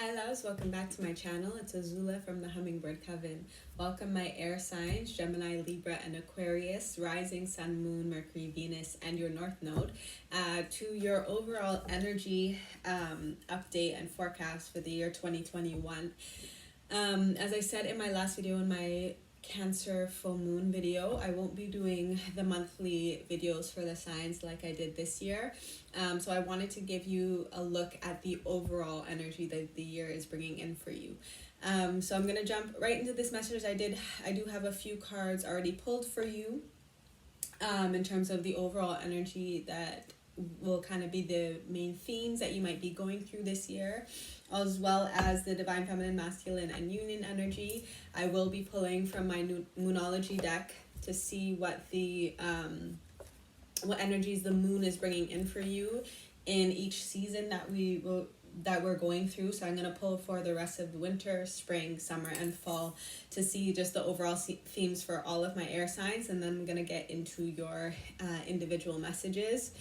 Hi loves, welcome back to my channel. It's Azula from the HummingBirdCoven. Welcome my air signs, Gemini, Libra, and Aquarius, rising, sun, moon, Mercury, Venus, and your North Node, to your overall energy update and forecast for the year 2021. As I said in my last video, in my Cancer full moon video, I won't be doing the monthly videos for the signs like I did this year. So I wanted to give you a look at the overall energy that the year is bringing in for you. So I'm going to jump right into this message. I do have a few cards already pulled for you in terms of the overall energy that will kind of be the main themes that you might be going through this year, as well as the divine feminine, masculine, and union energy. I will be pulling from my Moonology deck to see what the what energies the moon is bringing in for you in each season that we're going through. So I'm going to pull for the rest of the winter, spring, summer, and fall to see just the overall themes for all of my air signs, and then I'm going to get into your individual messages.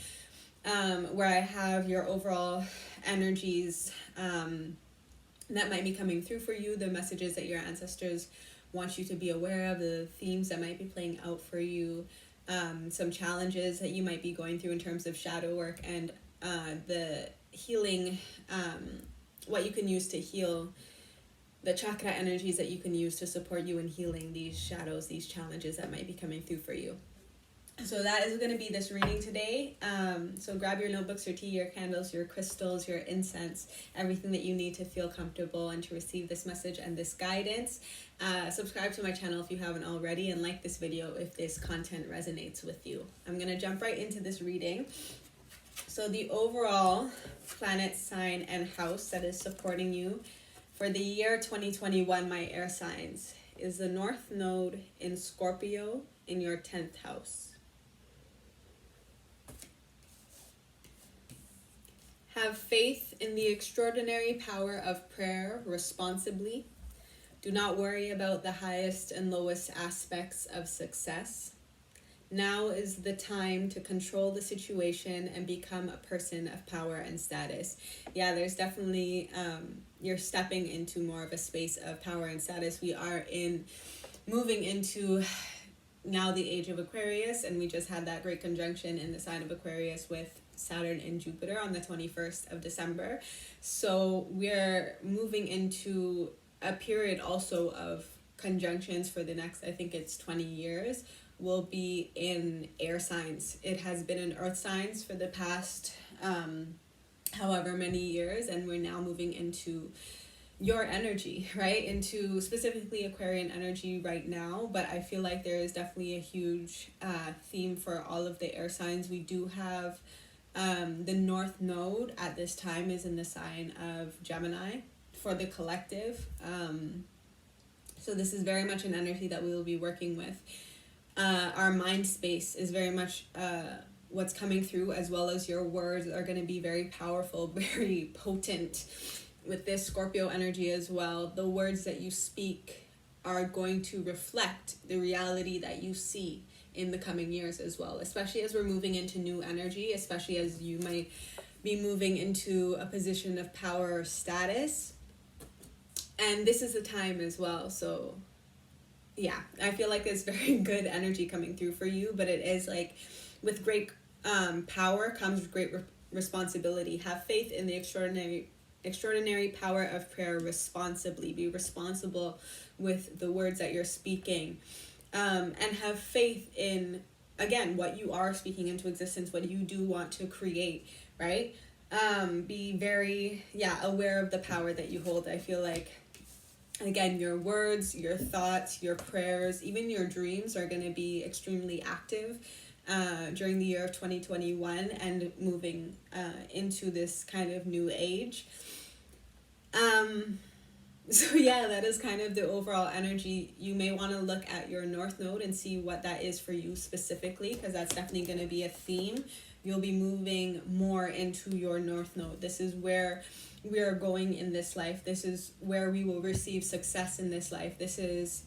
Where I have your overall energies that might be coming through for you, the messages that your ancestors want you to be aware of, the themes that might be playing out for you, some challenges that you might be going through in terms of shadow work, and the healing, what you can use to heal, the chakra energies that you can use to support you in healing these shadows, these challenges that might be coming through for you. So that is going to be this reading today. So grab your notebooks, your tea, your candles, your crystals, your incense, everything that you need to feel comfortable and to receive this message and this guidance. Subscribe to my channel if you haven't already, and like this video if this content resonates with you. I'm going to jump right into this reading. So the overall planet, sign, and house that is supporting you for the year 2021, my air signs, is the North Node in Scorpio in your 10th house. Have faith in the extraordinary power of prayer responsibly. Do not worry about the highest and lowest aspects of success. Now is the time to control the situation and become a person of power and status. Yeah, there's definitely, you're stepping into more of a space of power and status. We are moving into now the age of Aquarius, and we just had that great conjunction in the sign of Aquarius with Saturn and Jupiter on the 21st of December. So we're moving into a period also of conjunctions for the next, I think it's 20 years, will be in air signs. It has been in earth signs for the past however many years, and we're now moving into your energy, right? Into specifically Aquarian energy right now, but I feel like there is definitely a huge theme for all of the air signs. We do have the North Node at this time is in the sign of Gemini for the collective. So this is very much an energy that we will be working with. Our mind space is very much what's coming through, as well as your words are going to be very powerful, very potent with this Scorpio energy as well. The words that you speak are going to reflect the reality that you see in the coming years as well, especially as we're moving into new energy, especially as you might be moving into a position of power or status. And this is the time as well. So yeah, I feel like there's very good energy coming through for you, but it is like with great power comes great responsibility. Have faith in the extraordinary power of prayer responsibly. Be responsible with the words that you're speaking, and have faith in, again, what you are speaking into existence, what you do want to create, right? Be very aware of the power that you hold. I feel like, again, your words, your thoughts, your prayers, even your dreams are going to be extremely active during the year of 2021 and moving into this kind of new age. So yeah, that is kind of the overall energy. You may want to look at your North Node and see what that is for you specifically, because that's definitely going to be a theme. You'll be moving more into your North Node. This is where we are going in this life. This is where we will receive success in this life. This is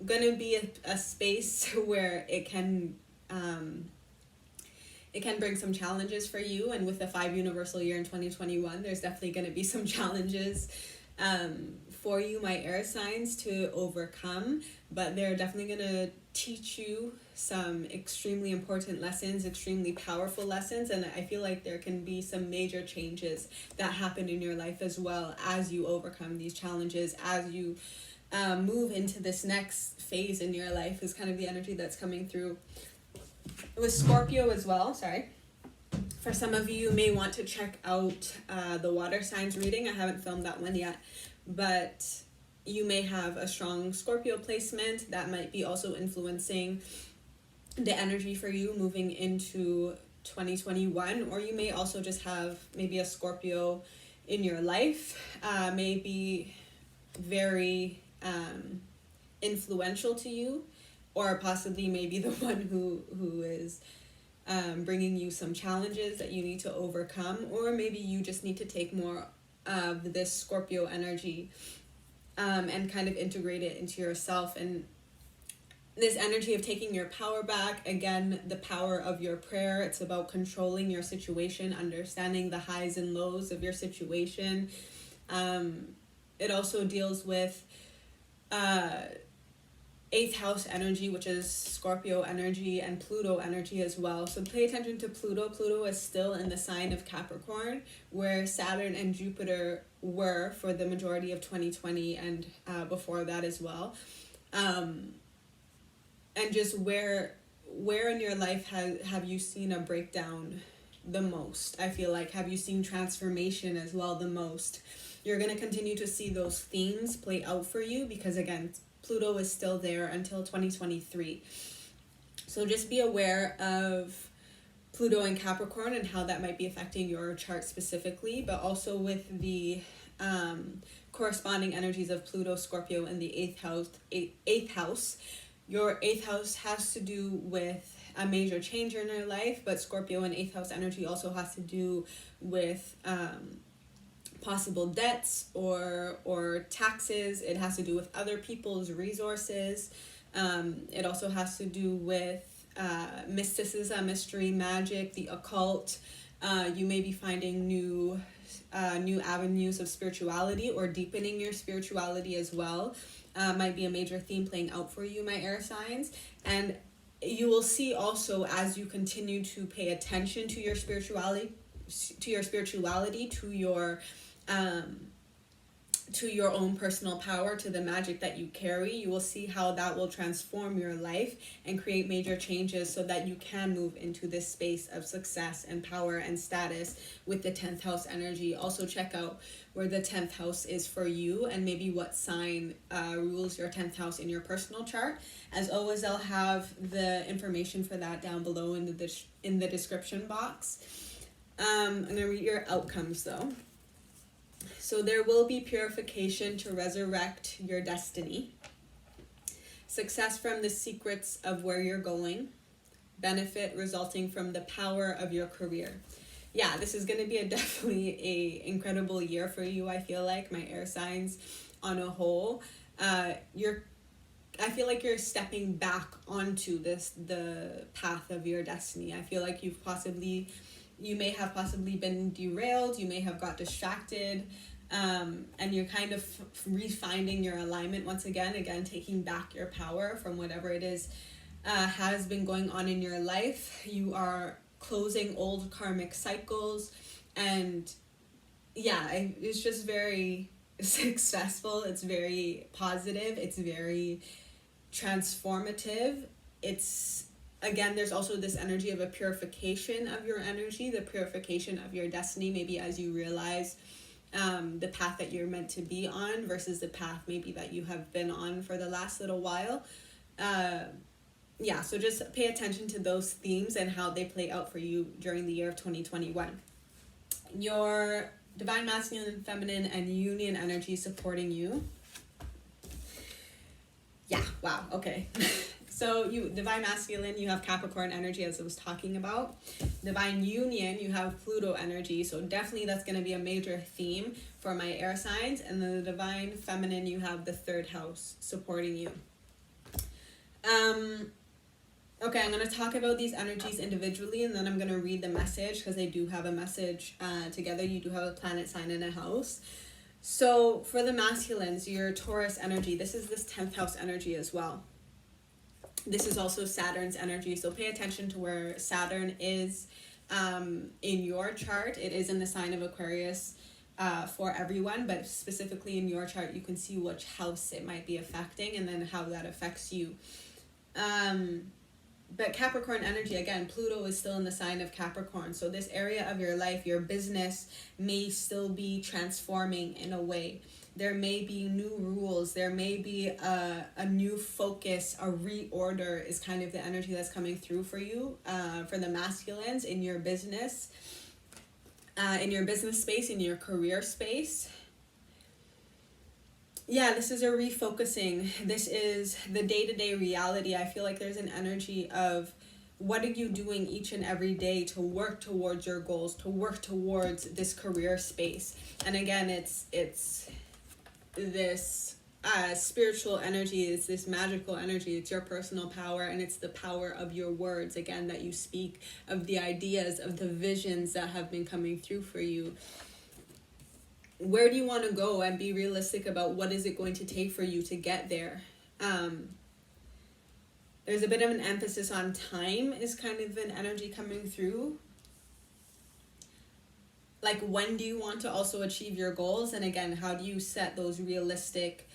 going to be a space where it can bring some challenges for you. And with the 5 universal year in 2021, there's definitely going to be some challenges for you, my air signs, to overcome, but they're definitely going to teach you some extremely important lessons, extremely powerful lessons, and I feel like there can be some major changes that happen in your life as well as you overcome these challenges, as you move into this next phase in your life is kind of the energy that's coming through. With Scorpio as well, sorry. For some of you may want to check out the water signs reading. I haven't filmed that one yet, but you may have a strong Scorpio placement that might be also influencing the energy for you moving into 2021, or you may also just have maybe a Scorpio in your life, maybe very influential to you, or possibly maybe the one who is bringing you some challenges that you need to overcome, or maybe you just need to take more of this Scorpio energy and kind of integrate it into yourself. And this energy of taking your power back, again, the power of your prayer. It's about controlling your situation, understanding the highs and lows of your situation. It also deals with 8th house energy, which is Scorpio energy, and Pluto energy as well. So pay attention to Pluto. Pluto is still in the sign of Capricorn, where Saturn and Jupiter were for the majority of 2020 and before that as well. And just where in your life have you seen a breakdown the most? I feel like, have you seen transformation as well the most? You're going to continue to see those themes play out for you because, again, Pluto is still there until 2023. So just be aware of Pluto and Capricorn and how that might be affecting your chart specifically, but also with the corresponding energies of Pluto, Scorpio, and the 8th house. Your 8th house has to do with a major change in your life, but Scorpio and 8th house energy also has to do with possible debts or taxes. It has to do with other people's resources. It also has to do with mysticism, mystery, magic, the occult. You may be finding new avenues of spirituality or deepening your spirituality as well. Might be a major theme playing out for you, my air signs. And you will see also, as you continue to pay attention to your spirituality, to your own personal power, to the magic that you carry, you will see how that will transform your life and create major changes so that you can move into this space of success and power and status with the 10th house energy. Also check out where the 10th house is for you and maybe what sign rules your 10th house in your personal chart. As always, I'll have the information for that down below in the description box. I'm going to read your outcomes though. So there will be purification to resurrect your destiny, success from the secrets of where you're going, benefit resulting from the power of your career. Yeah, this is going to be definitely a incredible year for you, I feel like, my air signs on a whole. I feel like you're stepping back onto the path of your destiny. I feel like you may have possibly been derailed, you may have got distracted, and you're kind of refinding your alignment once again, taking back your power from whatever it is has been going on in your life. You are closing old karmic cycles, and yeah, it's just very successful. It's very positive. It's very transformative. Again, there's also this energy of a purification of your energy, the purification of your destiny, maybe as you realize the path that you're meant to be on versus the path maybe that you have been on for the last little while. So just pay attention to those themes and how they play out for you during the year of 2021. Your divine masculine, feminine, and union energy supporting you. Yeah, wow, okay. So you divine masculine, you have Capricorn energy, as I was talking about. Divine union, you have Pluto energy. So definitely that's going to be a major theme for my air signs. And then the divine feminine, you have the 3rd house supporting you. Okay, I'm going to talk about these energies individually, and then I'm going to read the message because they do have a message together. You do have a planet sign in a house. So for the masculines, your Taurus energy, this is this 10th house energy as well. This is also Saturn's energy. So pay attention to where Saturn is in your chart. It is in the sign of Aquarius for everyone, but specifically in your chart, you can see which house it might be affecting and then how that affects you. But Capricorn energy, again, Pluto is still in the sign of Capricorn. So this area of your life, your business, may still be transforming in a way. There may be new rules. There may be a new focus, a reorder is kind of the energy that's coming through for you, for the masculines in your business space, in your career space. Yeah, this is a refocusing. This is the day-to-day reality. I feel like there's an energy of what are you doing each and every day to work towards your goals, to work towards this career space. And again, it's this spiritual energy, it's this magical energy, it's your personal power, and it's the power of your words, again, that you speak, of the ideas, of the visions that have been coming through for you. Where do you want to go, and be realistic about what is it going to take for you to get there. There's a bit of an emphasis on time is kind of an energy coming through. Like, when do you want to also achieve your goals? And again, how do you set those realistic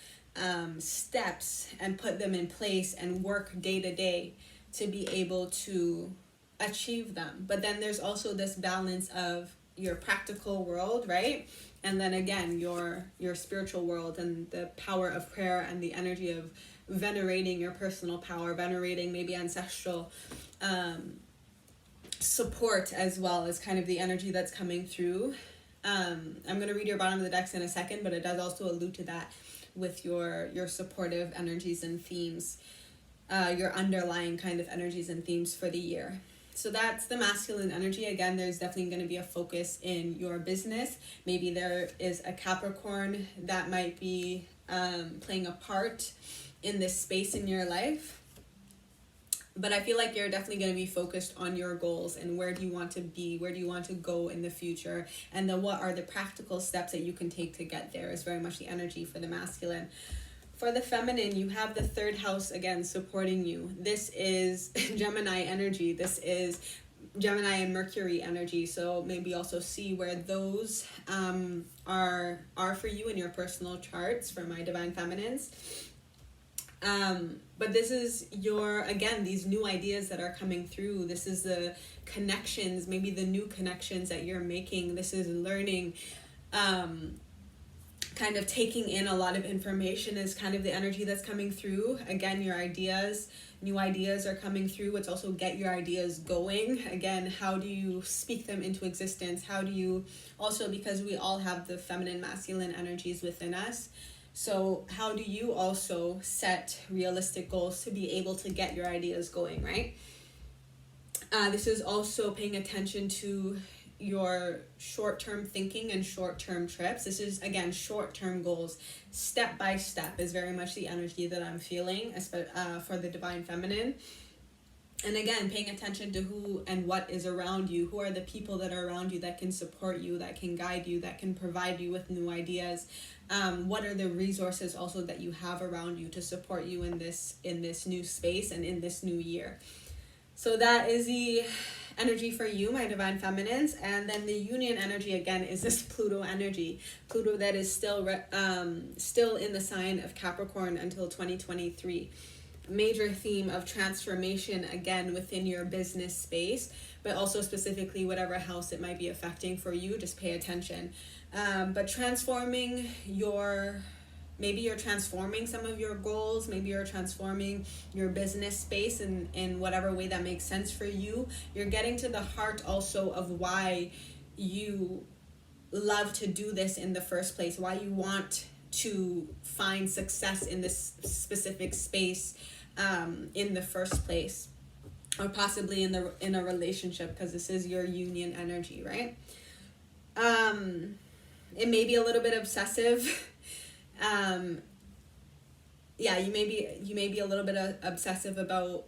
steps and put them in place and work day to day to be able to achieve them? But then there's also this balance of your practical world, right? And then again, your spiritual world and the power of prayer and the energy of venerating your personal power, venerating maybe ancestral support as well, as kind of the energy that's coming through. I'm going to read your bottom of the decks in a second, but it does also allude to that with your supportive energies and themes, your underlying kind of energies and themes for the year. So that's the masculine energy. Again, there's definitely going to be a focus in your business. Maybe there is a Capricorn that might be playing a part in this space in your life. But I feel like you're definitely going to be focused on your goals and where do you want to be, where do you want to go in the future, and then what are the practical steps that you can take to get there is very much the energy for the masculine. For the feminine, you have the third house again supporting you. This is Gemini energy. This is Gemini and Mercury energy. So maybe also see where those are for you in your personal charts for my divine feminines. But this is these new ideas that are coming through. This is the connections, maybe the new connections that you're making. This is learning, kind of taking in a lot of information is kind of the energy that's coming through. Again, your ideas, new ideas are coming through. It's also get your ideas going. Again, how do you speak them into existence? How do you also, because we all have the feminine, masculine energies within us. So how do you also set realistic goals to be able to get your ideas going, right? This is also paying attention to your short-term thinking and short-term trips. This is, again, short-term goals. Step by step is very much the energy that I'm feeling for the divine feminine. And again, paying attention to who and what is around you. Who are the people that are around you that can support you, that can guide you, that can provide you with new ideas? What are the resources also that you have around you to support you in this new space and in this new year? So that is the energy for you, my divine feminines. And then the union energy again is this Pluto energy. Pluto that is still in the sign of Capricorn until 2023. Major theme of transformation again within your business space, but also specifically whatever house it might be affecting for you, just pay attention. But transforming maybe you're transforming some of your goals, maybe you're transforming your business space in whatever way that makes sense for you. You're getting to the heart also of why you love to do this in the first place, why you want to find success in this specific space in the first place, or possibly in a relationship, because this is your union energy, right? It may be a little bit obsessive. You may be a little bit obsessive about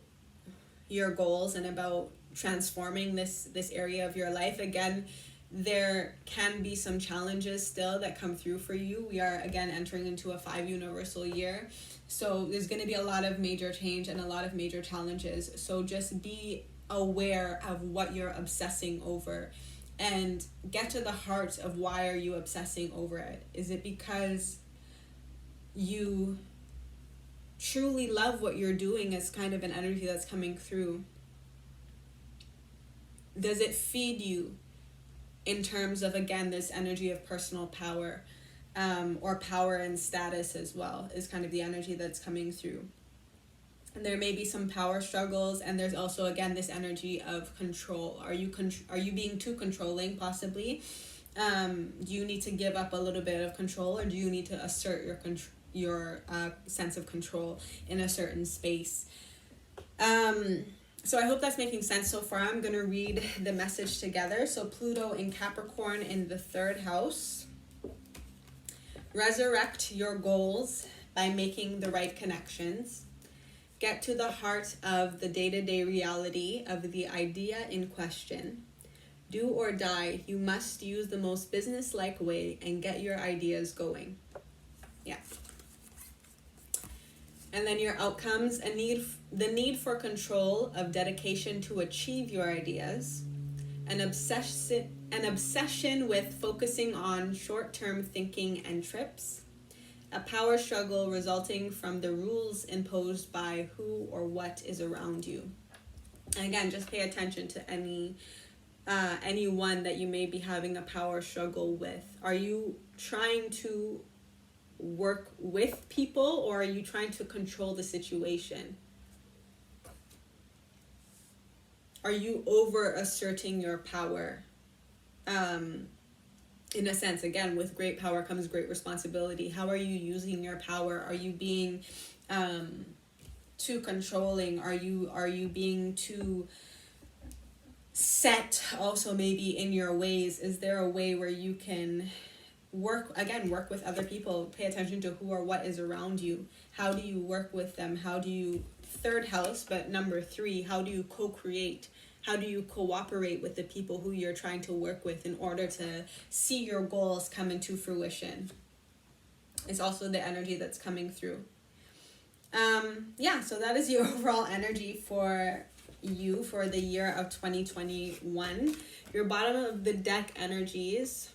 your goals and about transforming this area of your life. Again, there can be some challenges still that come through for you. We are again entering into a 5 universal year. So there's going to be a lot of major change and a lot of major challenges. So just be aware of what you're obsessing over and get to the heart of why are you obsessing over it. Is it because you truly love what you're doing as kind of an energy that's coming through? Does it feed you in terms of, again, this energy of personal power, or power and status as well is kind of the energy that's coming through. And there may be some power struggles, and there's also, again, this energy of control. Are you being too controlling, possibly? Do you need to give up a little bit of control, or do you need to assert your sense of control in a certain space? So I hope that's making sense so far. I'm going to read the message together. So Pluto in Capricorn in the 3rd house. Resurrect your goals by making the right connections. Get to the heart of the day-to-day reality of the idea in question. Do or die, you must use the most business-like way and get your ideas going. Yeah. And then your outcomes, the need for control, of dedication to achieve your ideas, an obsession with focusing on short-term thinking and trips, a power struggle resulting from the rules imposed by who or what is around you. And again, just pay attention to anyone that you may be having a power struggle with. Are you trying to work with people, or are you trying to control the situation? Are you over asserting your power? In a sense, again, with great power comes great responsibility. How are you using your power? Are you being too controlling? Are you being too set also maybe in your ways? Is there a way where you can work with other people? Pay attention to who or what is around you. How do you work with them? How do you, 3rd house, but number 3, how do you co-create? How do you cooperate with the people who you're trying to work with in order to see your goals come into fruition? It's also the energy that's coming through. So that is your overall energy for you for the year of 2021. Your bottom of the deck energies.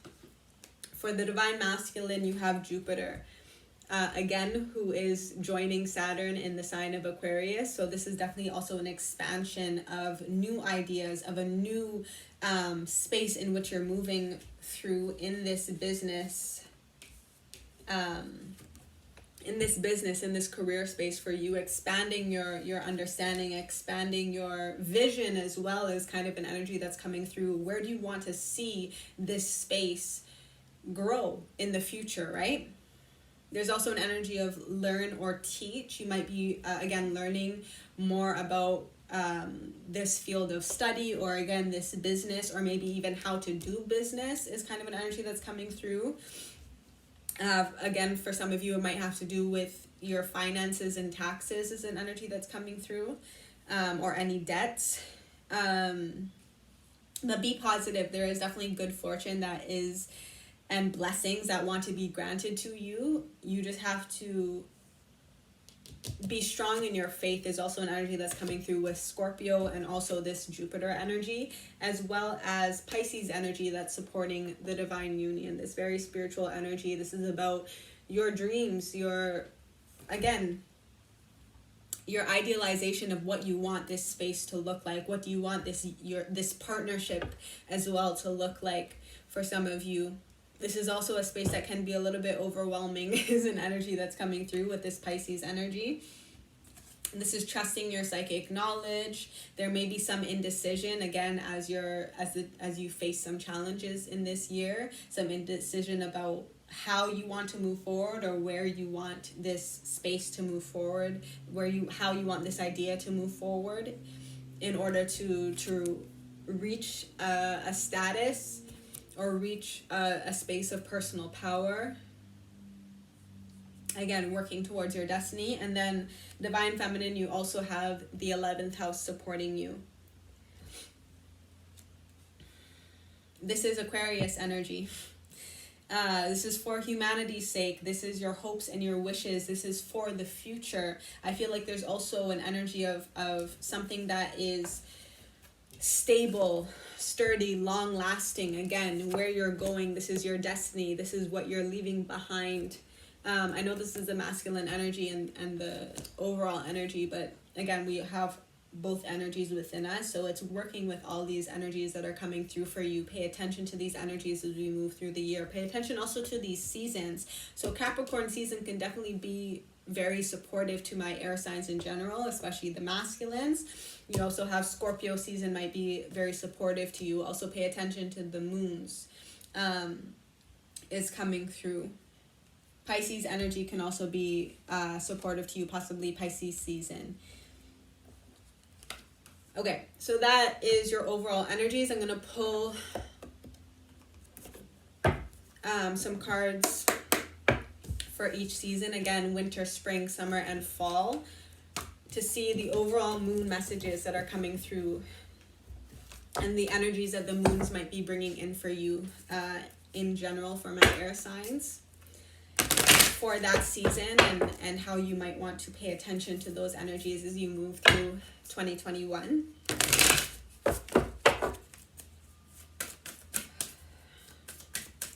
For the Divine Masculine, you have Jupiter, again, who is joining Saturn in the sign of Aquarius. So this is definitely also an expansion of new ideas, of a new space in which you're moving through in this business, in this career space for you, expanding your understanding, expanding your vision as well, as kind of an energy that's coming through. Where do you want to see this space grow in the future, right? There's also an energy of learn or teach. You might be, again, learning more about this field of study, or again, this business, or maybe even how to do business is kind of an energy that's coming through. Again, for some of you, it might have to do with your finances and taxes is an energy that's coming through, or any debts. But be positive. There is definitely good fortune that is, and blessings that want to be granted to you. You just have to be strong in your faith is also an energy that's coming through with Scorpio, and also this Jupiter energy, as well as Pisces energy that's supporting the divine union, this very spiritual energy. This is about your dreams, your idealization of what you want this space to look like. What do you want this partnership as well to look like for some of you? This is also a space that can be a little bit overwhelming is an energy that's coming through with this Pisces energy. This is trusting your psychic knowledge. There may be some indecision, again, as you face some challenges in this year, some indecision about how you want to move forward, or where you want this space to move forward, how you want this idea to move forward in order to reach a status, or reach a space of personal power. Again, working towards your destiny. And then Divine Feminine, you also have the 11th house supporting you. this is Aquarius energy. This is for humanity's sake. This is your hopes and your wishes. This is for the future. I feel like there's also an energy of something that is stable, sturdy, long-lasting. Again, where you're going, this is your destiny. This is what you're leaving behind. I know this is the masculine energy and the overall energy, but again, we have both energies within us, so it's working with all these energies that are coming through for you. Pay attention to these energies as we move through the year. Pay attention also to these seasons. So Capricorn season can definitely be very supportive to my air signs in general, especially the masculines. You also have Scorpio season might be very supportive to you. Also pay attention to the moons is coming through. Pisces energy can also be supportive to you, possibly Pisces season. Okay, so that is your overall energies. I'm going to pull some cards for each season. Again, winter, spring, summer, and fall, to see the overall moon messages that are coming through and the energies that the moons might be bringing in for you in general for my air signs for that season, and how you might want to pay attention to those energies as you move through 2021.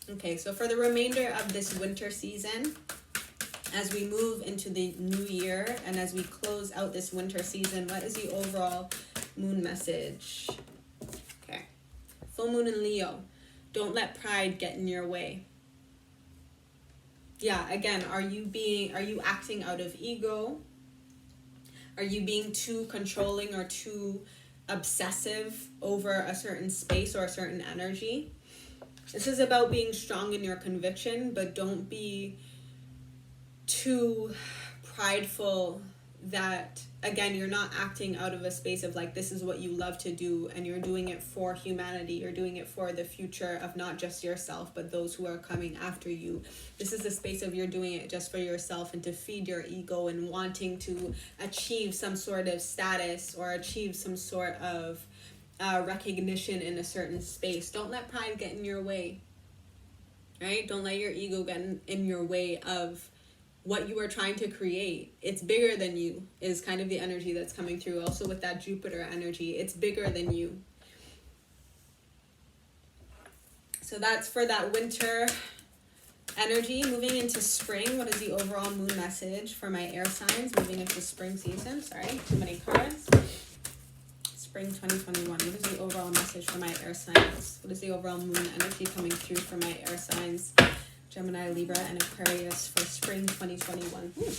Okay, so for the remainder of this winter season, as we move into the new year and as we close out this winter season, what is the overall moon message? Okay, full moon in Leo. Don't let pride get in your way. Yeah, again, are you acting out of ego? Are you being too controlling or too obsessive over a certain space or a certain energy? This is about being strong in your conviction, but don't be too prideful that, again, you're not acting out of a space of like, this is what you love to do and you're doing it for humanity. You're doing it for the future of not just yourself, but those who are coming after you. This is a space of you're doing it just for yourself and to feed your ego and wanting to achieve some sort of status or achieve some sort of recognition in a certain space. Don't let pride get in your way, right? Don't let your ego get in your way of what you are trying to create. It's bigger than you is kind of the energy that's coming through. Also with that Jupiter energy, it's bigger than you. So that's for that winter energy. Moving into spring, what is the overall moon message for my air signs moving into spring season? Sorry, too many cards. Spring 2021, what is the overall message for my air signs? What is the overall moon energy coming through for my air signs? Gemini, Libra, and Aquarius for spring 2021. Ooh.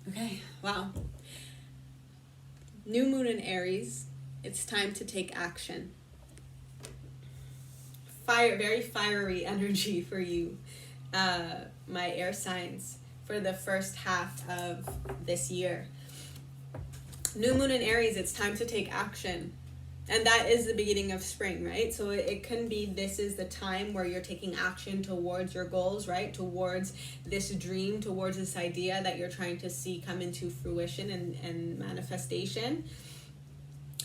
Okay, wow. New moon in Aries. It's time to take action. Very fiery energy for you, my air signs, for the first half of this year. New moon in Aries, it's time to take action. And that is the beginning of spring, right? So it can be, this is the time where you're taking action towards your goals, right? Towards this dream, towards this idea that you're trying to see come into fruition and manifestation.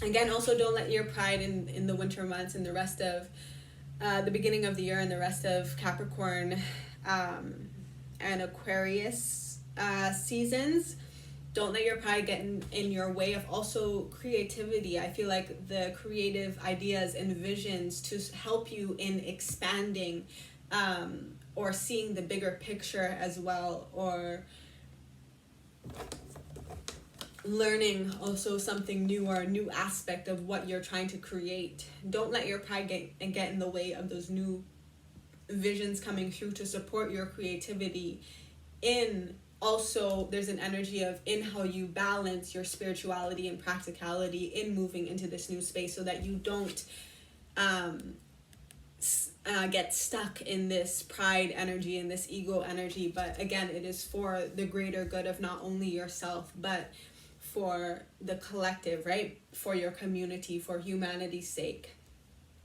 Again, also don't let your pride in the winter months and the rest of the beginning of the year and the rest of Capricorn and Aquarius seasons, don't let your pride get in your way of also creativity. I feel like the creative ideas and visions to help you in expanding or seeing the bigger picture as well, or learning also something new or a new aspect of what you're trying to create. Don't let your pride get in the way of those new visions coming through to support your creativity. Also, there's an energy of in how you balance your spirituality and practicality in moving into this new space, so that you don't get stuck in this pride energy and this ego energy. But again, it is for the greater good of not only yourself, but for the collective, right? For your community, for humanity's sake.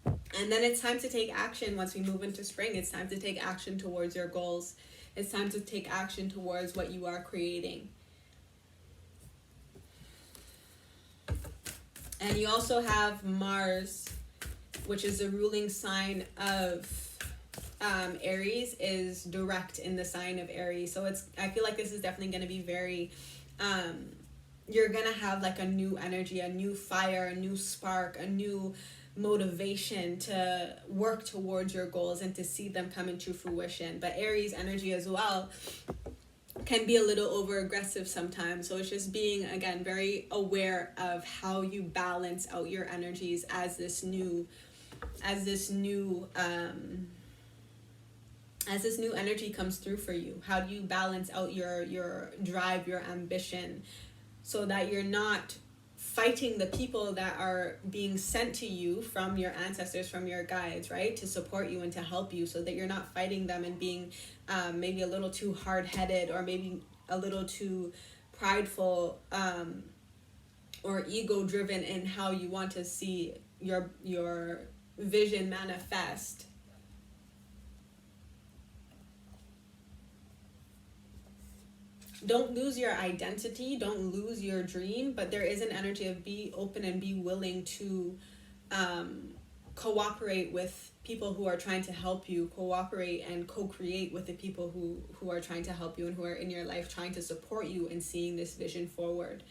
And then it's time to take action. Once we move into spring, it's time to take action towards your goals. It's time to take action towards what you are creating. And you also have Mars which is the ruling sign of Aries, is direct in the sign of Aries. So I feel like this is definitely going to be very, you're going to have like a new energy, a new fire, a new spark, a new motivation to work towards your goals and to see them come into fruition. But Aries energy as well can be a little over aggressive sometimes. So it's just being, again, very aware of how you balance out your energies as this new energy comes through for you. How do you balance out your drive, your ambition, so that you're not fighting the people that are being sent to you from your ancestors, from your guides, right, to support you and to help you, so that you're not fighting them and being maybe a little too hard-headed, or maybe a little too prideful or ego-driven in how you want to see your vision manifest. Don't lose your identity, don't lose your dream, but there is an energy of be open and be willing to cooperate with people who are trying to help you, cooperate and co-create with the people who are trying to help you and who are in your life trying to support you in seeing this vision forward.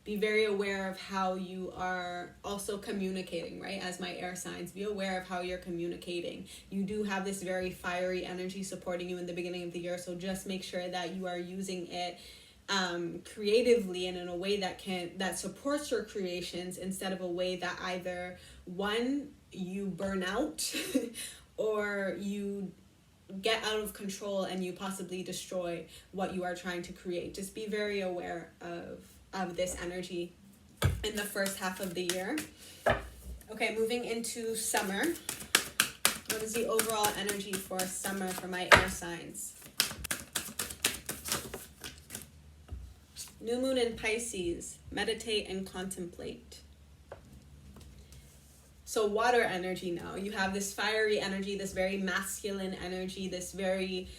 Be very aware of how you are also communicating, right? As my air signs, be aware of how you're communicating. You do have this very fiery energy supporting you in the beginning of the year, so just make sure that you are using it creatively and in a way that supports your creations, instead of a way that either, one, you burn out or you get out of control and you possibly destroy what you are trying to create. Just be very aware of this energy in the first half of the year. Okay, moving into summer. What is the overall energy for summer for my air signs? New moon in Pisces. Meditate and contemplate. So water energy now. You have this fiery energy, this very masculine energy, this very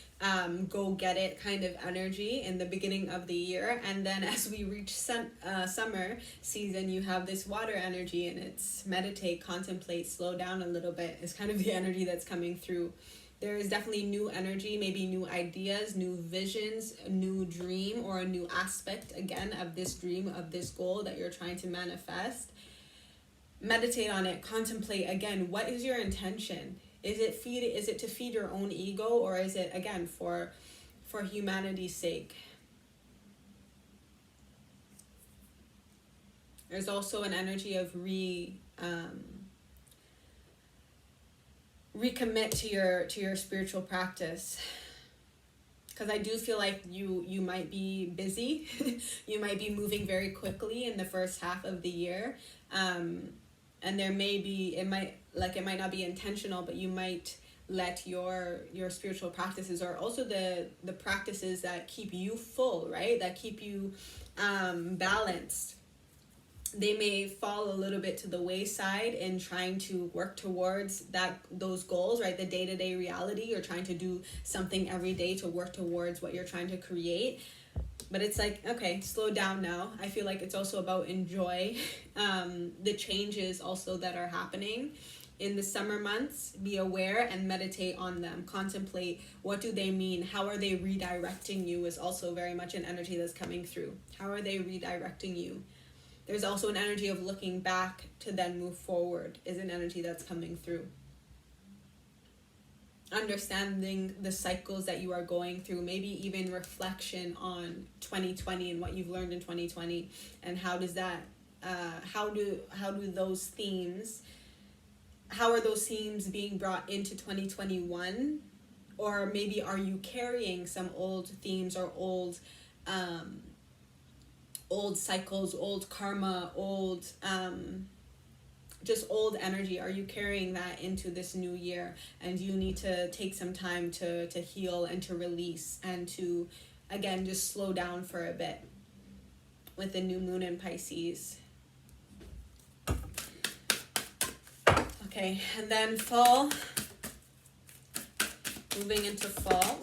go get it kind of energy in the beginning of the year. And then as we reach summer season, you have this water energy, and it's meditate, contemplate, slow down a little bit is kind of the energy that's coming through. There is definitely new energy, maybe new ideas, new visions, a new dream, or a new aspect, again, of this dream, of this goal that you're trying to manifest. Meditate on it, contemplate. Again, what is your intention? Is it to feed your own ego, or is it, again, for humanity's sake? There's also an energy of recommit to your spiritual practice, because I do feel like you might be busy. You might be moving very quickly in the first half of the year, and there may be, it might not be intentional, but you might let your spiritual practices, or also the practices that keep you full, right, that keep you balanced, they may fall a little bit to the wayside in trying to work towards those goals, right? The day-to-day reality. You're trying to do something every day to work towards what you're trying to create. But it's like, okay, slow down now. I feel like it's also about enjoy the changes also that are happening in the summer months. Be aware and meditate on them. Contemplate, what do they mean? How are they redirecting you is also very much an energy that's coming through. How are they redirecting you? There's also an energy of looking back to then move forward is an energy that's coming through. Understanding the cycles that you are going through, maybe even reflection on 2020 and what you've learned in 2020, and how does that, how are those themes being brought into 2021? Or maybe are you carrying some old themes or old cycles, old karma, old just old energy? Are you carrying that into this new year? And you need to take some time to heal and to release and to, again, just slow down for a bit with the new moon in Pisces. Okay, and then fall. Moving into fall.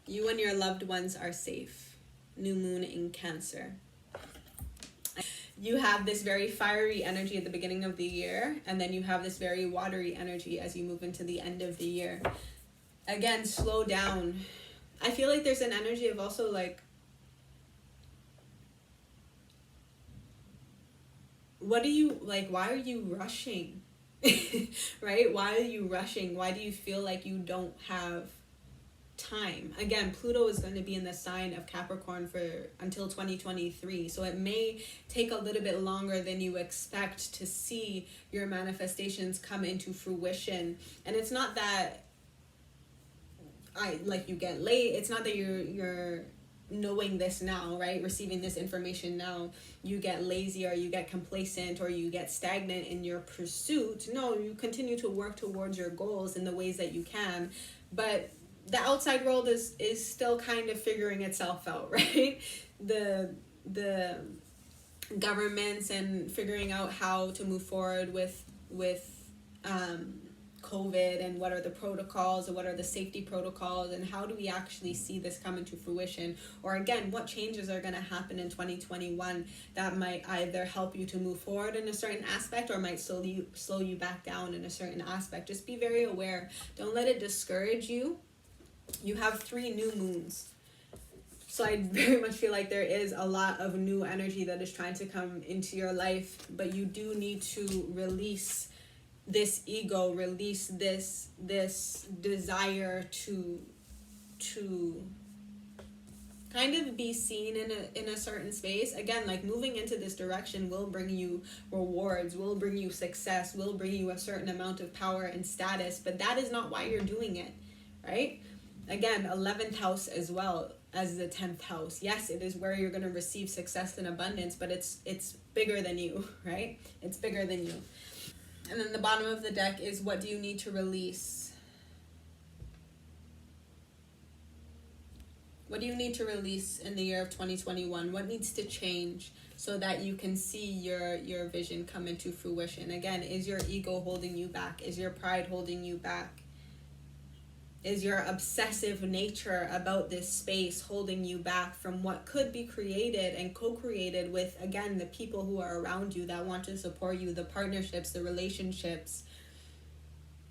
You and your loved ones are safe. New moon in Cancer. you have this very fiery energy at the beginning of the year, and then you have this very watery energy as you move into the end of the year. Again, slow down. I feel like there's an energy of also like, what do you like? Why are you rushing? Right? Why are you rushing? Why do you feel like you don't have time? Again, Pluto is going to be in the sign of Capricorn for until 2023, so it may take a little bit longer than you expect to see your manifestations come into fruition. And it's not that you get late. It's not that you're knowing this now, right? Receiving this information now, you get lazy or you get complacent or you get stagnant in your pursuit. No, you continue to work towards your goals in the ways that you can, but the outside world is still kind of figuring itself out, right? The governments and figuring out how to move forward with COVID, and what are the protocols and what are the safety protocols, and how do we actually see this come into fruition, or again, what changes are going to happen in 2021 that might either help you to move forward in a certain aspect or might slow you back down in a certain aspect. Just be very aware. Don't let it discourage you. You have 3 new moons. So I very much feel like there is a lot of new energy that is trying to come into your life, but you do need to release this ego, release this desire to kind of be seen in a certain space. Again, like moving into this direction will bring you rewards, will bring you success, will bring you a certain amount of power and status, but that is not why you're doing it, right? Again, 11th house as well as the 10th house. Yes, it is where you're going to receive success and abundance, but it's bigger than you, right? It's bigger than you. And then the bottom of the deck is, what do you need to release? What do you need to release in the year of 2021? What needs to change so that you can see your vision come into fruition? Again, is your ego holding you back? Is your pride holding you back? Is your obsessive nature about this space holding you back from what could be created and co-created with, again, the people who are around you that want to support you, the partnerships, the relationships,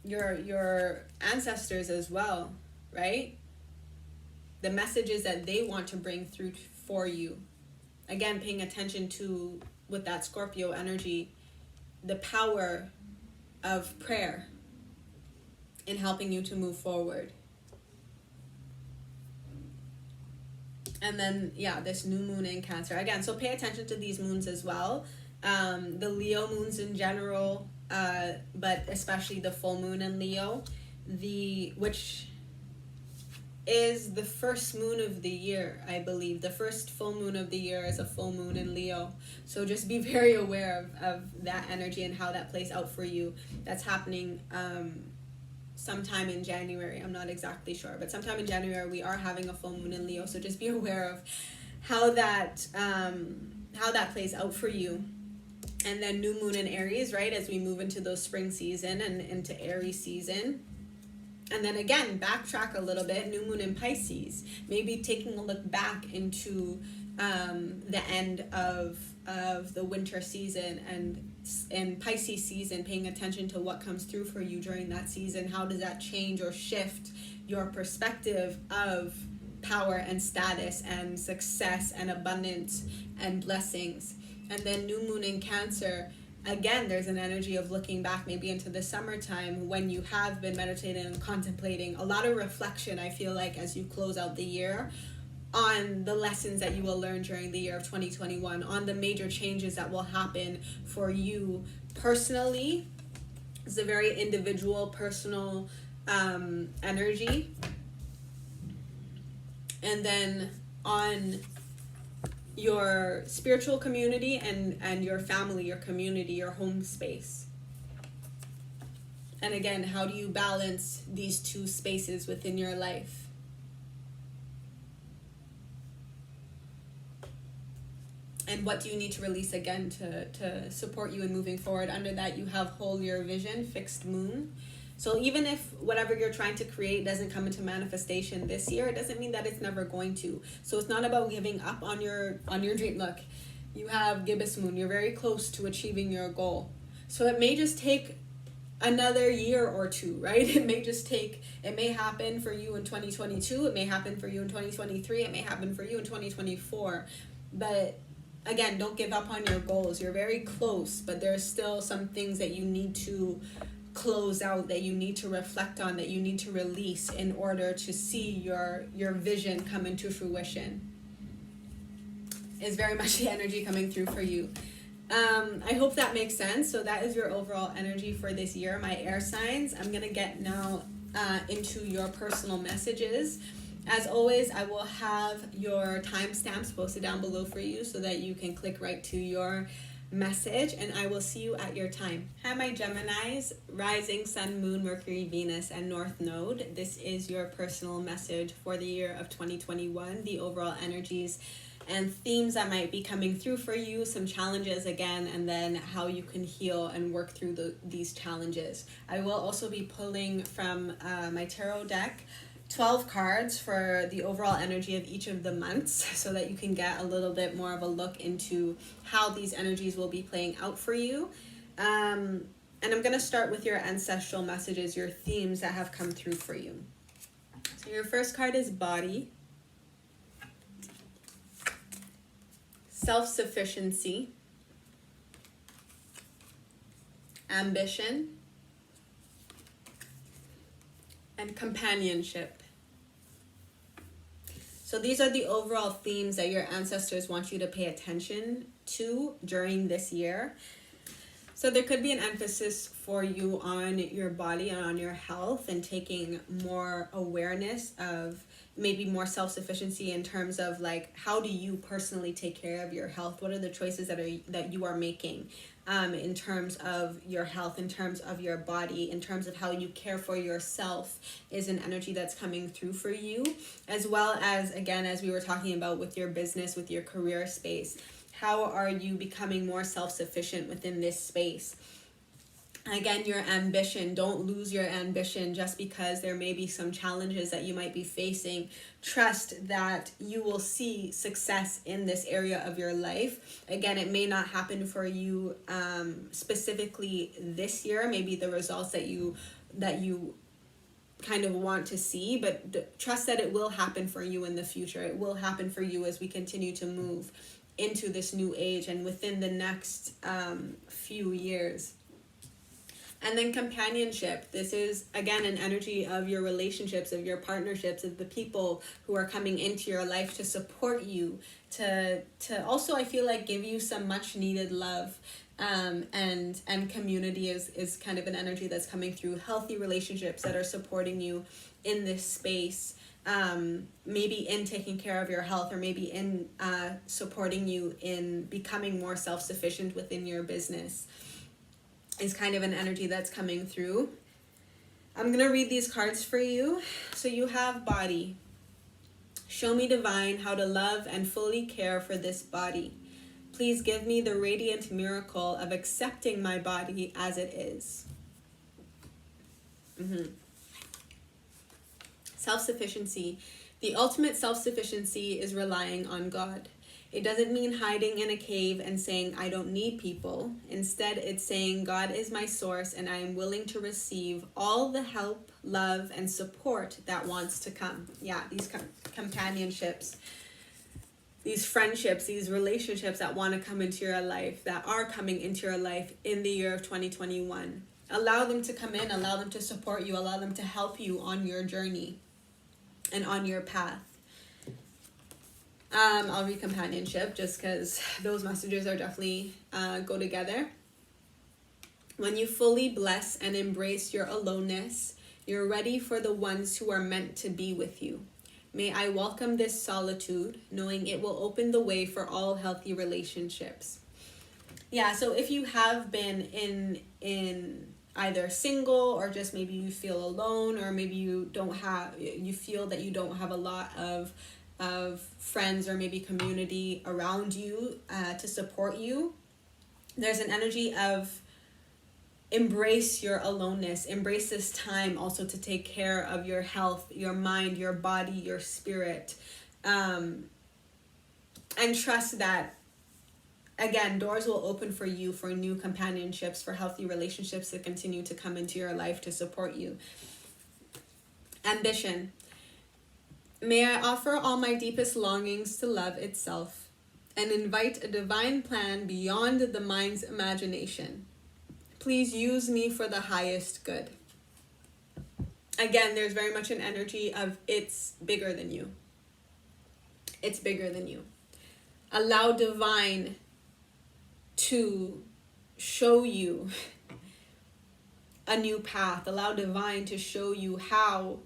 your ancestors as well, right? The messages that they want to bring through for you. Again, paying attention to, with that Scorpio energy, the power of prayer in helping you to move forward. And then, yeah, this new moon in Cancer. Again, so pay attention to these moons as well. The Leo moons in general, but especially the full moon in Leo, which is the first moon of the year, I believe. The first full moon of the year is a full moon in Leo. So just be very aware of that energy and how that plays out for you. That's happening sometime in January. I'm not exactly sure, but sometime in January we are having a full moon in Leo, so just be aware of how that plays out for you. And then new moon in Aries, right, as we move into those spring season and into Aries season. And then again, backtrack a little bit, new moon in Pisces, maybe taking a look back into the end of the winter season and Pisces season, paying attention to what comes through for you during that season. How does that change or shift your perspective of power and status and success and abundance and blessings? And then new moon in Cancer, again, there's an energy of looking back maybe into the summertime when you have been meditating and contemplating. A lot of reflection, I feel like, as you close out the year on the lessons that you will learn during the year of 2021, on the major changes that will happen for you personally. It's a very individual, personal energy. And then on your spiritual community and your family, your community, your home space. And again, how do you balance these two spaces within your life? And what do you need to release again to support you in moving forward? Under that, you have whole year vision, fixed moon. So even if whatever you're trying to create doesn't come into manifestation this year, it doesn't mean that it's never going to. So it's not about giving up on your dream. Look, You have gibbous moon. You're very close to achieving your goal. So it may just take another year or two, right? It may happen for you in 2022. It may happen for you in 2023. It may happen for you in 2024. But again, don't give up on your goals. You're very close, but there's still some things that you need to close out, that you need to reflect on, that you need to release in order to see your vision come into fruition. Is very much the energy coming through for you. I hope that makes sense. So that is your overall energy for this year, my air signs. I'm gonna get now into your personal messages. As always, I will have your timestamps posted down below for you so that you can click right to your message, and I will see you at your time. Hi, my Geminis, rising, sun, moon, Mercury, Venus, and North Node. This is your personal message for the year of 2021, the overall energies and themes that might be coming through for you, some challenges again, and then how you can heal and work through these challenges. I will also be pulling from my tarot deck 12 cards for the overall energy of each of the months so that you can get a little bit more of a look into how these energies will be playing out for you. And I'm going to start with your ancestral messages, your themes that have come through for you. So your first card is body, self-sufficiency, ambition, and companionship. So these are the overall themes that your ancestors want you to pay attention to during this year. So there could be an emphasis for you on your body and on your health, and taking more awareness of maybe more self-sufficiency in terms of like, how do you personally take care of your health? What are the choices that you are making in terms of your health, in terms of your body, in terms of how you care for yourself is an energy that's coming through for you, as well as, again, as we were talking about with your business, with your career space. How are you becoming more self-sufficient within this space? Again, your ambition, don't lose your ambition just because there may be some challenges that you might be facing. Trust that you will see success in this area of your life. Again, it may not happen for you specifically this year, maybe the results that you kind of want to see, but trust that it will happen for you in the future. It will happen for you as we continue to move into this new age and within the next few years. And then companionship. This is, again, an energy of your relationships, of your partnerships, of the people who are coming into your life to support you, to also, I feel like, give you some much needed love. And community is kind of an energy that's coming through. Healthy relationships that are supporting you in this space. Maybe in taking care of your health, or maybe in supporting you in becoming more self-sufficient within your business, is kind of an energy that's coming through. I'm going to read these cards for you. So you have body. Show me, divine, how to love and fully care for this body. Please give me the radiant miracle of accepting my body as it is. Self-sufficiency. The ultimate self-sufficiency is relying on God. It doesn't mean hiding in a cave and saying, I don't need people. Instead, it's saying, God is my source and I am willing to receive all the help, love, and support that wants to come. Yeah, these companionships, these friendships, these relationships that want to come into your life, that are coming into your life in the year of 2021. Allow them to come in, allow them to support you, allow them to help you on your journey and on your path. I'll read companionship just because those messages are definitely go together. When you fully bless and embrace your aloneness, you're ready for the ones who are meant to be with you. May I welcome this solitude, knowing it will open the way for all healthy relationships. Yeah, so if you have been in either single, or just maybe you feel alone, or maybe you feel that you don't have a lot of friends or maybe community around you to support you, there's an energy of embrace your aloneness, embrace this time also to take care of your health, your mind, your body, your spirit, and trust that again, doors will open for you for new companionships, for healthy relationships to continue to come into your life to support you. Ambition. May I offer all my deepest longings to love itself and invite a divine plan beyond the mind's imagination. Please use me for the highest good. Again, there's very much an energy of it's bigger than you. It's bigger than you. Allow divine to show you a new path. Allow divine to show you how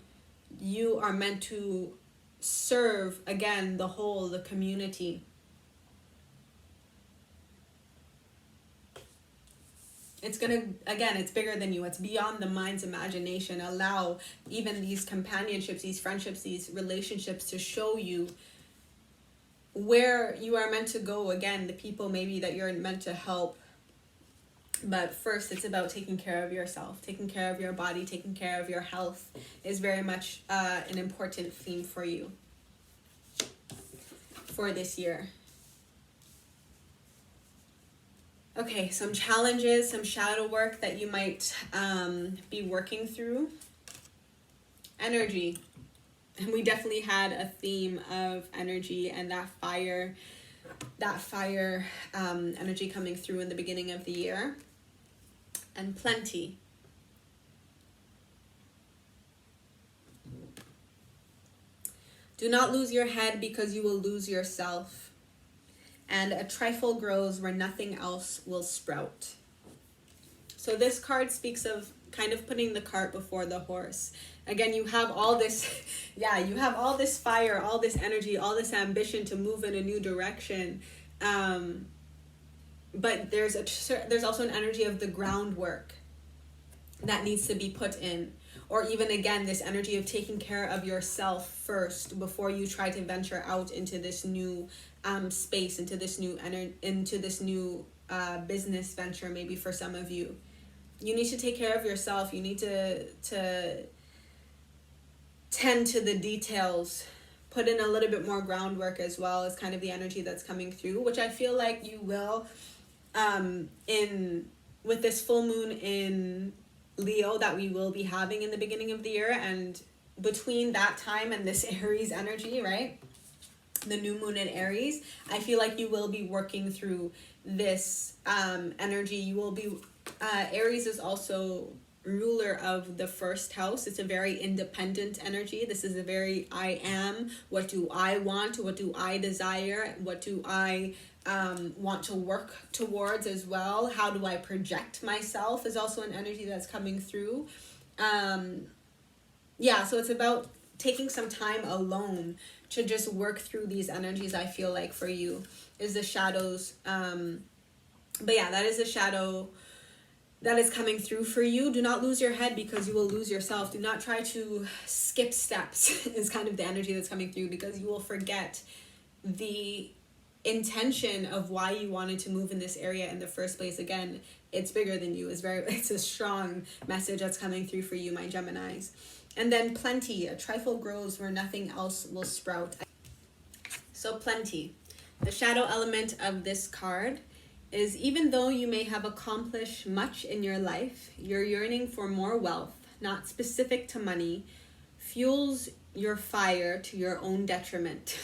you are meant to serve, again, the whole, the community. It's bigger than you. It's beyond the mind's imagination. Allow even these companionships, these friendships, these relationships to show you where you are meant to go. Again, the people maybe that you're meant to help. But first, it's about taking care of yourself, taking care of your body, taking care of your health is very much an important theme for you for this year. Okay, some challenges, some shadow work that you might be working through. Energy. And we definitely had a theme of energy and that fire energy coming through in the beginning of the year. And plenty. Do not lose your head because you will lose yourself. And a trifle grows where nothing else will sprout. So this card speaks of kind of putting the cart before the horse. Again, you have all this, you have all this fire, all this energy, all this ambition to move in a new direction. But there's also an energy of the groundwork that needs to be put in. Or even, again, this energy of taking care of yourself first before you try to venture out into this new space, into this new business venture, maybe for some of you. You need to take care of yourself. You need to tend to the details. Put in a little bit more groundwork as well as kind of the energy that's coming through, which I feel like you will with this full moon in Leo that we will be having in the beginning of the year, and between that time and this Aries energy, right? The new moon in Aries, I feel like you will be working through this energy. You will be Aries is also ruler of the first house. It's a very independent energy. This is a very I am, what do I want, what do I desire, what do I want to work towards as well, how do I project myself is also an energy that's coming through. So it's about taking some time alone to just work through these energies. I feel like for you is the shadows, that is a shadow that is coming through for you. Do not lose your head because you will lose yourself. Do not try to skip steps is kind of the energy that's coming through, because you will forget the intention of why you wanted to move in this area in the first place. Again, it's bigger than you. It's a strong message that's coming through for you, my Geminis. And then plenty. A trifle grows where nothing else will sprout. So plenty. The shadow element of this card is, even though you may have accomplished much in your life, your yearning for more wealth, not specific to money, fuels your fire to your own detriment.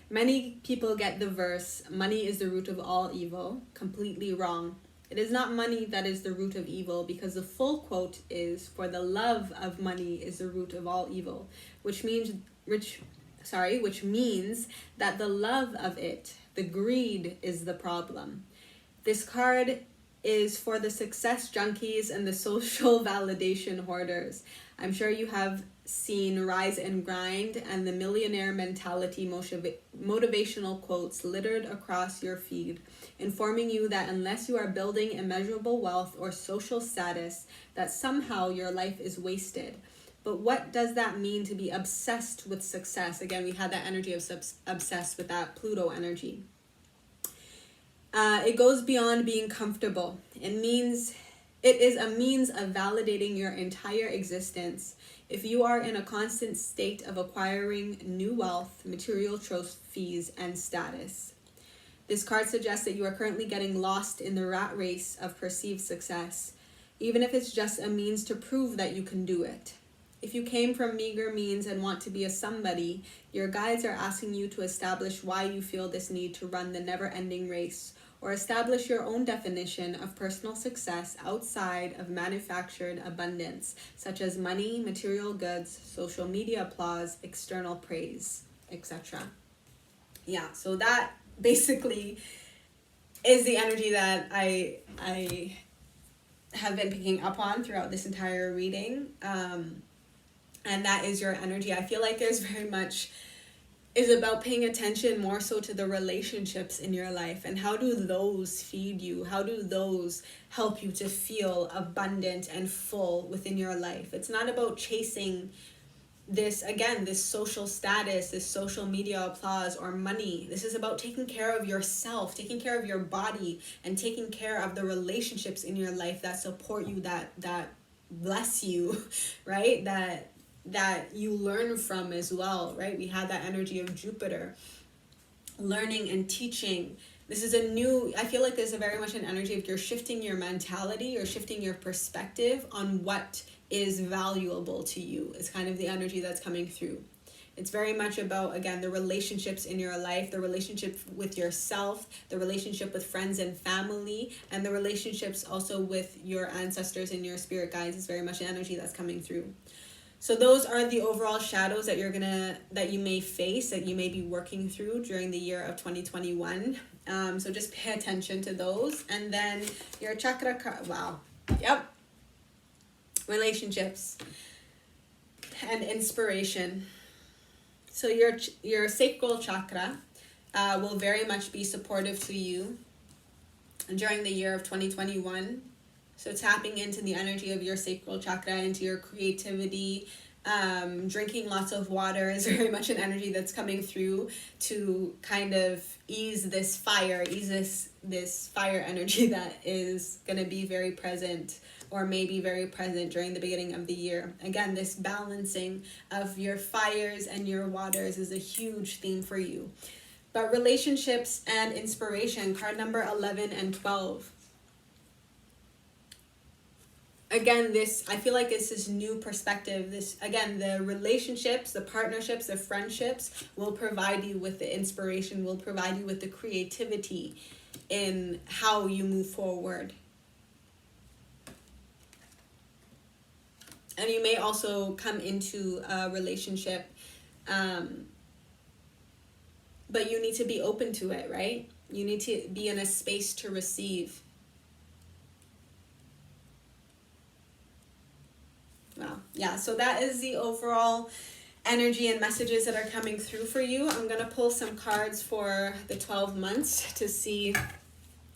Many people get the verse, money is the root of all evil, completely wrong. It is not money that is the root of evil, because the full quote is, for the love of money is the root of all evil, which means that the love of it, the greed, is the problem. This card is for the success junkies and the social validation hoarders. I'm sure you have seen Rise and Grind and the millionaire mentality motivational quotes littered across your feed, informing you that unless you are building immeasurable wealth or social status, that somehow your life is wasted. But what does that mean to be obsessed with success? Again, we had that energy of obsessed with that Pluto energy. It goes beyond being comfortable. It is a means of validating your entire existence. If you are in a constant state of acquiring new wealth, material trophies, and status. This card suggests that you are currently getting lost in the rat race of perceived success, even if it's just a means to prove that you can do it. If you came from meager means and want to be a somebody, your guides are asking you to establish why you feel this need to run the never-ending race, or establish your own definition of personal success outside of manufactured abundance, such as money, material goods, social media applause, external praise, etc. Yeah, so that basically is the energy that I have been picking up on throughout this entire reading. And that is your energy. I feel like there's very much is about paying attention more so to the relationships in your life and how do those feed you? How do those help you to feel abundant and full within your life? It's not about chasing this social status, this social media applause or money. This is about taking care of yourself, taking care of your body, and taking care of the relationships in your life that support you, that bless you, right? That you learn from as well, right? We had that energy of Jupiter, learning and teaching. This is I feel like there's a very much an energy of you're shifting your mentality, you're shifting your perspective on what is valuable to you. It's kind of the energy that's coming through. It's very much about, again, the relationships in your life, the relationship with yourself, the relationship with friends and family, and the relationships also with your ancestors and your spirit guides is very much an energy that's coming through. So those are the overall shadows that that you may face, that you may be working through during the year of 2021. So just pay attention to those. And then your chakra card, wow. Yep. Relationships and inspiration. So your sacral chakra will very much be supportive to you during the year of 2021. So tapping into the energy of your sacral chakra, into your creativity, drinking lots of water is very much an energy that's coming through to kind of ease this fire energy that is going to be very present, or maybe very present during the beginning of the year. Again, this balancing of your fires and your waters is a huge theme for you. But relationships and inspiration, card number 11 and 12. Again, I feel like this is new perspective. The relationships, the partnerships, the friendships will provide you with the inspiration, will provide you with the creativity in how you move forward. And you may also come into a relationship, but you need to be open to it, right? You need to be in a space to receive. Wow. Yeah, so that is the overall energy and messages that are coming through for you. I'm going to pull some cards for the 12 months to see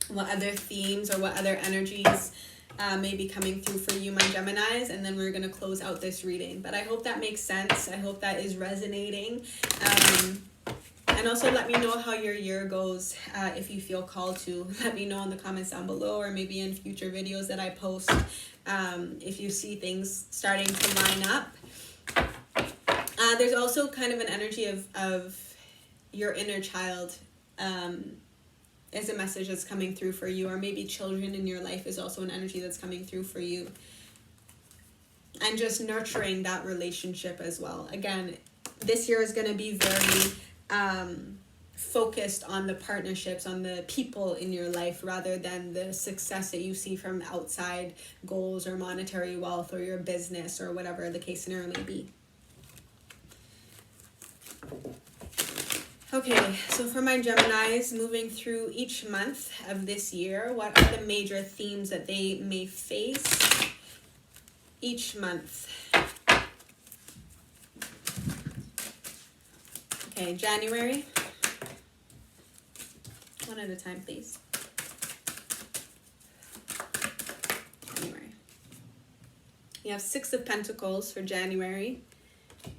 what other themes or what other energies may be coming through for you, my Geminis, and then we're going to close out this reading. But I hope that makes sense. I hope that is resonating. And also let me know how your year goes if you feel called to. Let me know in the comments down below, or maybe in future videos that I post. If you see things starting to line up. There's also kind of an energy of your inner child as a message that's coming through for you, or maybe children in your life is also an energy that's coming through for you. And just nurturing that relationship as well. Again, this year is going to be very focused on the partnerships, on the people in your life, rather than the success that you see from outside goals or monetary wealth or your business or whatever the case scenario may be. Okay, so for my Geminis, moving through each month of this year, what are the major themes that they may face each month? Okay, January. One at a time, please. January. You have 6 of Pentacles for January.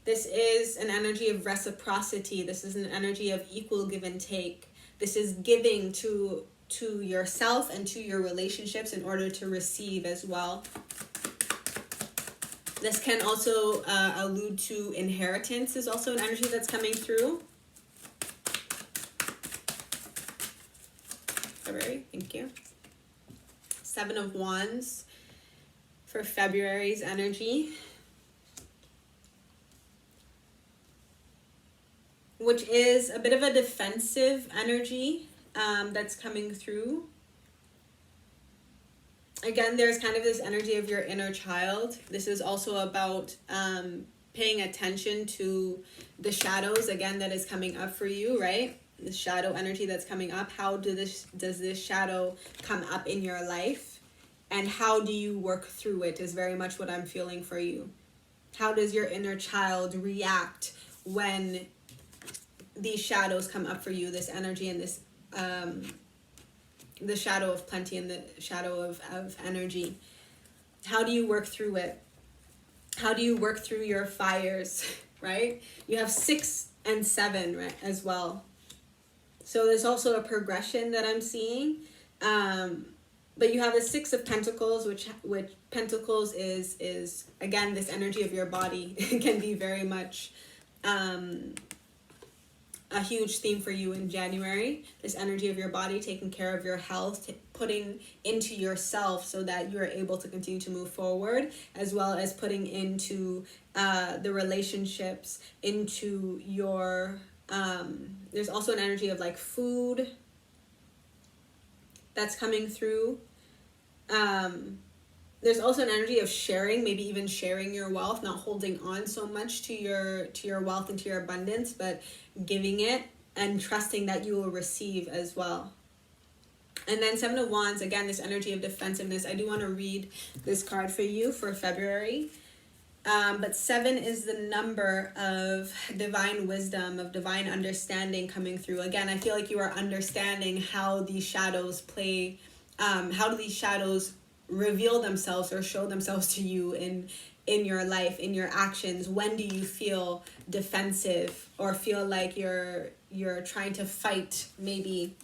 This is an energy of reciprocity. This is an energy of equal give and take. This is giving to yourself and to your relationships in order to receive as well. This can also allude to inheritance, is also an energy that's coming through. February. Thank you. 7 of Wands for February's energy, which is a bit of a defensive energy that's coming through. Again, there's kind of this energy of your inner child. This is also about paying attention to the shadows, again, that is coming up for you, right? The shadow energy that's coming up. How does this shadow come up in your life? And how do you work through it is very much what I'm feeling for you. How does your inner child react when these shadows come up for you, this energy and this the shadow of plenty and the shadow of energy? How do you work through it? How do you work through your fires, right? You have 6 and 7, right, as well. So there's also a progression that I'm seeing. But you have the 6 of Pentacles, which Pentacles is again, this energy of your body. It can be very much a huge theme for you in January. This energy of your body, taking care of your health, putting into yourself so that you're able to continue to move forward, as well as putting into the relationships, into your, there's also an energy of like food that's coming through. There's also an energy of sharing, maybe even sharing your wealth, not holding on so much to your wealth and to your abundance, but giving it and trusting that you will receive as well. And then 7 of Wands, again, this energy of defensiveness. I do want to read this card for you for February. But 7 is the number of divine wisdom, of divine understanding coming through. Again, I feel like you are understanding how these shadows play, how do these shadows reveal themselves or show themselves to you in your life, in your actions. When do you feel defensive or feel like you're trying to fight, maybe,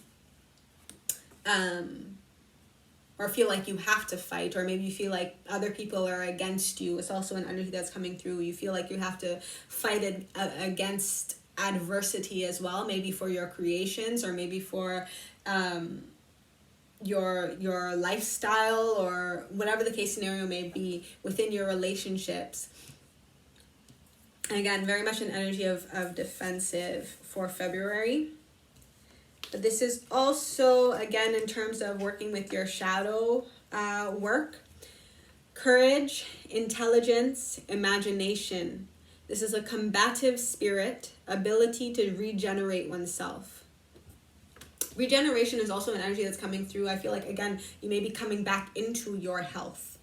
or feel like you have to fight, or maybe you feel like other people are against you. It's also an energy that's coming through. You feel like you have to fight against adversity as well, maybe for your creations, or maybe for your lifestyle, or whatever the case scenario may be within your relationships. Again, very much an energy of defensive for February. But this is also, again, in terms of working with your shadow work. Courage, intelligence, imagination. This is a combative spirit, ability to regenerate oneself. Regeneration is also an energy that's coming through. I feel like, again, you may be coming back into your health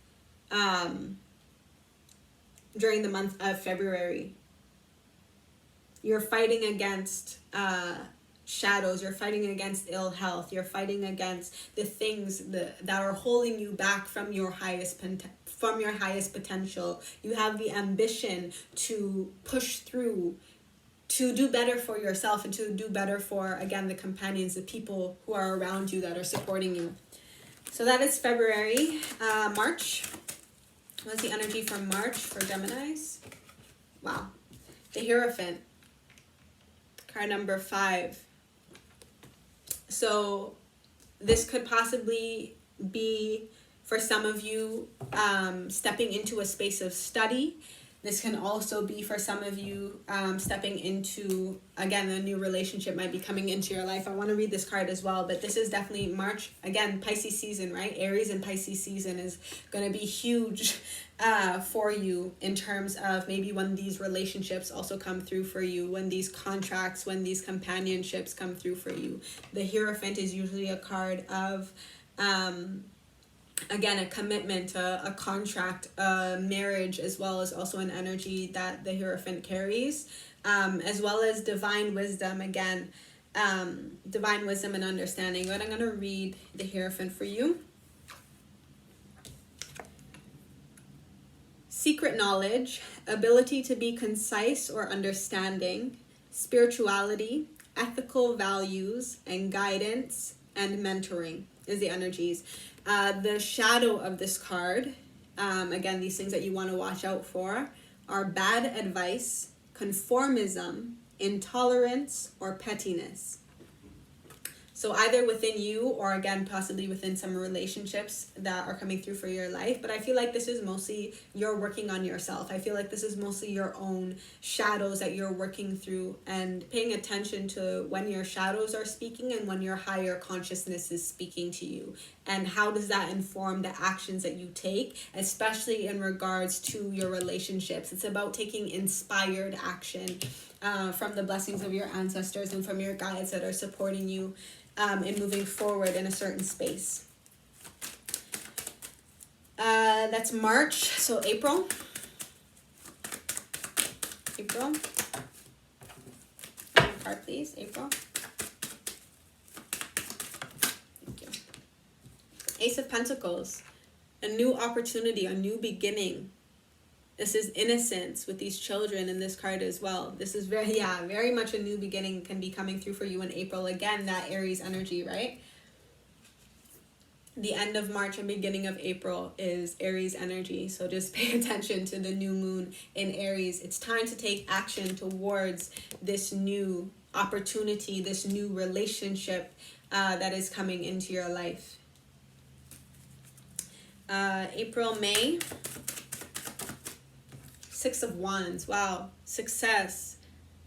during the month of February. You're fighting against shadows. You're fighting against ill health. You're fighting against the things that are holding you back from your highest potential. You have the ambition to push through, to do better for yourself, and to do better for, again, the companions, the people who are around you that are supporting you. So that is February. March. What's the energy for March for Geminis? Wow. The Hierophant. Card number 5. So this could possibly be, for some of you, stepping into a space of study. This can also be, for some of you, stepping into, again, a new relationship might be coming into your life. I want to read this card as well, but this is definitely March. Again, Pisces season, right? Aries and Pisces season is going to be huge for you in terms of maybe when these relationships also come through for you, when these contracts, when these companionships come through for you. The Hierophant is usually a card of again, a commitment, a contract, a marriage, as well as also an energy that the Hierophant carries, as well as divine wisdom, again, divine wisdom and understanding. But I'm going to read the Hierophant for you. Secret knowledge, ability to be concise or understanding, spirituality, ethical values, and guidance, and mentoring is the energies. The shadow of this card, again, these things that you want to watch out for, are bad advice, conformism, intolerance, or pettiness. So either within you, or again, possibly within some relationships that are coming through for your life. But I feel like this is mostly you're working on yourself. I feel like this is mostly your own shadows that you're working through, and paying attention to when your shadows are speaking and when your higher consciousness is speaking to you. And how does that inform the actions that you take, especially in regards to your relationships. It's about taking inspired action from the blessings of your ancestors and from your guides that are supporting you in moving forward in a certain space. That's March, so April. April. Card, please, April. Thank you. Ace of Pentacles. A new opportunity, a new beginning. This is innocence with these children in this card as well. This is very much a new beginning can be coming through for you in April. Again, that Aries energy, right? The end of March and beginning of April is Aries energy. So just pay attention to the new moon in Aries. It's time to take action towards this new opportunity, this new relationship that is coming into your life. April, May. Six of Wands. Wow. Success,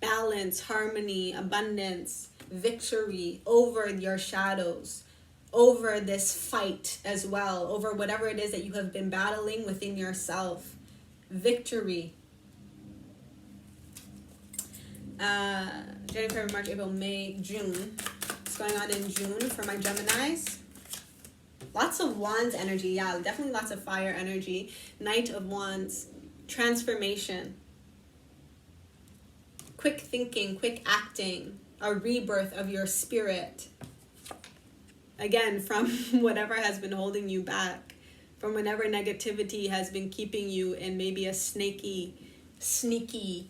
balance, harmony, abundance, victory over your shadows, over this fight as well, over whatever it is that you have been battling within yourself. Victory. January, February, March, April, May, June. What's going on in June for my Geminis? Lots of Wands energy. Yeah, definitely lots of fire energy. Knight of Wands. Transformation, quick thinking, quick acting, a rebirth of your spirit. Again, from whatever has been holding you back, from whenever negativity has been keeping you in maybe a sneaky, deceiving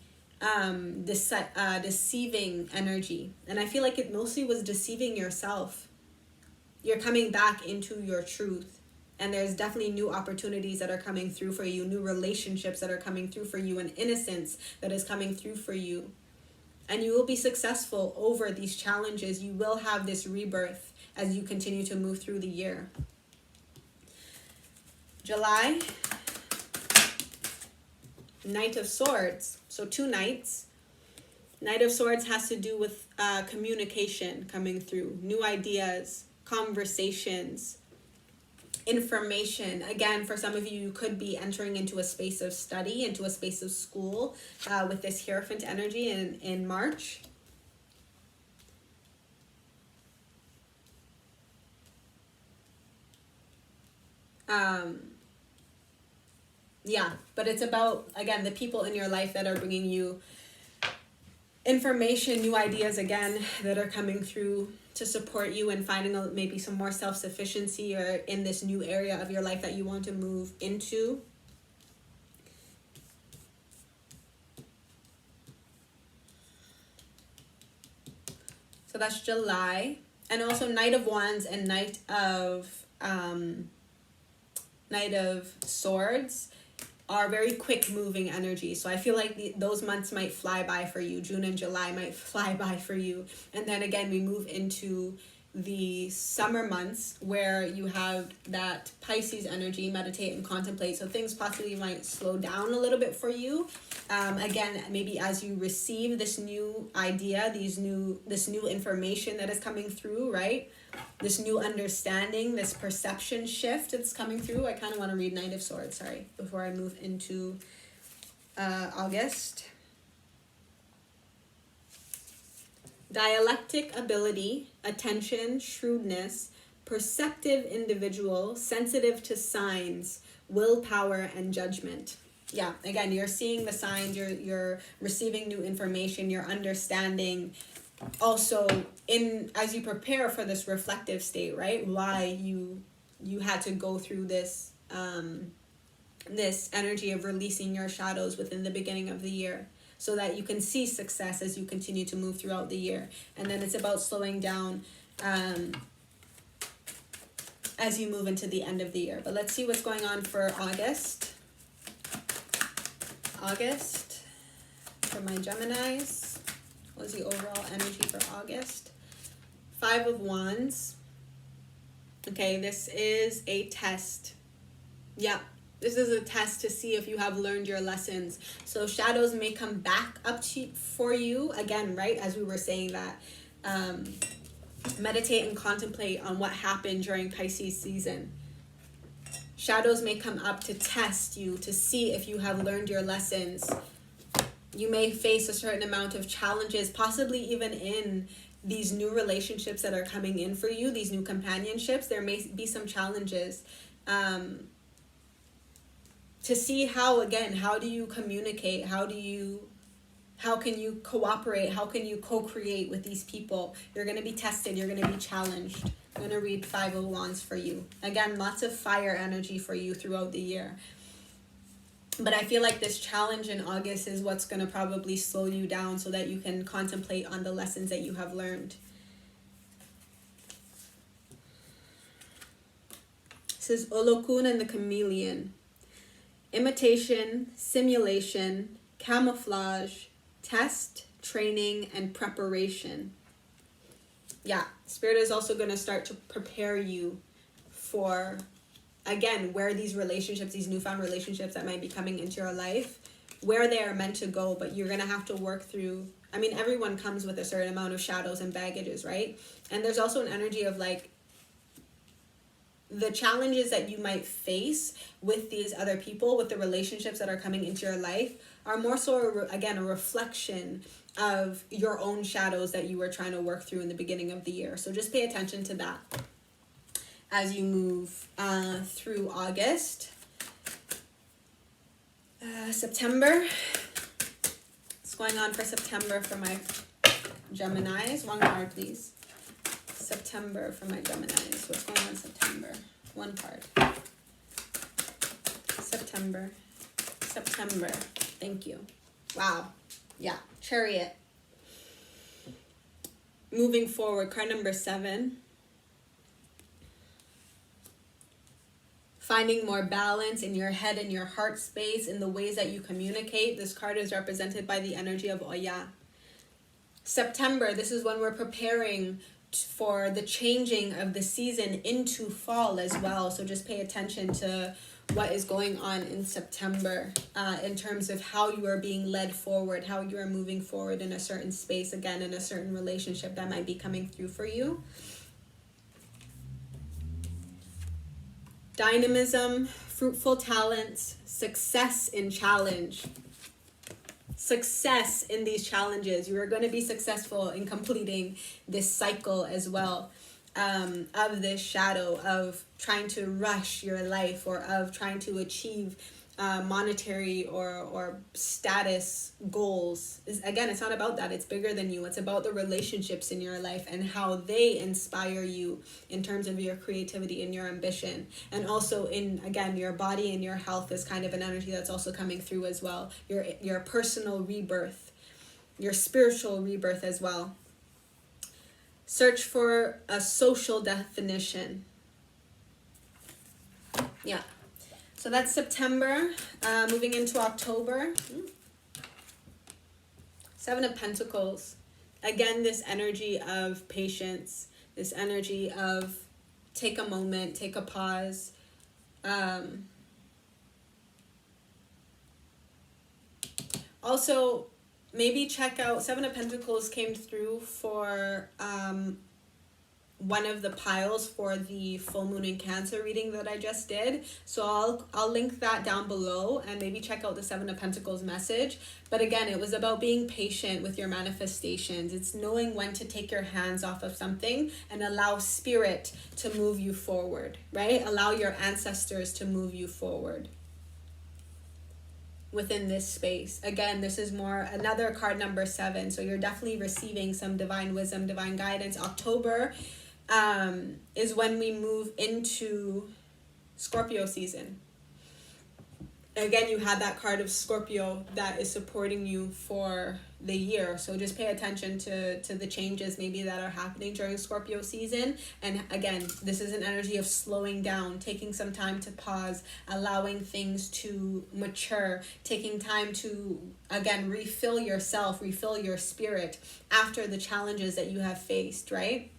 energy. And I feel like it mostly was deceiving yourself. You're coming back into your truth. And there's definitely new opportunities that are coming through for you, new relationships that are coming through for you, and innocence that is coming through for you. And you will be successful over these challenges. You will have this rebirth as you continue to move through the year. July, Knight of Swords. So 2 knights. Knight of Swords has to do with communication coming through, new ideas, conversations, information. Again, for some of you, you could be entering into a space of study, into a space of school with this Hierophant energy in March. Yeah, but it's about, again, the people in your life that are bringing you information, new ideas, again, that are coming through to support you and finding maybe some more self-sufficiency or in this new area of your life that you want to move into. So that's July. And also Knight of Wands and Knight of Swords are very quick moving energy. So I feel like those months might fly by for you. June and July might fly by for you. And then again, we move into the summer months where you have that Pisces energy, meditate and contemplate. So things possibly might slow down a little bit for you. Again, maybe as you receive this new idea, this new information that is coming through, right? This new understanding, this perception shift that's coming through. I kind of want to read Knight of Swords, sorry, before I move into August. Dialectic ability, attention, shrewdness, perceptive individual, sensitive to signs, willpower, and judgment. Yeah, again, you're seeing the signs, you're receiving new information, you're understanding also as you prepare for this reflective state, right? Why you had to go through this this energy of releasing your shadows within the beginning of the year, so that you can see success as you continue to move throughout the year. And then it's about slowing down as you move into the end of the year. But let's see what's going on for August. August for my Geminis. What is the overall energy for August? Five of Wands. Okay, this is a test. Yeah, this is a test to see if you have learned your lessons. So shadows may come back up for you again, right? As we were saying that. Meditate and contemplate on what happened during Pisces season. Shadows may come up to test you, to see if you have learned your lessons. You may face a certain amount of challenges, possibly even in these new relationships that are coming in for you, these new companionships. There may be some challenges to see how do you communicate? How can you cooperate? How can you co-create with these people? You're going to be tested. You're going to be challenged. I'm going to read Five of Wands for you. Again, lots of fire energy for you throughout the year. But I feel like this challenge in August is what's going to probably slow you down so that you can contemplate on the lessons that you have learned. This is Olokun and the Chameleon. Imitation, simulation, camouflage, test, training, and preparation. Yeah, Spirit is also going to start to prepare you for, again, where these relationships, these newfound relationships that might be coming into your life, where they are meant to go, but you're going to have to work through. I mean, everyone comes with a certain amount of shadows and baggages, right? And there's also an energy of like, the challenges that you might face with these other people, with the relationships that are coming into your life, are more so, again, a reflection of your own shadows that you were trying to work through in the beginning of the year. So just pay attention to that as you move through August. September. What's going on for September for my Geminis? One card, please. September for my Geminis. What's going on in September? One card. September. Thank you. Wow. Yeah. Chariot. Moving forward, card number 7. Finding more balance in your head and your heart space in the ways that you communicate. This card is represented by the energy of Oya. September, this is when we're preparing for the changing of the season into fall as well. So just pay attention to what is going on in September in terms of how you are being led forward, how you are moving forward in a certain space, again, in a certain relationship that might be coming through for you. Dynamism, fruitful talents, success in challenge. Success in these challenges. You are going to be successful in completing this cycle as well, of this shadow of trying to rush your life, or of trying to achieve monetary or status goals. Again, it's not about that. It's bigger than you. It's about the relationships in your life and how they inspire you in terms of your creativity and your ambition. And also in, again, your body and your health is kind of an energy that's also coming through as well. Your personal rebirth, your spiritual rebirth as well. Search for a social definition. Yeah. So that's September. Moving into October. 7 of Pentacles. Again, this energy of patience. This energy of take a moment, take a pause. Also, maybe check out, 7 of Pentacles came through for one of the piles for the full moon in Cancer reading that I just did. So I'll link that down below, and maybe check out the 7 of Pentacles message. But again, it was about being patient with your manifestations. It's knowing when to take your hands off of something and allow spirit to move you forward, right? Allow your ancestors to move you forward within this space. Again, this is more another card number 7. So you're definitely receiving some divine wisdom, divine guidance. October is when we move into Scorpio season. Again, you had that card of Scorpio that is supporting you for the year. So just pay attention to the changes maybe that are happening during Scorpio season. And again, this is an energy of slowing down, taking some time to pause, allowing things to mature, taking time to, again, refill yourself, refill your spirit after the challenges that you have faced, right?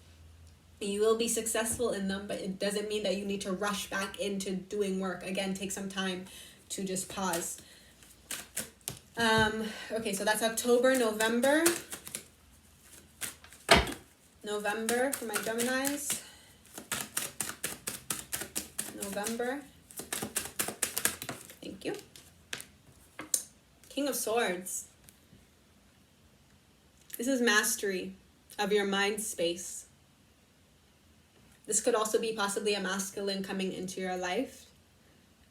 You will be successful in them, but it doesn't mean that you need to rush back into doing work. Again, take some time to just pause. Okay, so that's October, November. November for my Geminis. November. Thank you. King of Swords. This is mastery of your mind space. This could also be possibly a masculine coming into your life.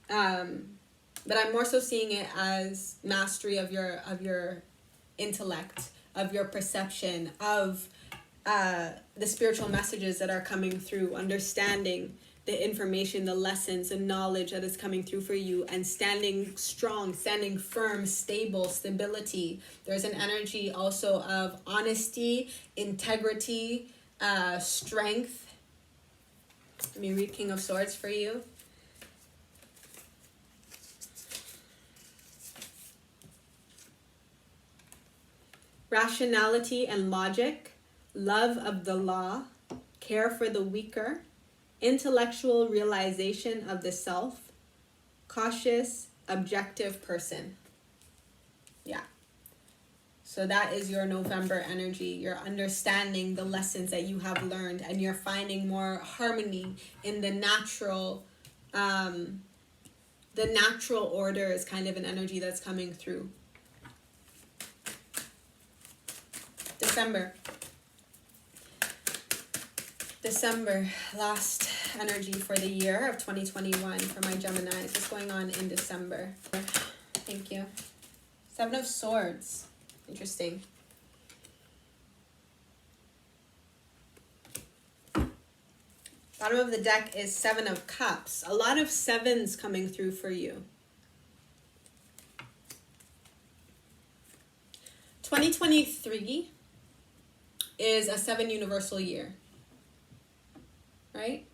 But I'm more so seeing it as mastery of your intellect, of your perception, of the spiritual messages that are coming through, understanding the information, the lessons, the knowledge that is coming through for you, and standing strong, standing firm, stable, stability. There's an energy also of honesty, integrity, strength. Let me read King of Swords for you. Rationality and logic, love of the law, care for the weaker, intellectual realization of the self, cautious, objective person. Yeah. So that is your November energy. You're understanding the lessons that you have learned, and you're finding more harmony in the natural order is kind of an energy that's coming through. December, last energy for the year of 2021 for my Geminis. What's going on in December? Thank you. 7 of Swords. Interesting. Bottom of the deck is 7 of Cups. A lot of 7s coming through for you. 2023 is a 7 universal year. Right?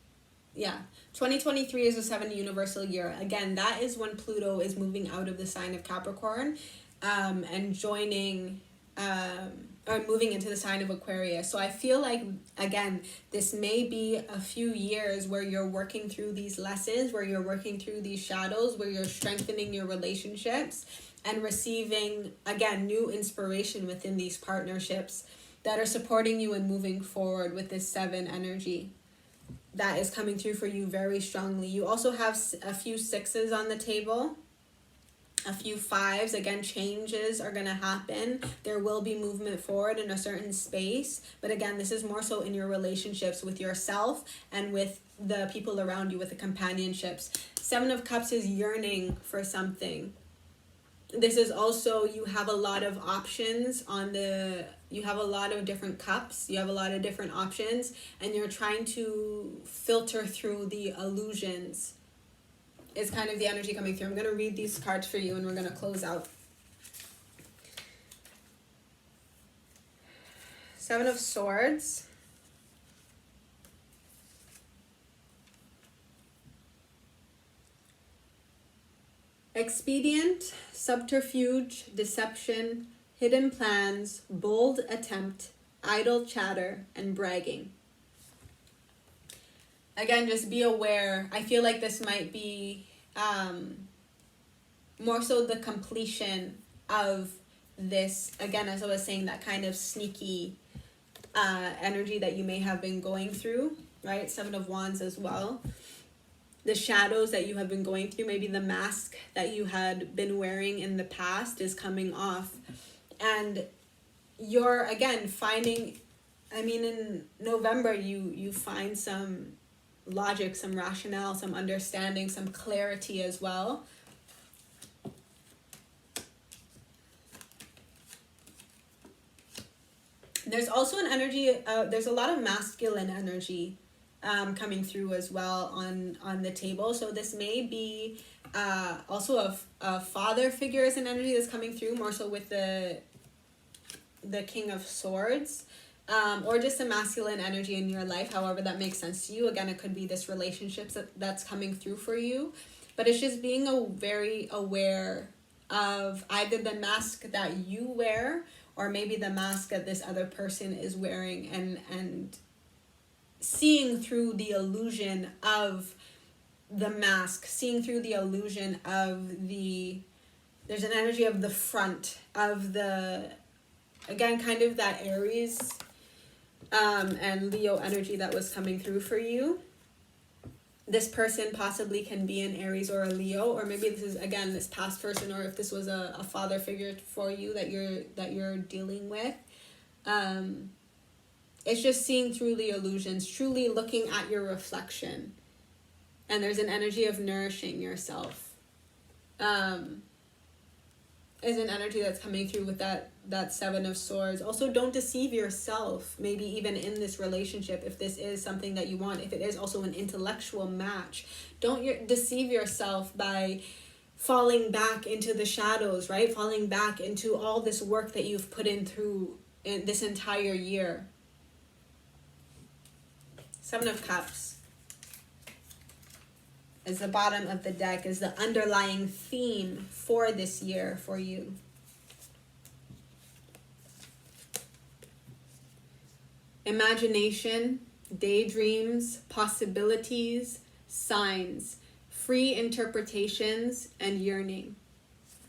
Yeah. 2023 is a 7 universal year. Again, that is when Pluto is moving out of the sign of Capricorn and joining or moving into the sign of Aquarius. So I feel like, again, this may be a few years where you're working through these lessons, where you're working through these shadows, where you're strengthening your relationships and receiving, again, new inspiration within these partnerships that are supporting you and moving forward with this 7 energy that is coming through for you very strongly. You also have a few 6s on the table, a few 5s. Again, changes are going to happen. There will be movement forward in a certain space. But again, this is more so in your relationships with yourself and with the people around you, with the companionships. 7 of Cups is yearning for something. This is also, you have a lot of options you have a lot of different cups, you have a lot of different options, and you're trying to filter through the illusions is kind of the energy coming through. I'm going to read these cards for you and we're going to close out. 7 of Swords. Expedient, subterfuge, deception, hidden plans, bold attempt, idle chatter, and bragging. Again, just be aware. I feel like this might be more so the completion of this. Again, as I was saying, that kind of sneaky energy that you may have been going through, right? 7 of Wands as well. The shadows that you have been going through, maybe the mask that you had been wearing in the past is coming off. And you're, again, finding, in November, you find some logic, some rationale, some understanding, some clarity as well. There's also an energy, there's a lot of masculine energy coming through as well on the table. So this may be also a father figure as an energy that's coming through, more so with the King of Swords, or just a masculine energy in your life, however that makes sense to you. Again, it could be this relationship that's coming through for you, but it's just being very aware of either the mask that you wear or maybe the mask that this other person is wearing, and seeing through the illusion of the mask, seeing through the illusion of there's an energy of the front, of the, again, kind of that Aries and Leo energy that was coming through for you. This person possibly can be an Aries or a Leo, or maybe this is, again, this past person, or if this was a father figure for you that you're dealing with. It's just seeing through the illusions, truly looking at your reflection. And there's an energy of nourishing yourself. Is an energy that's coming through with that Seven of Swords. Also, don't deceive yourself, maybe even in this relationship, if this is something that you want, if it is also an intellectual match. Don't deceive yourself by falling back into the shadows, right? Falling back into all this work that you've put in through in this entire year. Seven of Cups is the bottom of the deck, is the underlying theme for this year for you. Imagination, daydreams, possibilities, signs, free interpretations, and yearning.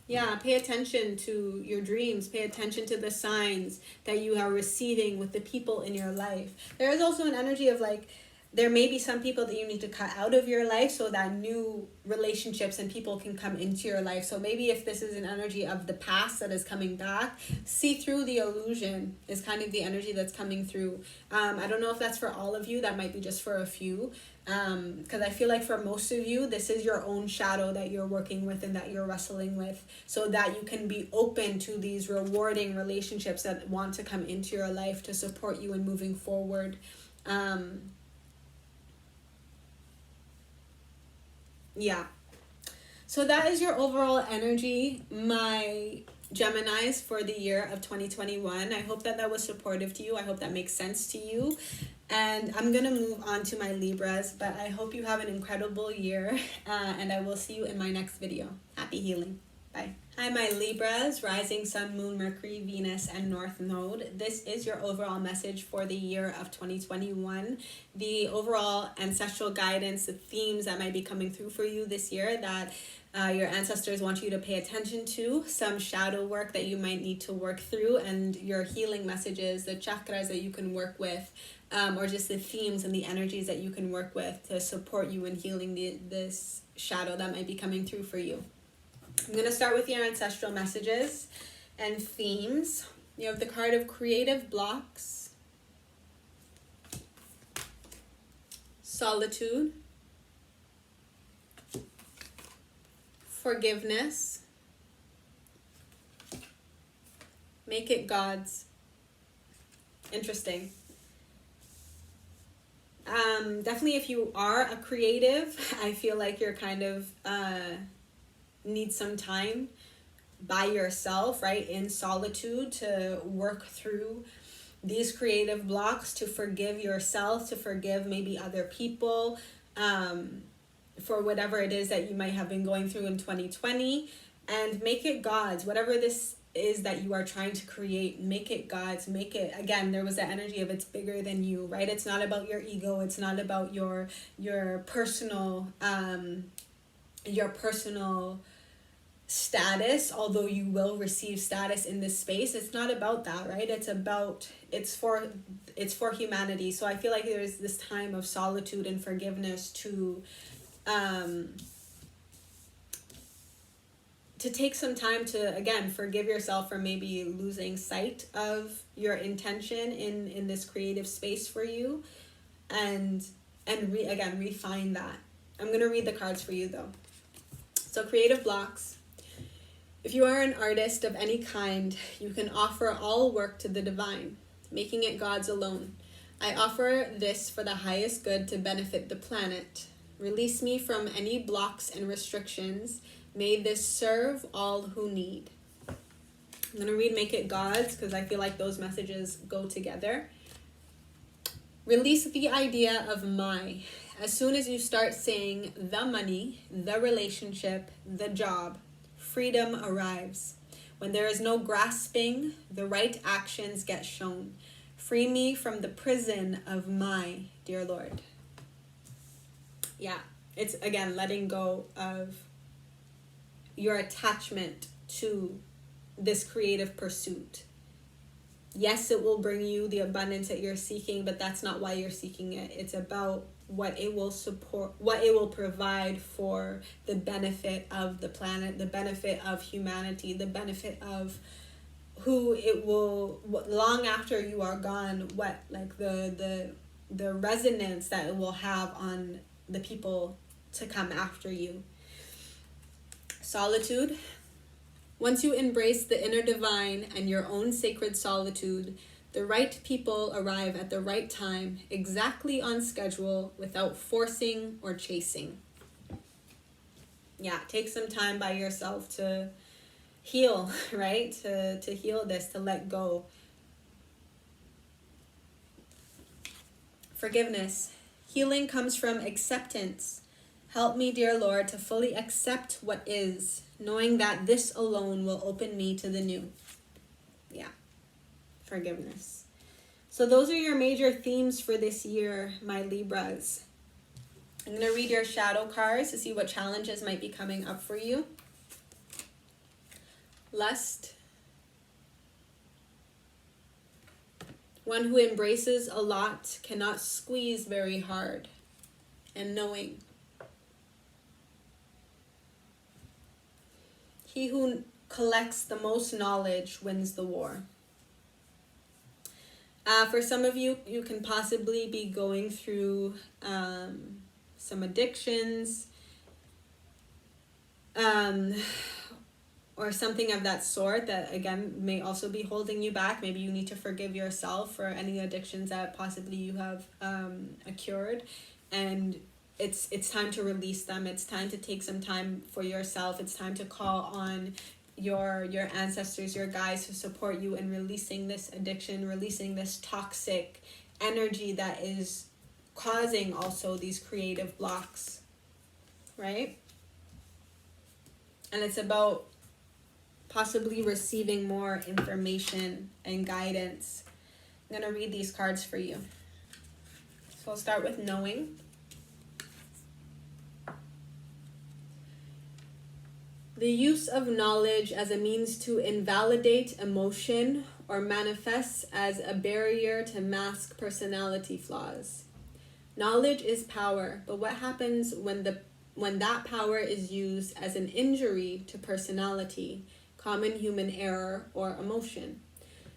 Yeah, pay attention to your dreams. Pay attention to the signs that you are receiving with the people in your life. There is also an energy of like, there may be some people that you need to cut out of your life so that new relationships and people can come into your life. So maybe if this is an energy of the past that is coming back, see through the illusion is kind of the energy that's coming through. I don't know if that's for all of you. That might be just for a few. Because I feel like for most of you, this is your own shadow that you're working with and that you're wrestling with, so that you can be open to these rewarding relationships that want to come into your life to support you in moving forward. Yeah, so that is your overall energy, my Geminis, for the year of 2021. I hope that was supportive to you. I hope that makes sense to you. And I'm going to move on to my Libras, but I hope you have an incredible year, and I will see you in my next video. Happy healing. Bye. Hi, my Libras, rising sun, moon, Mercury, Venus, and North Node. This is your overall message for the year of 2021. The overall ancestral guidance, the themes that might be coming through for you this year that your ancestors want you to pay attention to, some shadow work that you might need to work through, and your healing messages, the chakras that you can work with, or just the themes and the energies that you can work with to support you in healing this shadow that might be coming through for you. I'm going to start with your ancestral messages and themes. You have the card of creative blocks, solitude, forgiveness, make it God's. Interesting. Definitely if you are a creative, I feel like you're kind of need some time by yourself, right, in solitude, to work through these creative blocks, to forgive yourself, to forgive maybe other people for whatever it is that you might have been going through in 2020, and make it God's. Whatever this is that you are trying to create, make it God's. Make it, again, there was the energy of it's bigger than you, right? It's not about your ego. It's not about your personal status, although you will receive status in this space. It's not about that, right? It's for humanity. So I feel like there's this time of solitude and forgiveness to take some time to, again, forgive yourself for maybe losing sight of your intention in this creative space for you, and refine that. I'm going to read the cards for you though. So creative blocks. If you are an artist of any kind, you can offer all work to the divine, making it God's alone. I offer this for the highest good to benefit the planet. Release me from any blocks and restrictions. May this serve all who need. I'm going to read Make It God's because I feel like those messages go together. Release the idea of my. As soon as you start saying the money, the relationship, the job, freedom arrives. When there is no grasping, the right actions get shown. Free me from the prison of my dear Lord. Yeah, it's again letting go of your attachment to this creative pursuit. Yes, it will bring you the abundance that you're seeking, but that's not why you're seeking it. It's about what it will support, what it will provide for the benefit of the planet, the benefit of humanity, the benefit of who it will, long after you are gone, what, like the resonance that it will have on the people to come after you. Solitude. Once you embrace the inner divine and your own sacred solitude, the right people arrive at the right time, exactly on schedule, without forcing or chasing. Yeah, take some time by yourself to heal, right? To heal this, to let go. Forgiveness. Healing comes from acceptance. Help me, dear Lord, to fully accept what is, knowing that this alone will open me to the new. Yeah, forgiveness. So those are your major themes for this year, my Libras. I'm going to read your shadow cards to see what challenges might be coming up for you. Lust. One who embraces a lot cannot squeeze very hard. And knowing. He who collects the most knowledge wins the war. For some of you, you can possibly be going through some addictions or something of that sort that, again, may also be holding you back. Maybe you need to forgive yourself for any addictions that possibly you have accrued. And it's time to release them. It's time to take some time for yourself. It's time to call on your ancestors, your guides, to support you in releasing this addiction, releasing this toxic energy that is causing also these creative blocks, right? And it's about possibly receiving more information and guidance. I'm going to read these cards for you. So I'll start with knowing. The use of knowledge as a means to invalidate emotion or manifests as a barrier to mask personality flaws. Knowledge is power, but what happens when that power is used as an injury to personality, common human error, or emotion?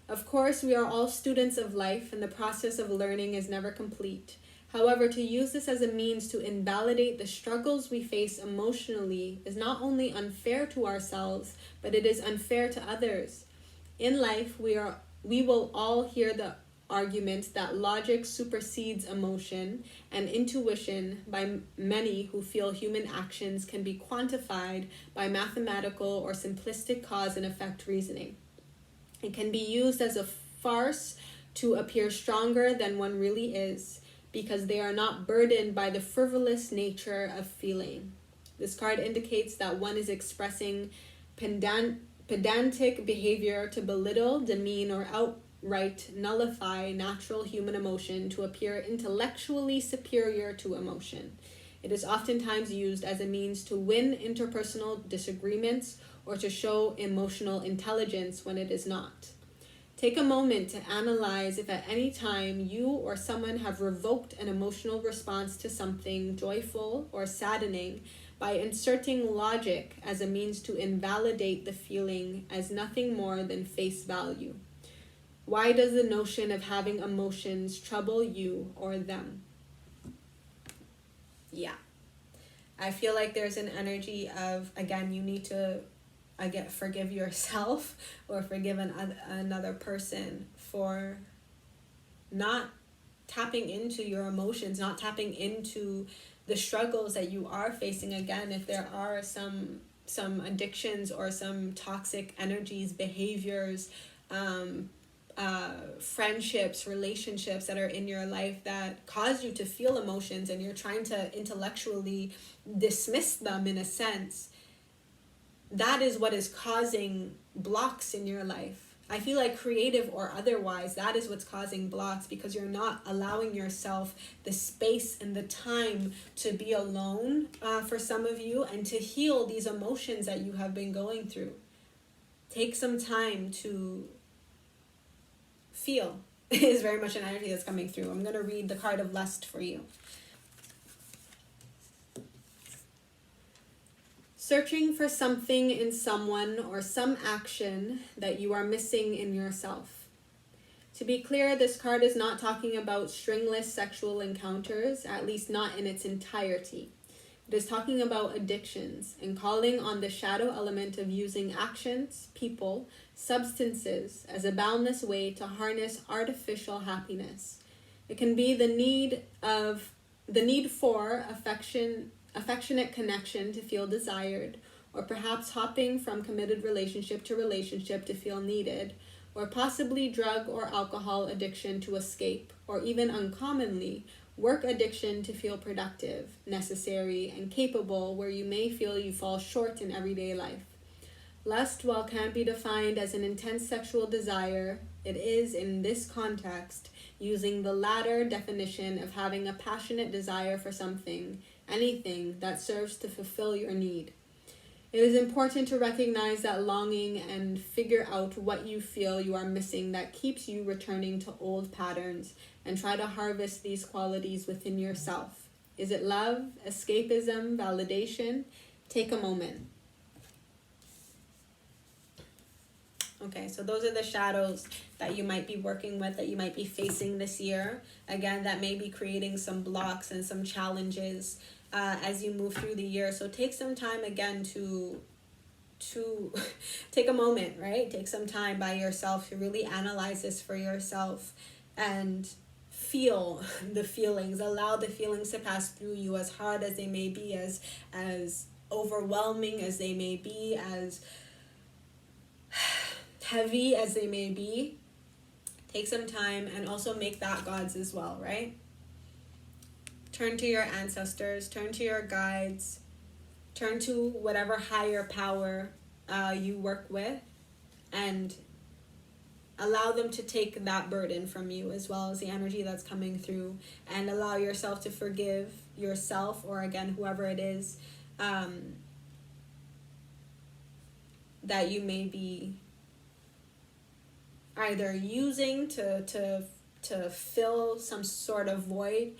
Of course, we are all students of life, and the process of learning is never complete. However, to use this as a means to invalidate the struggles we face emotionally is not only unfair to ourselves, but it is unfair to others. In life, we will all hear the argument that logic supersedes emotion and intuition by many who feel human actions can be quantified by mathematical or simplistic cause and effect reasoning. It can be used as a farce to appear stronger than one really is, because they are not burdened by the frivolous nature of feeling. This card indicates that one is expressing pedantic behavior to belittle, demean, or outright nullify natural human emotion to appear intellectually superior to emotion. It is oftentimes used as a means to win interpersonal disagreements or to show emotional intelligence when it is not. Take a moment to analyze if at any time you or someone have revoked an emotional response to something joyful or saddening by inserting logic as a means to invalidate the feeling as nothing more than face value. Why does the notion of having emotions trouble you or them? Yeah. I feel like there's an energy of, again, you need to forgive yourself or forgive another person for not tapping into your emotions, not tapping into the struggles that you are facing. Again, if there are some addictions or some toxic energies, behaviors, friendships, relationships that are in your life that cause you to feel emotions and you're trying to intellectually dismiss them in a sense, that is what is causing blocks in your life. I feel like creative or otherwise, that is what's causing blocks, because you're not allowing yourself the space and the time to be alone for some of you, and to heal these emotions that you have been going through. Take some time to feel is very much an energy that's coming through. I'm going to read the card of lust for you. Searching for something in someone or some action that you are missing in yourself. To be clear, this card is not talking about stringless sexual encounters, at least not in its entirety. It is talking about addictions and calling on the shadow element of using actions, people, substances as a boundless way to harness artificial happiness. It can be the need for affectionate connection to feel desired, or perhaps hopping from committed relationship to feel needed, or possibly drug or alcohol addiction to escape, or even uncommonly, work addiction to feel productive, necessary, and capable, where you may feel you fall short in everyday life. Lust, while can be defined as an intense sexual desire, it is, in this context, using the latter definition of having a passionate desire for something, anything that serves to fulfill your need. It is important to recognize that longing and figure out what you feel you are missing that keeps you returning to old patterns, and try to harvest these qualities within yourself. Is it love, escapism, validation? Take a moment. Okay, so those are the shadows that you might be working with, that you might be facing this year. Again, that may be creating some blocks and some challenges as you move through the year. So take some time again to take a moment, right? Take some time by yourself to really analyze this for yourself and feel the feelings. Allow the feelings to pass through you, as hard as they may be, as overwhelming as they may be, as heavy as they may be. Take some time and also make that God's as well, right? Turn to your ancestors, turn to your guides, turn to whatever higher power you work with, and allow them to take that burden from you, as well as the energy that's coming through, and allow yourself to forgive yourself, or again, whoever it is that you may be either using to fill some sort of void,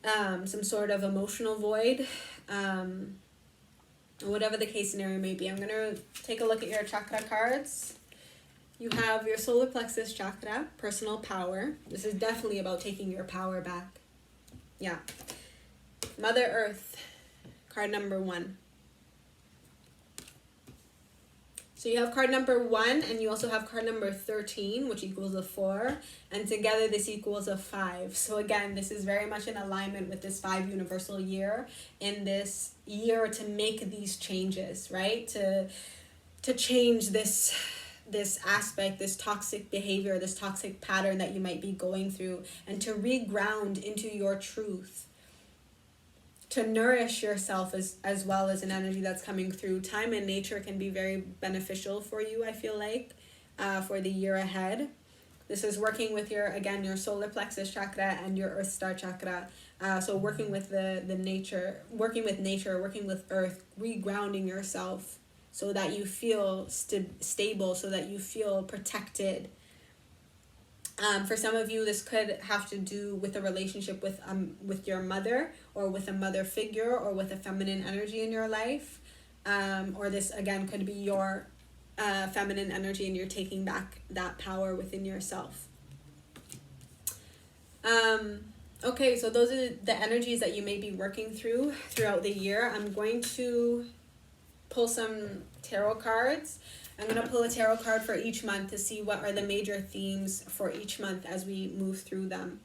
some sort of emotional void, whatever the case scenario may be. I'm going to take a look at your chakra cards. You have your solar plexus chakra, personal power. This is definitely about taking your power back. Yeah. Mother Earth, card number 1. So you have card number 1, and you also have card number 13, which equals a 4. And together this equals a 5. So again, this is very much in alignment with this 5 universal year. In this year to make these changes, right? To change this aspect, this toxic behavior, this toxic pattern that you might be going through, and to reground into your truth. To nourish yourself as well as an energy that's coming through. Time and nature can be very beneficial for you, I feel like, for the year ahead. This is working with your solar plexus chakra and your earth star chakra. So working with the nature, working with earth, regrounding yourself so that you feel stable, so that you feel protected. For some of you, this could have to do with a relationship with your mother, or with a mother figure, or with a feminine energy in your life. Or this, again, could be your feminine energy, and you're taking back that power within yourself. Okay, so those are the energies that you may be working throughout the year. I'm going to pull some tarot cards. I'm going to pull a tarot card for each month to see what are the major themes for each month as we move through them.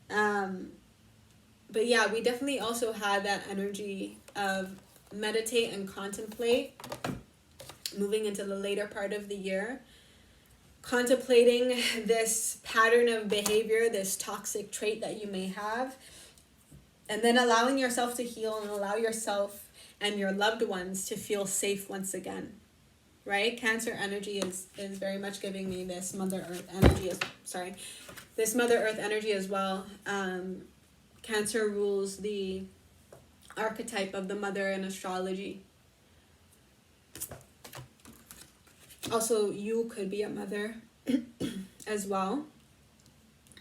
But yeah, we definitely also had that energy of meditate and contemplate moving into the later part of the year. Contemplating this pattern of behavior, this toxic trait that you may have, and then allowing yourself to heal and allow yourself and your loved ones to feel safe once again. right? Cancer energy is very much giving me this Mother Earth energy this Mother Earth energy as well. Cancer rules the archetype of the mother in astrology. Also, you could be a mother as well,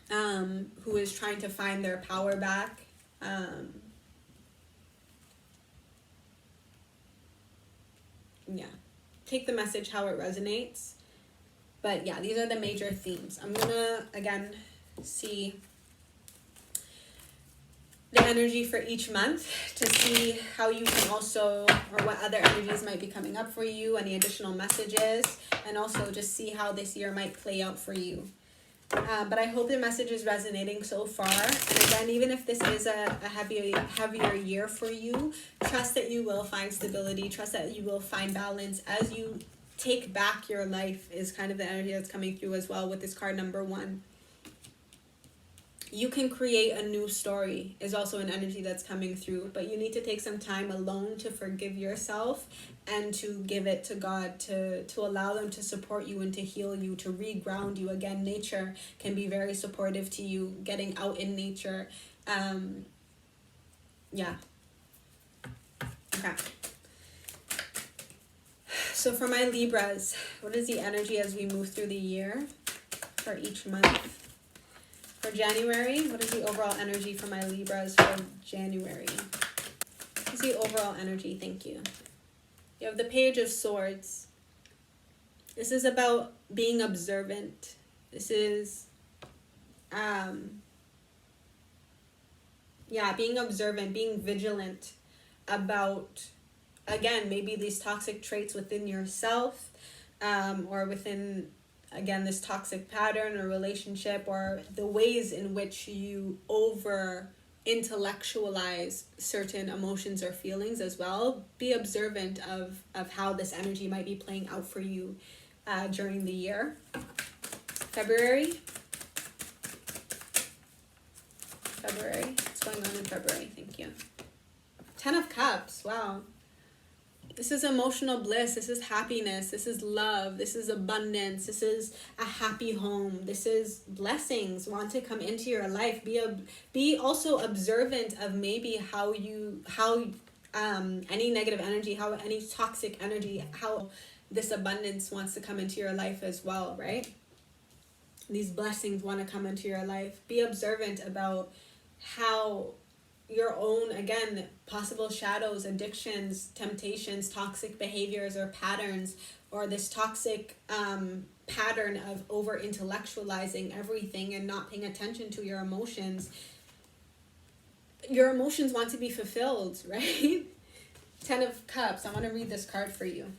who is trying to find their power back. Yeah, take the message how it resonates. But yeah, these are the major themes. I'm gonna, again, see the energy for each month to see how you can also, or what other energies might be coming up for you, any additional messages, and also just see how this year might play out for you. But I hope the message is resonating so far. And again, even if this is a heavier year for you, trust that you will find stability, trust that you will find balance as you take back your life, is kind of the energy that's coming through as well with this card number 1. You can create a new story is also an energy that's coming through, but you need to take some time alone to forgive yourself and to give it to God, to allow them to support you and to heal you, to reground you. Again, nature can be very supportive to you, getting out in nature. Yeah. Okay. So for my Libras, what is the energy as we move through the year for each month? For January, what is the overall energy for my Libras for January? What is the overall energy? Thank you. You have the Page of Swords. This is about being observant. This is, being observant, being vigilant about, again, maybe these toxic traits within yourself, or within, again, this toxic pattern or relationship, or the ways in which you over intellectualize certain emotions or feelings as well. Be observant of how this energy might be playing out for you during the year. February. What's going on in February? Thank you. 10 of Cups. Wow. This is emotional bliss. This is happiness. This is love. This is abundance. This is a happy home. This is blessings want to come into your life. Be also observant of maybe how any negative energy, how any toxic energy, how this abundance wants to come into your life as well, right? These blessings want to come into your life. Be observant about how your own, again, possible shadows, addictions, temptations, toxic behaviors or patterns, or this toxic pattern of over intellectualizing everything and not paying attention to your emotions. Your emotions want to be fulfilled, right? 10 of Cups. I want to read this card for you.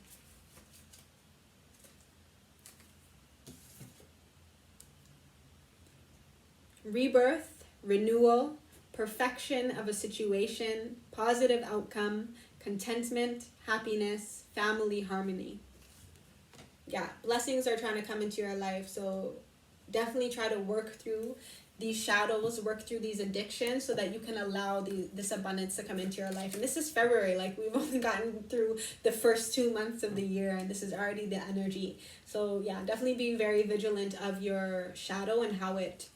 Rebirth, renewal, perfection of a situation, positive outcome, contentment, happiness, family harmony. Yeah, blessings are trying to come into your life. So definitely try to work through these shadows, work through these addictions so that you can allow this abundance to come into your life. And this is February, like we've only gotten through the first 2 months of the year and this is already the energy. So yeah, definitely be very vigilant of your shadow and how it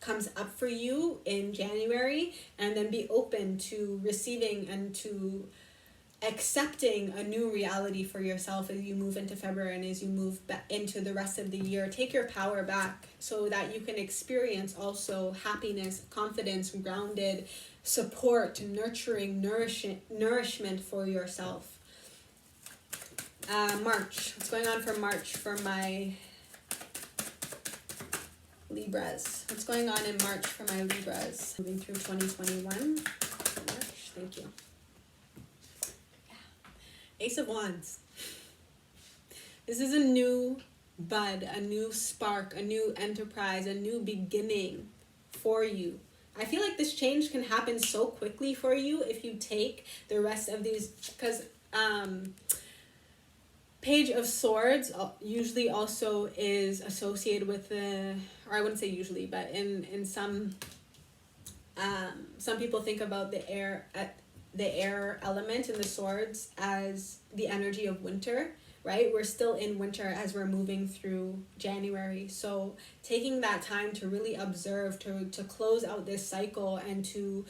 comes up for you in January, and then be open to receiving and to accepting a new reality for yourself as you move into February and as you move back into the rest of the year. Take your power back so that you can experience also happiness, confidence, grounded support, nurturing, nourishment for yourself. March. What's going on for March for my Libras? What's going on in March for my Libras? Moving through 2021. March, thank you. Yeah. Ace of Wands. This is a new bud, a new spark, a new enterprise, a new beginning for you. I feel like this change can happen so quickly for you if you take the rest of these, because Page of Swords usually also is associated with the, or I wouldn't say usually, but in some people think about the air, the air element in the swords as the energy of winter, right? We're still in winter as we're moving through January. So taking that time to really observe, to close out this cycle and to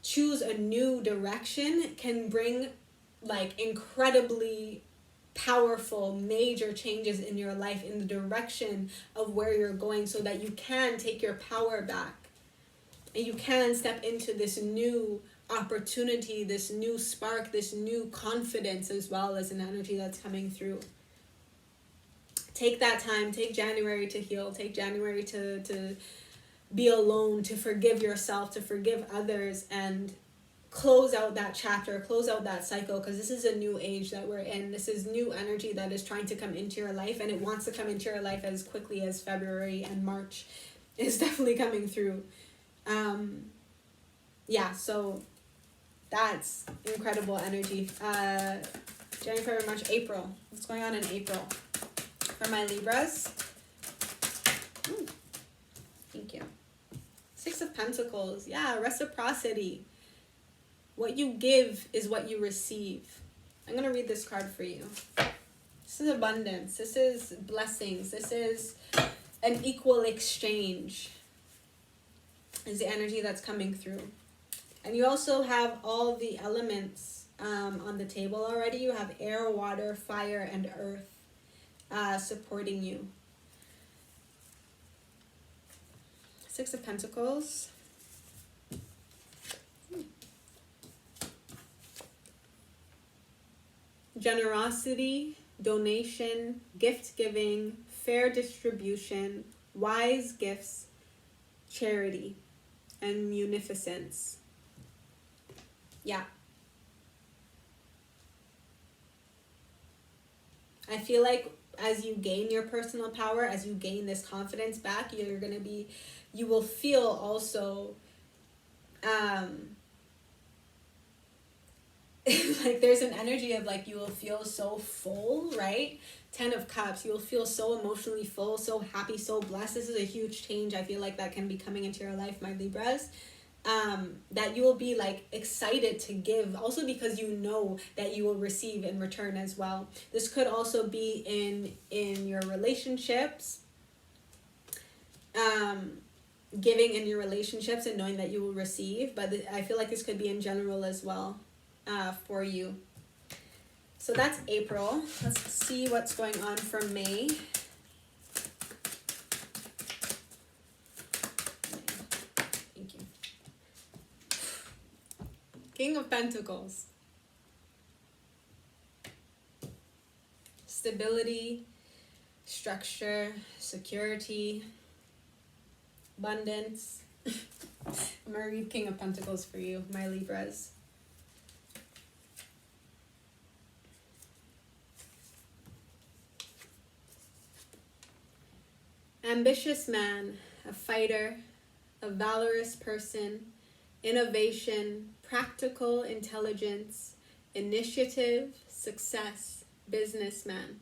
choose a new direction can bring like incredibly powerful major changes in your life in the direction of where you're going, so that you can take your power back and you can step into this new opportunity, this new spark, this new confidence, as well as an energy that's coming through. Take that time, take January to heal, take January to be alone, to forgive yourself, to forgive others, and close out that chapter, close out that cycle, because this is a new age that we're in. This is new energy that is trying to come into your life, and it wants to come into your life as quickly as February and March is definitely coming through. So that's incredible energy. January, February, March, April. What's going on in April for my Libras? Thank you. Six of Pentacles. Yeah, reciprocity. What you give is what you receive. I'm going to read this card for you. This is abundance. This is blessings. This is an equal exchange, is the energy that's coming through. And you also have all the elements on the table already. You have air, water, fire, and earth supporting you. Six of Pentacles. Generosity, donation, gift giving, fair distribution, wise gifts, charity, and munificence. Yeah. I feel like as you gain your personal power, as you gain this confidence back, you will feel also like there's an energy of like you will feel so full, right? 10 of Cups, you will feel so emotionally full, so happy, so blessed. This is a huge change. I feel like that can be coming into your life, my Libras. That you will be like excited to give, also because you know that you will receive in return as well. This could also be in your relationships, giving in your relationships and knowing that you will receive, but I feel like this could be in general as well. For you. So that's April. Let's see what's going on for May. Thank you. King of Pentacles. Stability, structure, security, abundance. I'm going to read King of Pentacles for you, my Libras. Ambitious man, a fighter, a valorous person, innovation, practical intelligence, initiative, success, businessman.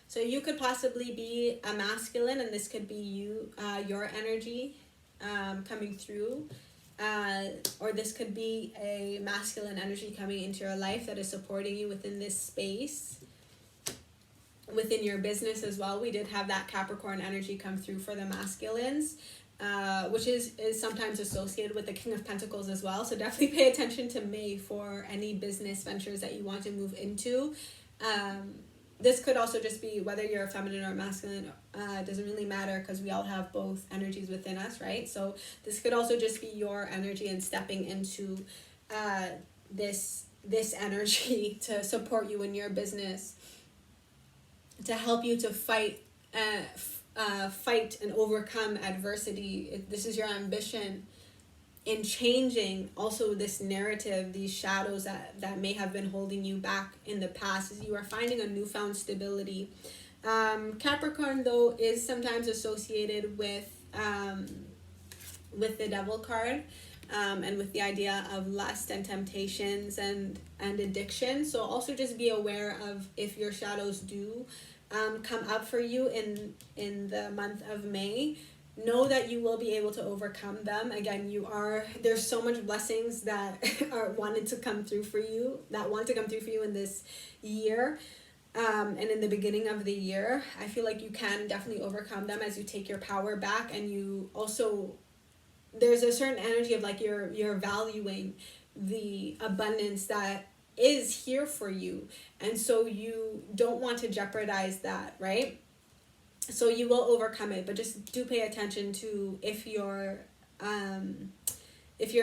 So you could possibly be a masculine, and this could be you, your energy coming through, or this could be a masculine energy coming into your life that is supporting you within this space. Within your business as well, we did have that Capricorn energy come through for the masculines, which is sometimes associated with the King of Pentacles as well. So definitely pay attention to May for any business ventures that you want to move into. This could also just be whether you're a feminine or a masculine, doesn't really matter, because we all have both energies within us, right? So this could also just be your energy and stepping into this energy to support you in your business, to help you to fight and overcome adversity. This is your ambition in changing also this narrative, these shadows that may have been holding you back in the past, as you are finding a newfound stability. Capricorn, though, is sometimes associated with the Devil card, and with the idea of lust and temptations and addiction. So also just be aware of if your shadows do come up for you in the month of May, know that you will be able to overcome them. Again, there's so much blessings that want to come through for you in this year. And in the beginning of the year, I feel like you can definitely overcome them as you take your power back, and you also, there's a certain energy of like you're valuing the abundance that is here for you, and so you don't want to jeopardize that, right? So you will overcome it, but just do pay attention to if your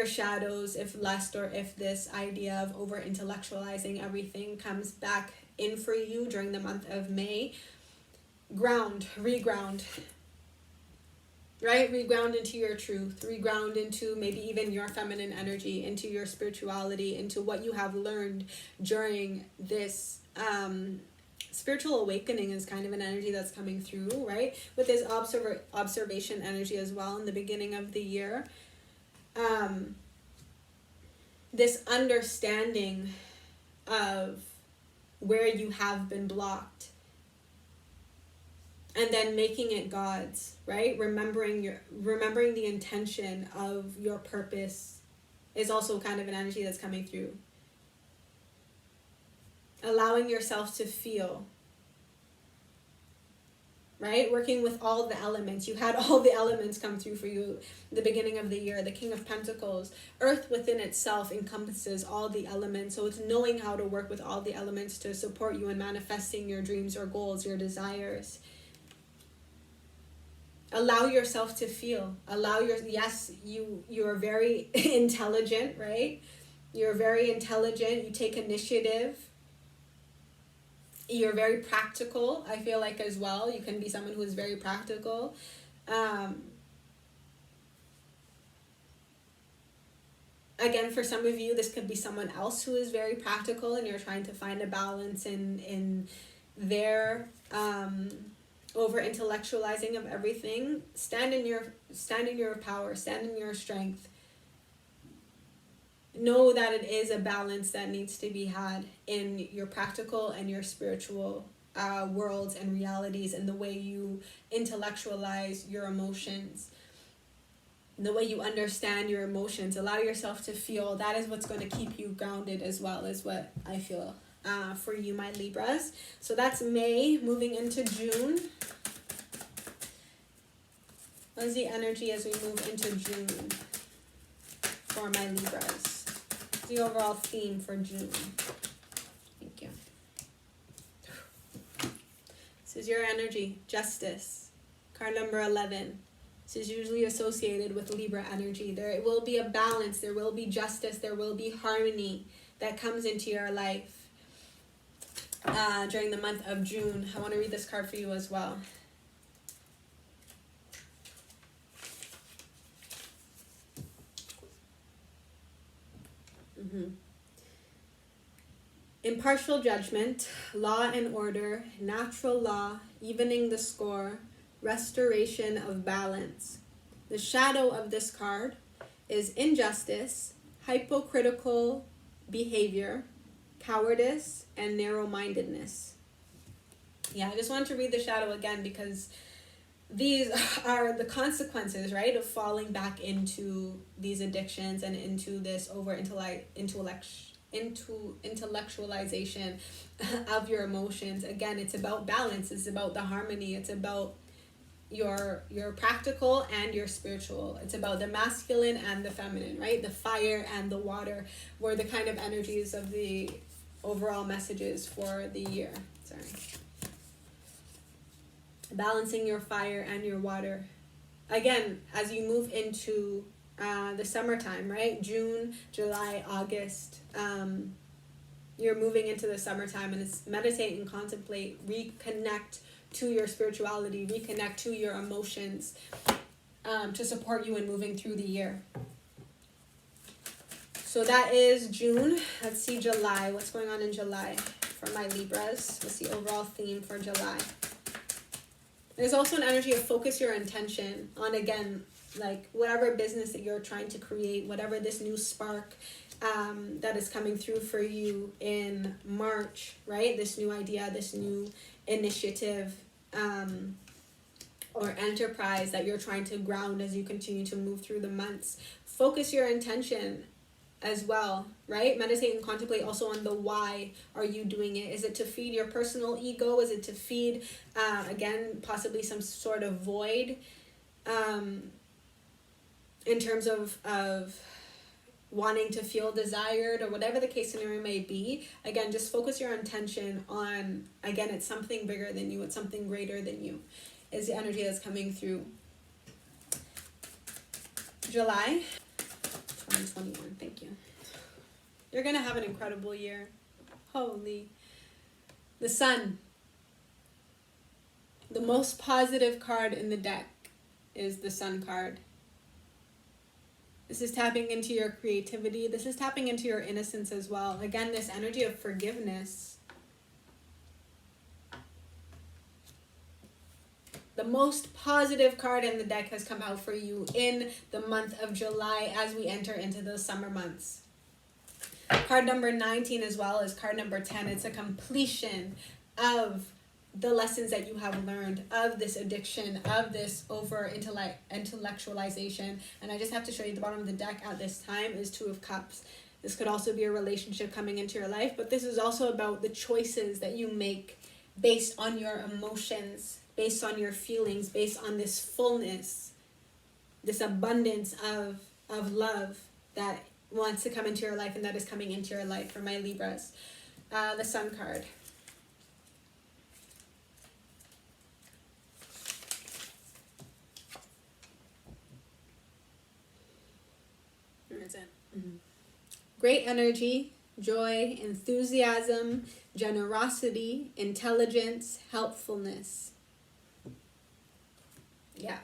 shadows, if lust, or if this idea of over intellectualizing everything comes back in for you during the month of May. Reground, right? Reground into your truth, reground into maybe even your feminine energy, into your spirituality, into what you have learned during this spiritual awakening is kind of an energy that's coming through, right? With this observation energy as well in the beginning of the year. This understanding of where you have been blocked, and then making it God's, right? Remembering the intention of your purpose is also kind of an energy that's coming through. Allowing yourself to feel, right? Working with all the elements. You had all the elements come through for you the beginning of the year. The King of Pentacles. Earth within itself encompasses all the elements. So it's knowing how to work with all the elements to support you in manifesting your dreams or goals, your desires. Allow yourself to feel. You're very intelligent, right? You're very intelligent. You take initiative. You're very practical, I feel like, as well. You can be someone who is very practical. Again, for some of you, this could be someone else who is very practical, and you're trying to find a balance in their over intellectualizing of everything. Stand in your power, stand in your strength. Know that it is a balance that needs to be had in your practical and your spiritual worlds and realities, and the way you intellectualize your emotions, the way you understand your emotions. Allow yourself to feel. That is what's going to keep you grounded as well, is what I feel for you, my Libras. So that's May. Moving into June. What is the energy as we move into June for my Libras? The overall theme for June. Thank you. This is your energy, Justice. Card number 11. This is usually associated with Libra energy. There will be a balance, there will be justice, there will be harmony that comes into your life during the month of June. I want to read this card for you as well. Impartial judgment, law and order, natural law, evening the score, restoration of balance. The shadow of this card is injustice, hypocritical behavior, cowardice, and narrow-mindedness. Yeah, I just wanted to read the shadow again because these are the consequences, right, of falling back into these addictions and into this intellectualization of your emotions. Again, it's about balance. It's about the harmony. It's about your practical and your spiritual. It's about the masculine and the feminine, right? The fire and the water were the kind of energies of the overall messages for the year. Sorry. Balancing your fire and your water. Again, as you move into the summertime, right? June, July, August. You're moving into the summertime, and it's meditate and contemplate, reconnect to your spirituality, reconnect to your emotions to support you in moving through the year. So that is June. Let's see July. What's going on in July for my Libras? What's the overall theme for July? There's also an energy of focus your intention on, again, like whatever business that you're trying to create, whatever this new spark that is coming through for you in March, right? This new idea, this new initiative, or enterprise that you're trying to ground as you continue to move through the months. Focus your intention as well, right? Meditate and contemplate also on the why are you doing it. Is it to feed your personal ego? Is it to feed, again, possibly some sort of void in terms of wanting to feel desired, or whatever the case scenario may be? Again, just focus your intention on, again, it's something bigger than you, it's something greater than you, is the energy that's coming through. July 2021, thank you. You're gonna have an incredible year. Holy. The Sun. The most positive card in the deck is the Sun card. This is tapping into your creativity. This is tapping into your innocence as well. Again, this energy of forgiveness. The most positive card in the deck has come out for you in the month of July as we enter into the summer months. Card number 19 as well as card number 10. It's a completion of the lessons that you have learned, of this addiction, of this over intellectualization. And I just have to show you the bottom of the deck at this time is Two of Cups. This could also be a relationship coming into your life, but this is also about the choices that you make based on your emotions, based on your feelings, based on this fullness, this abundance of love that wants to come into your life and that is coming into your life for my Libras. The Sun card. Where is it? Great energy, joy, enthusiasm, generosity, intelligence, helpfulness. Yeah.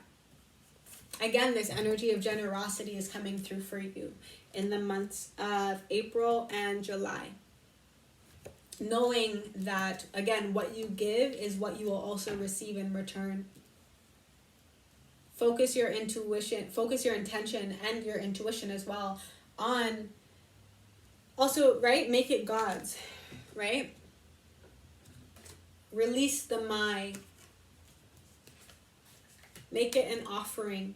Again, this energy of generosity is coming through for you in the months of April and July. Knowing that, again, what you give is what you will also receive in return. Focus your intuition, focus your intention and your intuition as well on, also, right, make it God's, right? Release the my. Make it an offering.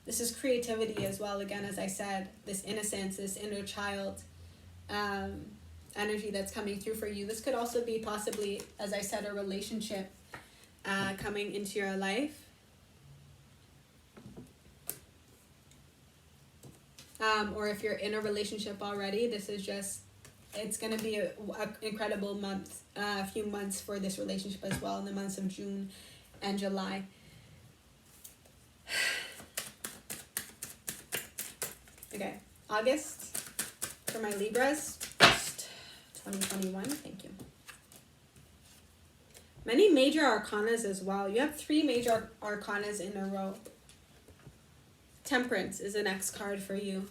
This is creativity as well, again, as I said, this innocence, this inner child energy that's coming through for you. This could also be possibly, as I said, a relationship coming into your life. Or if you're in a relationship already, this is just, it's going to be an incredible month, a few months for this relationship as well, in the months of June and July. Okay, August for my Libras, 2021, thank you. Many major arcanas as well. You have 3 major arcanas in a row. Temperance is the next card for you.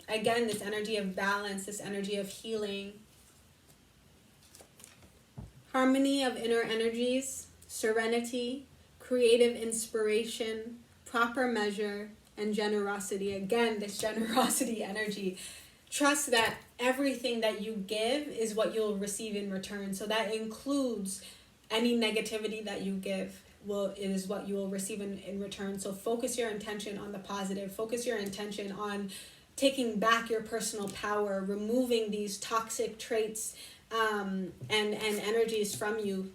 Again, this energy of balance, this energy of healing. Harmony of inner energies, serenity, creative inspiration, proper measure, and generosity. Again, this generosity energy. Trust that everything that you give is what you'll receive in return. So that includes any negativity that you give. It is what you will receive in return. So focus your intention on the positive. Focus your intention on taking back your personal power, removing these toxic traits and energies from you.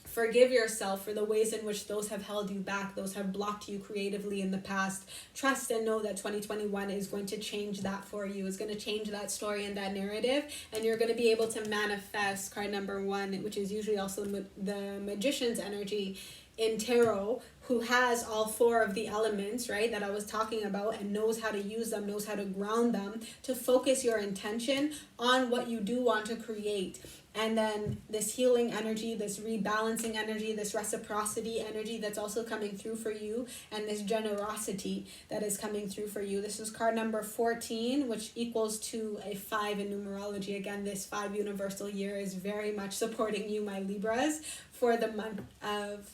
Forgive yourself for the ways in which those have held you back, those have blocked you creatively in the past. Trust and know that 2021 is going to change that for you. It's going to change that story and that narrative, and you're going to be able to manifest card number 1, which is usually also the Magician's energy in tarot, who has all 4 of the elements, right, that I was talking about, and knows how to use them, knows how to ground them, to focus your intention on what you do want to create. And then this healing energy, this rebalancing energy, this reciprocity energy that's also coming through for you, and this generosity that is coming through for you. This is card number 14, which equals to a 5 in numerology. Again, this 5 universal year is very much supporting you, my Libras, for the month of,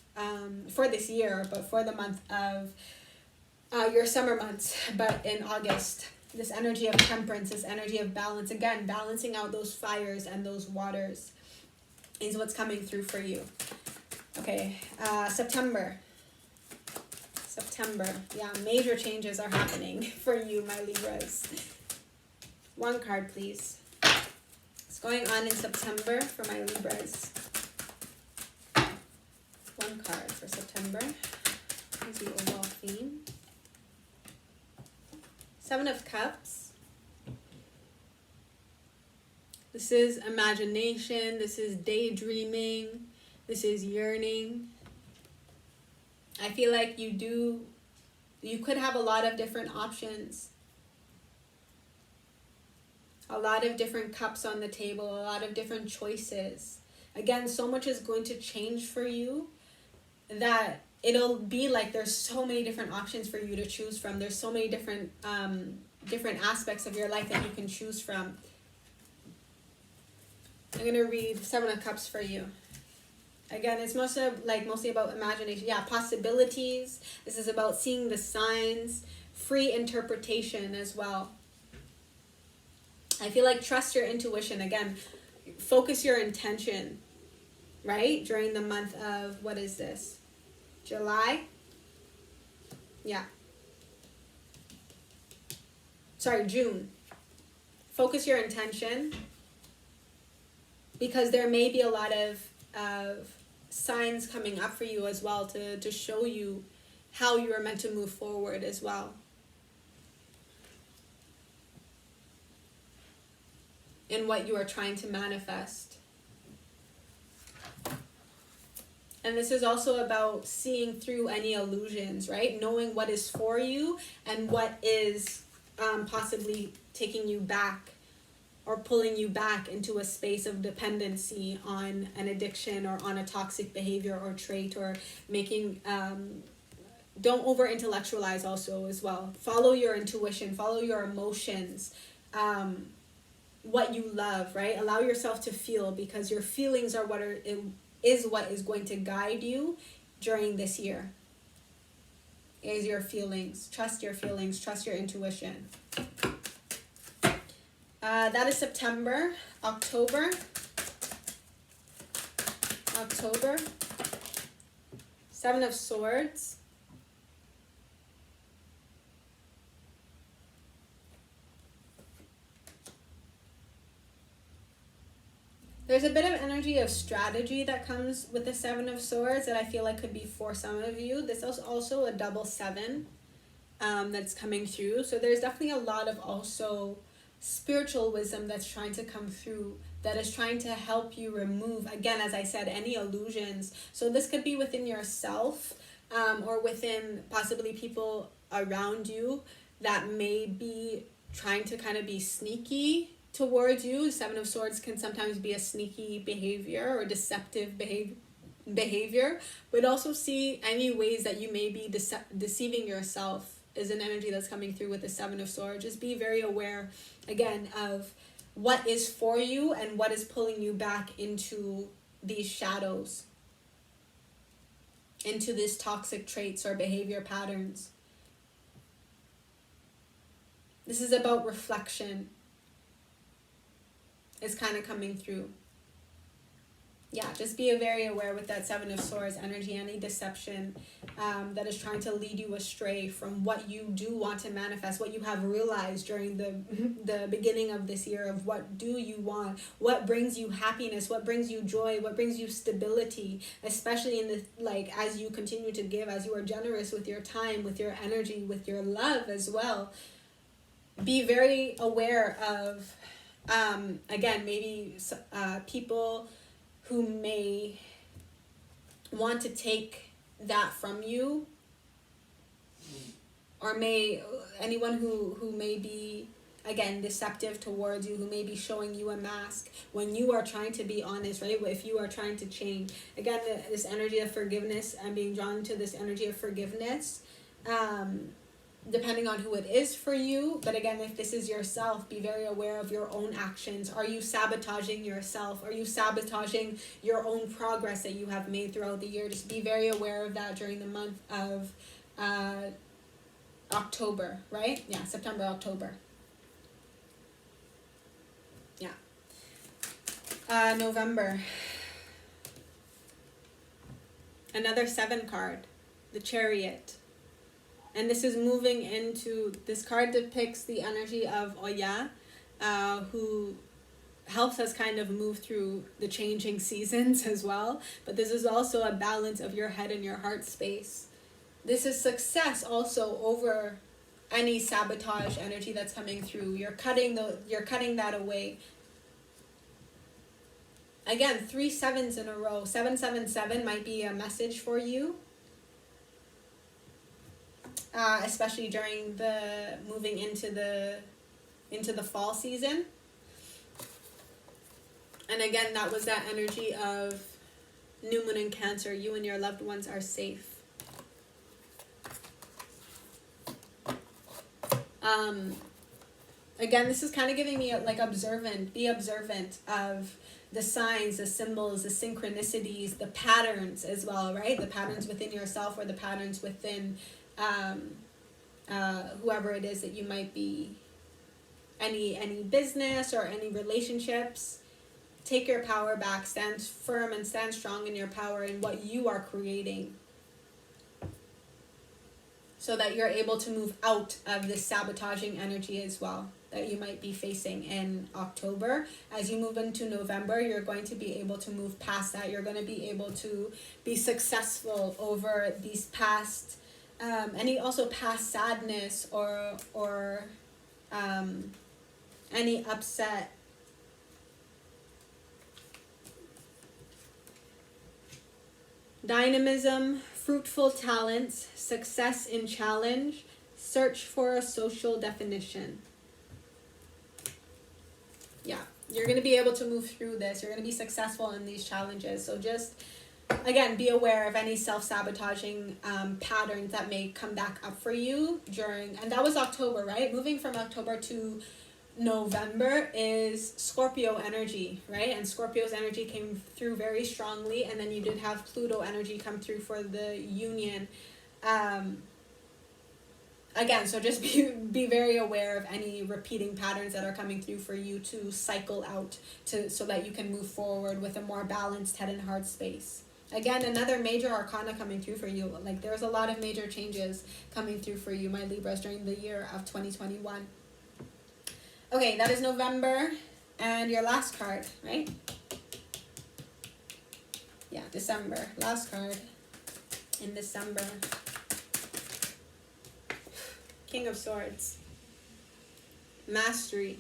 for this year, but for the month of your summer months, but in August. This energy of temperance, this energy of balance, again, balancing out those fires and those waters. is what's coming through for you. Okay, September. Yeah, major changes are happening for you, my Libras. One card, please. What's going on in September for my Libras? One card for September. Here's the overall theme. 7 of Cups. This is imagination. This is daydreaming. This is yearning. I feel like you could have a lot of different options. A lot of different cups on the table, a lot of different choices. Again, so much is going to change for you that it'll be like there's so many different options for you to choose from. There's so many different aspects of your life that you can choose from. I'm going to read 7 of Cups for you. Again, it's mostly about imagination. Yeah, possibilities. This is about seeing the signs, free interpretation as well. I feel like trust your intuition. Again, focus your intention, right? During the month of, what is this? July? Yeah. Sorry, June. Focus your intention, because there may be a lot of signs coming up for you as well to show you how you are meant to move forward as well. In what you are trying to manifest. And this is also about seeing through any illusions, right? Knowing what is for you and what is possibly taking you back or pulling you back into a space of dependency on an addiction or on a toxic behavior or trait, or making, don't over intellectualize also as well. Follow your intuition, follow your emotions, what you love, right? Allow yourself to feel, because your feelings are what is going to guide you during this year. Is your feelings. Trust your feelings, trust your intuition. That is September. October. 7 of Swords. There's a bit of energy of strategy that comes with the 7 of Swords that I feel like could be for some of you. This is also a double 7 that's coming through. So there's definitely a lot of also spiritual wisdom that's trying to come through, that is trying to help you remove, again, as I said, any illusions. So this could be within yourself, or within possibly people around you that may be trying to kind of be sneaky towards you. 7 of Swords can sometimes be a sneaky behavior or deceptive behavior, but also see any ways that you may be deceiving yourself is an energy that's coming through with the 7 of Swords. Just be very aware, again, of what is for you and what is pulling you back into these shadows, into these toxic traits or behavior patterns. This is about reflection. It's kind of coming through. Yeah, just be very aware with that 7 of Swords energy, any deception that is trying to lead you astray from what you do want to manifest, what you have realized during the beginning of this year of what do you want, what brings you happiness, what brings you joy, what brings you stability, especially in the, as you continue to give, as you are generous with your time, with your energy, with your love as well. Be very aware of, again, maybe people who may want to take that from you, or anyone who may be, again, deceptive towards you, who may be showing you a mask when you are trying to be honest, right? If you are trying to change. Again, this energy of forgiveness, I'm being drawn to this energy of forgiveness, depending on who it is for you. But again, if this is yourself, be very aware of your own actions. Are you sabotaging yourself? Are you sabotaging your own progress that you have made throughout the year? Just be very aware of that during the month of October, right? Yeah, September, October. Yeah. November. Another 7 card, the Chariot. And this is moving into, this card depicts the energy of Oya, who helps us kind of move through the changing seasons as well. But this is also a balance of your head and your heart space. This is success also over any sabotage energy that's coming through. You're cutting that away. Again, 3 7s in a row. 777 might be a message for you. Especially during the moving into the fall season. And again, that was that energy of new moon in Cancer. You and your loved ones are safe. Again, this is kind of giving me like be observant of the signs, the symbols, the synchronicities, the patterns as well, right? The patterns within yourself or the patterns within whoever it is that you might be, any business or any relationships. Take your power back, stand firm and stand strong in your power in what you are creating, so that you're able to move out of this sabotaging energy as well that you might be facing in October. As you move into November, you're going to be able to move past that. You're going to be able to be successful over these past, any also past sadness or any upset. Dynamism, fruitful talents, success in challenge, search for a social definition. Yeah, you're going to be able to move through this. You're going to be successful in these challenges. So just, again, be aware of any self-sabotaging patterns that may come back up for you during, and that was October, right? Moving from October to November is Scorpio energy, right? And Scorpio's energy came through very strongly, and then you did have Pluto energy come through for the union. Again, so just be very aware of any repeating patterns that are coming through for you to cycle out so that you can move forward with a more balanced head and heart space. Again, another major arcana coming through for you. Like, there's a lot of major changes coming through for you, my Libras, during the year of 2021. Okay, that is November, and your last card, right? Yeah, December. Last card in December. King of Swords. Mastery.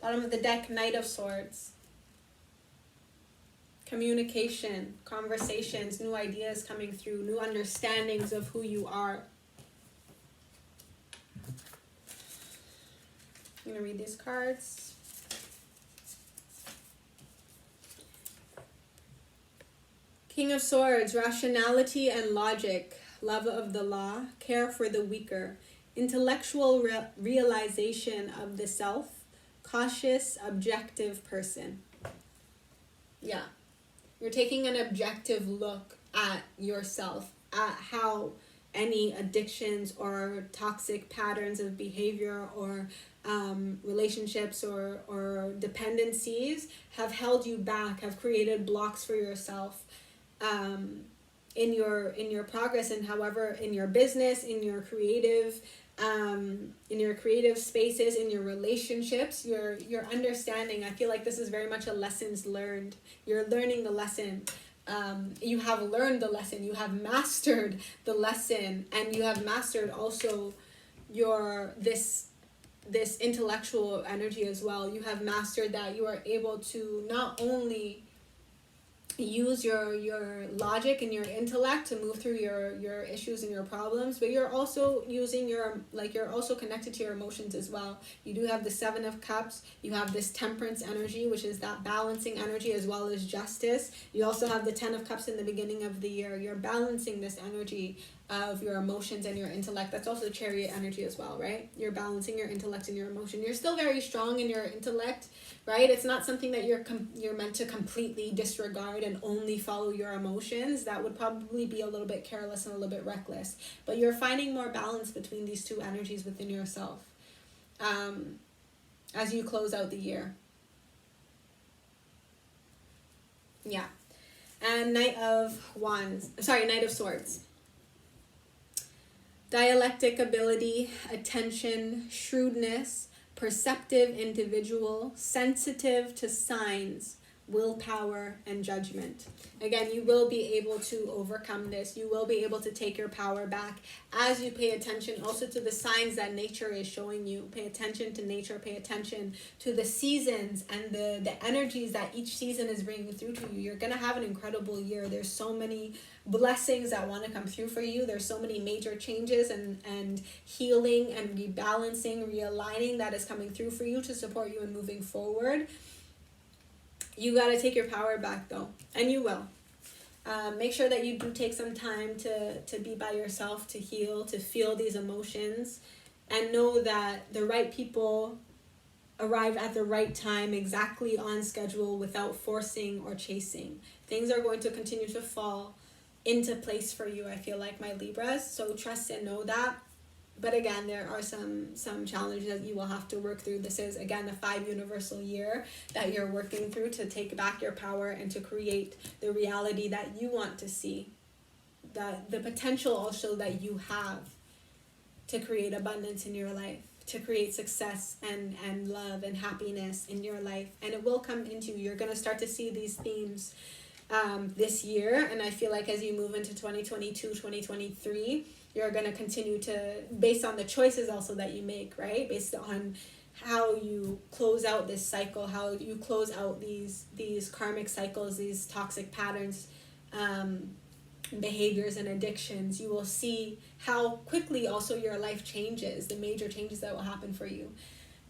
Bottom of the deck, Knight of Swords. Communication, conversations, new ideas coming through, new understandings of who you are. I'm going to read these cards. King of Swords, rationality and logic, love of the law, care for the weaker, intellectual realization of the self, cautious, objective person. Yeah. You're taking an objective look at yourself, at how any addictions or toxic patterns of behavior or relationships or dependencies have held you back, have created blocks for yourself in your progress, and however, in your business, in your creative spaces, in your relationships, your understanding. I feel like this is very much a lessons learned. You're learning the lesson. You have learned the lesson. You have mastered the lesson, and you have mastered also this intellectual energy as well. You have mastered that. You are able to not only use your logic and your intellect to move through your issues and your problems, but you're also using you're also connected to your emotions as well. You do have the 7 of Cups. You have this temperance energy, which is that balancing energy, as well as justice. You also have the 10 of Cups in the beginning of the year. You're balancing this energy of your emotions and your intellect. That's also the Chariot energy as well, right? You're balancing your intellect and your emotion. You're still very strong in your intellect, right? It's not something that you're meant to completely disregard and only follow your emotions. That would probably be a little bit careless and a little bit reckless. But you're finding more balance between these two energies within yourself. as you close out the year. Yeah. And Knight of Swords. Dialectic ability, attention, shrewdness, perceptive individual, sensitive to signs, willpower, and judgment. Again, you will be able to overcome this. You will be able to take your power back as you pay attention also to the signs that nature is showing you. Pay attention to nature, pay attention to the seasons and the energies that each season is bringing through to you. You're going to have an incredible year. There's so many blessings that want to come through for you. There's so many major changes and healing and rebalancing, realigning that is coming through for you to support you in moving forward. You got to take your power back though, and you will. Make sure that you do take some time to be by yourself, to heal, to feel these emotions, and know that the right people arrive at the right time, exactly on schedule, without forcing or chasing. Things are going to continue to fall into place for you, I feel like, my Libras. So trust and know that. But again, there are some challenges that you will have to work through. This is, again, the 5 universal year that you're working through to take back your power and to create the reality that you want to see. The potential also that you have to create abundance in your life, to create success and love and happiness in your life. And it will come into you. You're going to start to see these themes this year. And I feel like as you move into 2022, 2023, you're going to continue to, based on the choices also that you make, right? Based on how you close out this cycle, how you close out these karmic cycles, these toxic patterns, behaviors and addictions, you will see how quickly also your life changes, the major changes that will happen for you.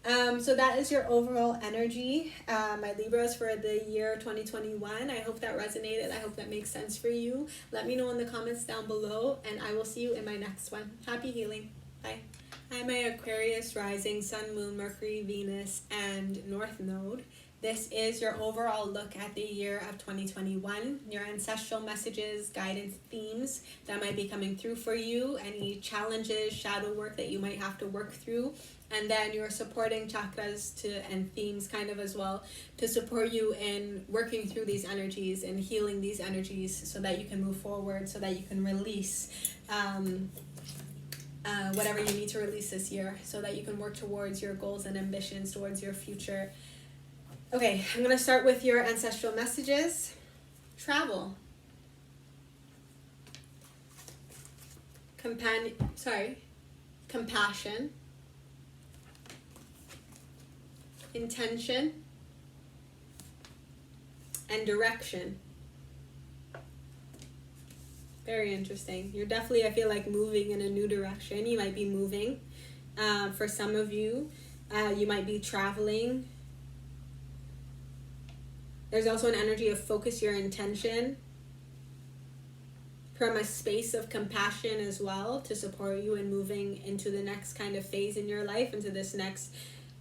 So that is your overall energy, my Libras, for the year 2021. I hope that resonated. I hope that makes sense for you. Let me know in the comments down below, and I will see you in my next one. Happy healing. Bye. Hi, my Aquarius rising, Sun, Moon, Mercury, Venus, and North Node. This is your overall look at the year of 2021, your ancestral messages, guidance, themes that might be coming through for you, any challenges, shadow work that you might have to work through, and then your supporting chakras and themes kind of as well to support you in working through these energies and healing these energies so that you can move forward, so that you can release whatever you need to release this year, so that you can work towards your goals and ambitions, towards your future. Okay, I'm going to start with your ancestral messages. Travel. Compassion. Intention. And direction. Very interesting. You're definitely, I feel like, moving in a new direction. You might be moving. For some of you, you might be traveling. There's also an energy of focus your intention from a space of compassion as well to support you in moving into the next kind of phase in your life, into this next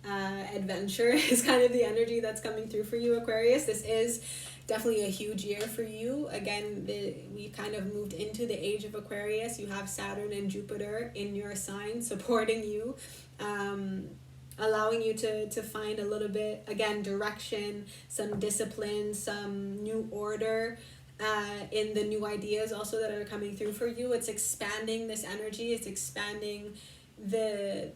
adventure is kind of the energy that's coming through for you, Aquarius. This is definitely a huge year for you. Again, we kind of moved into the age of Aquarius. You have Saturn and Jupiter in your sign supporting you, allowing you to find a little bit, again, direction, some discipline, some new order in the new ideas also that are coming through for you. It's expanding this energy. It's expanding the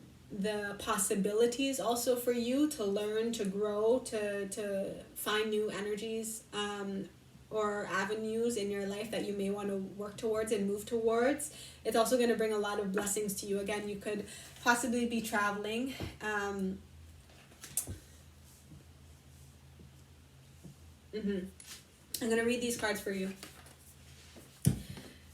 possibilities also for you to learn, to grow, to find new energies or avenues in your life that you may want to work towards and move towards. It's also going to bring a lot of blessings to you. Again, you could possibly be traveling. I'm going to read these cards for you.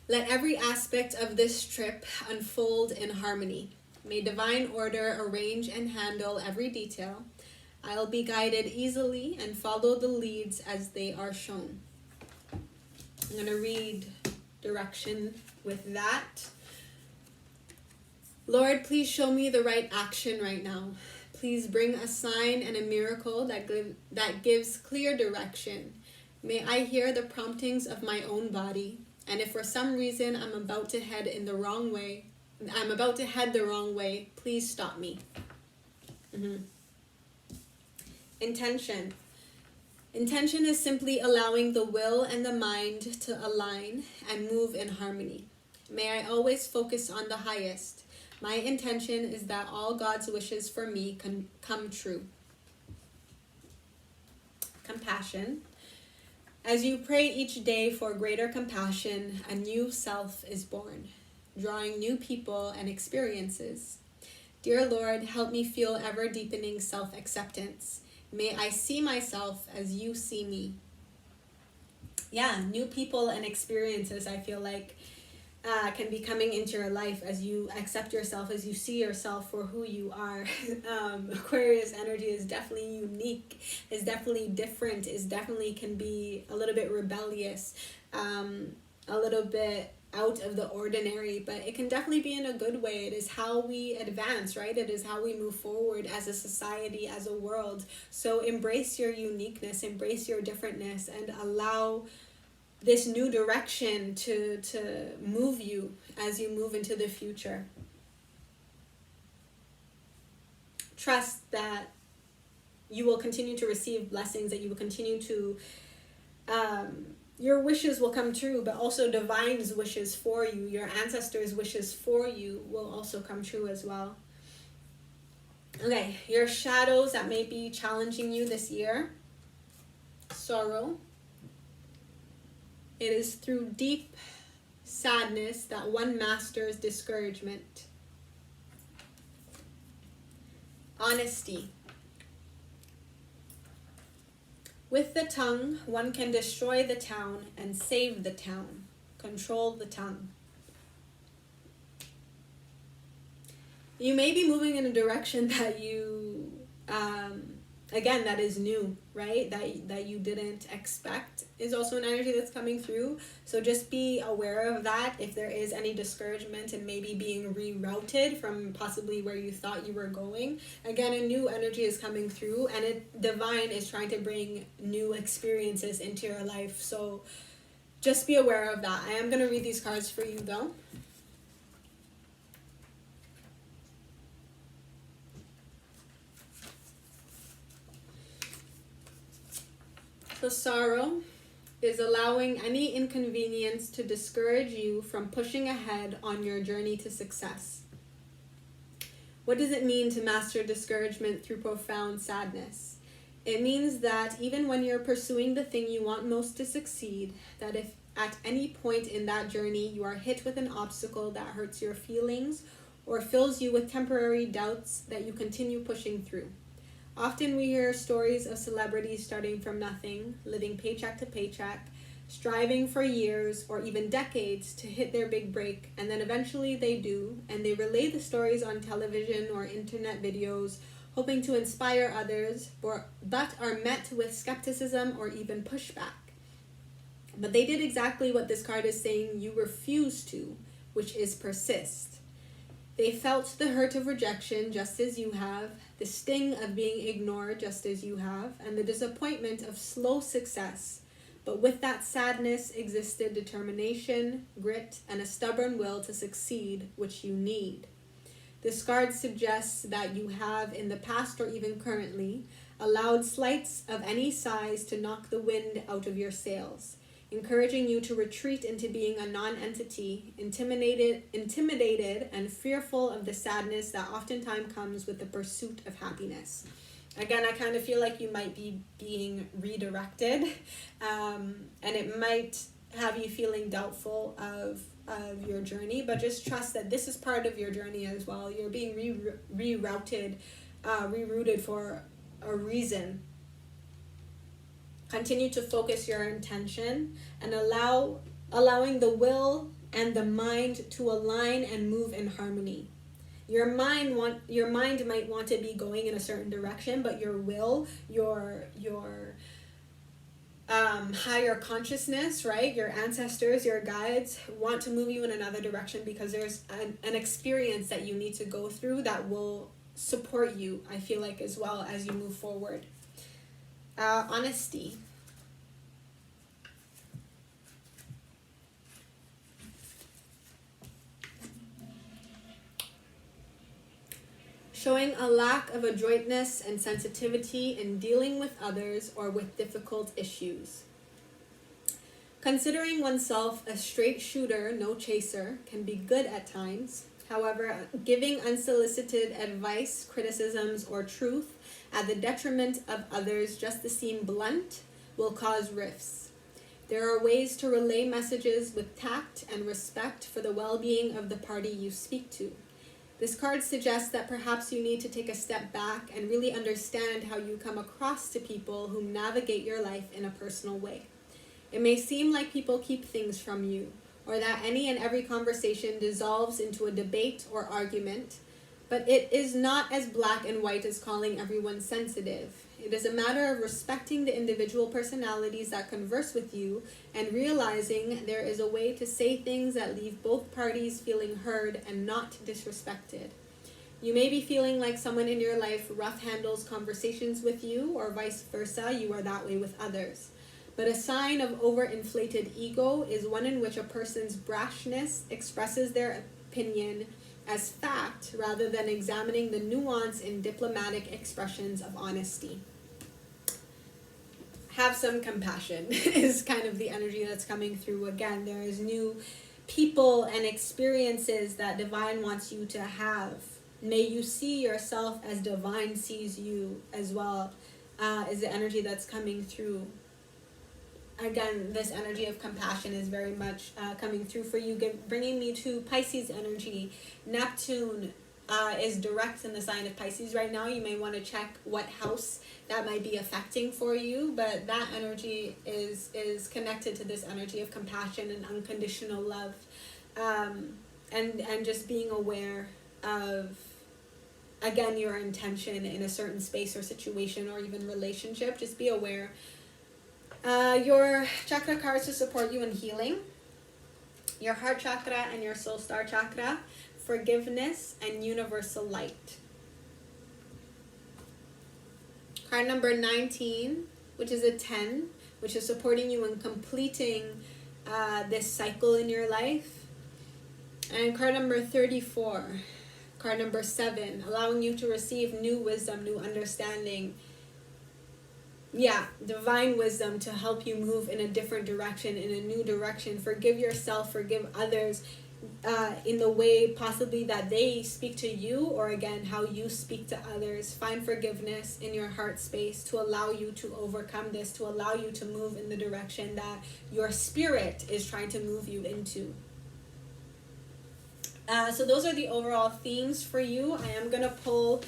Let every aspect of this trip unfold in harmony. May divine order arrange and handle every detail. I'll be guided easily and follow the leads as they are shown. I'm going to read direction with that. Lord, please show me the right action right now. Please bring a sign and a miracle that gives clear direction. May I hear the promptings of my own body. And if for some reason I'm about to head the wrong way, please stop me. Intention. Intention is simply allowing the will and the mind to align and move in harmony. May I always focus on the highest. My intention is that all God's wishes for me can come true. Compassion. As you pray each day for greater compassion, a new self is born, drawing new people and experiences. Dear Lord, help me feel ever deepening self-acceptance. May I see myself as you see me. Yeah, new people and experiences, I feel like, can be coming into your life as you accept yourself, as you see yourself for who you are. Aquarius energy is definitely unique, is definitely different, is definitely can be a little bit rebellious, a little bit out of the ordinary, but it can definitely be in a good way. It is how we advance, right? It is how we move forward as a society, as a world. So embrace your uniqueness, embrace your differentness, and allow this new direction to move you as you move into the future. Trust that you will continue to receive blessings, that you will continue to your wishes will come true, but also divine's wishes for you, your ancestors' wishes for you will also come true as well. Okay, your shadows that may be challenging you this year. Sorrow. It is through deep sadness that one masters discouragement. Honesty. With the tongue, one can destroy the town and save the town. Control the tongue. You may be moving in a direction that you, again, that is new, right? That you didn't expect is also an energy that's coming through. So just be aware of that. If there is any discouragement and maybe being rerouted from possibly where you thought you were going, again, a new energy is coming through, and divine is trying to bring new experiences into your life. So just be aware of that. I am going to read these cards for you though. So sorrow is allowing any inconvenience to discourage you from pushing ahead on your journey to success. What does it mean to master discouragement through profound sadness? It means that even when you're pursuing the thing you want most to succeed, that if at any point in that journey you are hit with an obstacle that hurts your feelings or fills you with temporary doubts, that you continue pushing through. Often we hear stories of celebrities starting from nothing, living paycheck to paycheck, striving for years or even decades to hit their big break, and then eventually they do, and they relay the stories on television or internet videos, hoping to inspire others, but are met with skepticism or even pushback. But they did exactly what this card is saying you refuse to, which is persist. They felt the hurt of rejection just as you have, the sting of being ignored just as you have, and the disappointment of slow success. But with that sadness existed determination, grit, and a stubborn will to succeed, which you need. This card suggests that you have, in the past or even currently, allowed slights of any size to knock the wind out of your sails, encouraging you to retreat into being a non-entity, intimidated and fearful of the sadness that oftentimes comes with the pursuit of happiness. Again, I kind of feel like you might be being redirected, and it might have you feeling doubtful of your journey, but just trust that this is part of your journey as well. You're being rerouted for a reason. Continue to focus your intention and allowing the will and the mind to align and move in harmony. Your mind might want to be going in a certain direction, but your will, your higher consciousness, right? Your ancestors, your guides want to move you in another direction because there's an experience that you need to go through that will support you, I feel like, as well as you move forward. Honesty. showing a lack of adroitness and sensitivity in dealing with others or with difficult issues. Considering oneself a straight shooter, no chaser, can be good at times. However, giving unsolicited advice, criticisms, or truth at the detriment of others just to seem blunt will cause rifts. There are ways to relay messages with tact and respect for the well-being of the party you speak to. This card suggests that perhaps you need to take a step back and really understand how you come across to people who navigate your life in a personal way. It may seem like people keep things from you, or that any and every conversation dissolves into a debate or argument, but it is not as black and white as calling everyone sensitive. It is a matter of respecting the individual personalities that converse with you and realizing there is a way to say things that leave both parties feeling heard and not disrespected. You may be feeling like someone in your life rough handles conversations with you, or vice versa, you are that way with others. But a sign of overinflated ego is one in which a person's brashness expresses their opinion as fact rather than examining the nuance in diplomatic expressions of honesty. Have some compassion is kind of the energy that's coming through. Again, there is new people and experiences that divine wants you to have. May you see yourself as divine sees you as well, is the energy that's coming through. Again, this energy of compassion is very much coming through for you, bringing me to Pisces energy. Neptune is direct in the sign of Pisces right now. You may want to check what house that might be affecting for you, but that energy is connected to this energy of compassion and unconditional love, and just being aware of, again, your intention in a certain space or situation or even relationship. Just be aware. Your chakra cards to support you in healing. Your heart chakra and your soul star chakra. Forgiveness and universal light. Card number 19, which is a 10, which is supporting you in completing this cycle in your life. And card number 34, card number 7, allowing you to receive new wisdom, new understanding. Yeah, divine wisdom to help you move in a different direction, in a new direction. Forgive yourself, forgive others in the way possibly that they speak to you, or again, how you speak to others. Find forgiveness in your heart space to allow you to overcome this, to allow you to move in the direction that your spirit is trying to move you into. So those are the overall themes for you. I am going to pull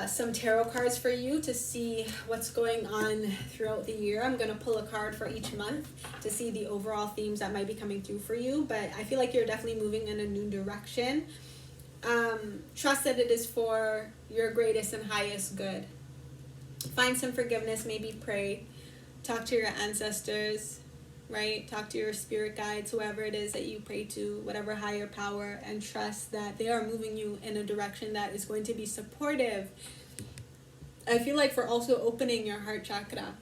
some tarot cards for you to see what's going on throughout the year. I'm going to pull a card for each month to see the overall themes that might be coming through for you, but I feel like you're definitely moving in a new direction. Trust that it is for your greatest and highest good. Find some forgiveness, maybe pray, talk to your ancestors, right? Talk to your spirit guides, whoever it is that you pray to, whatever higher power, and trust that they are moving you in a direction that is going to be supportive. I feel like for also opening your heart chakra,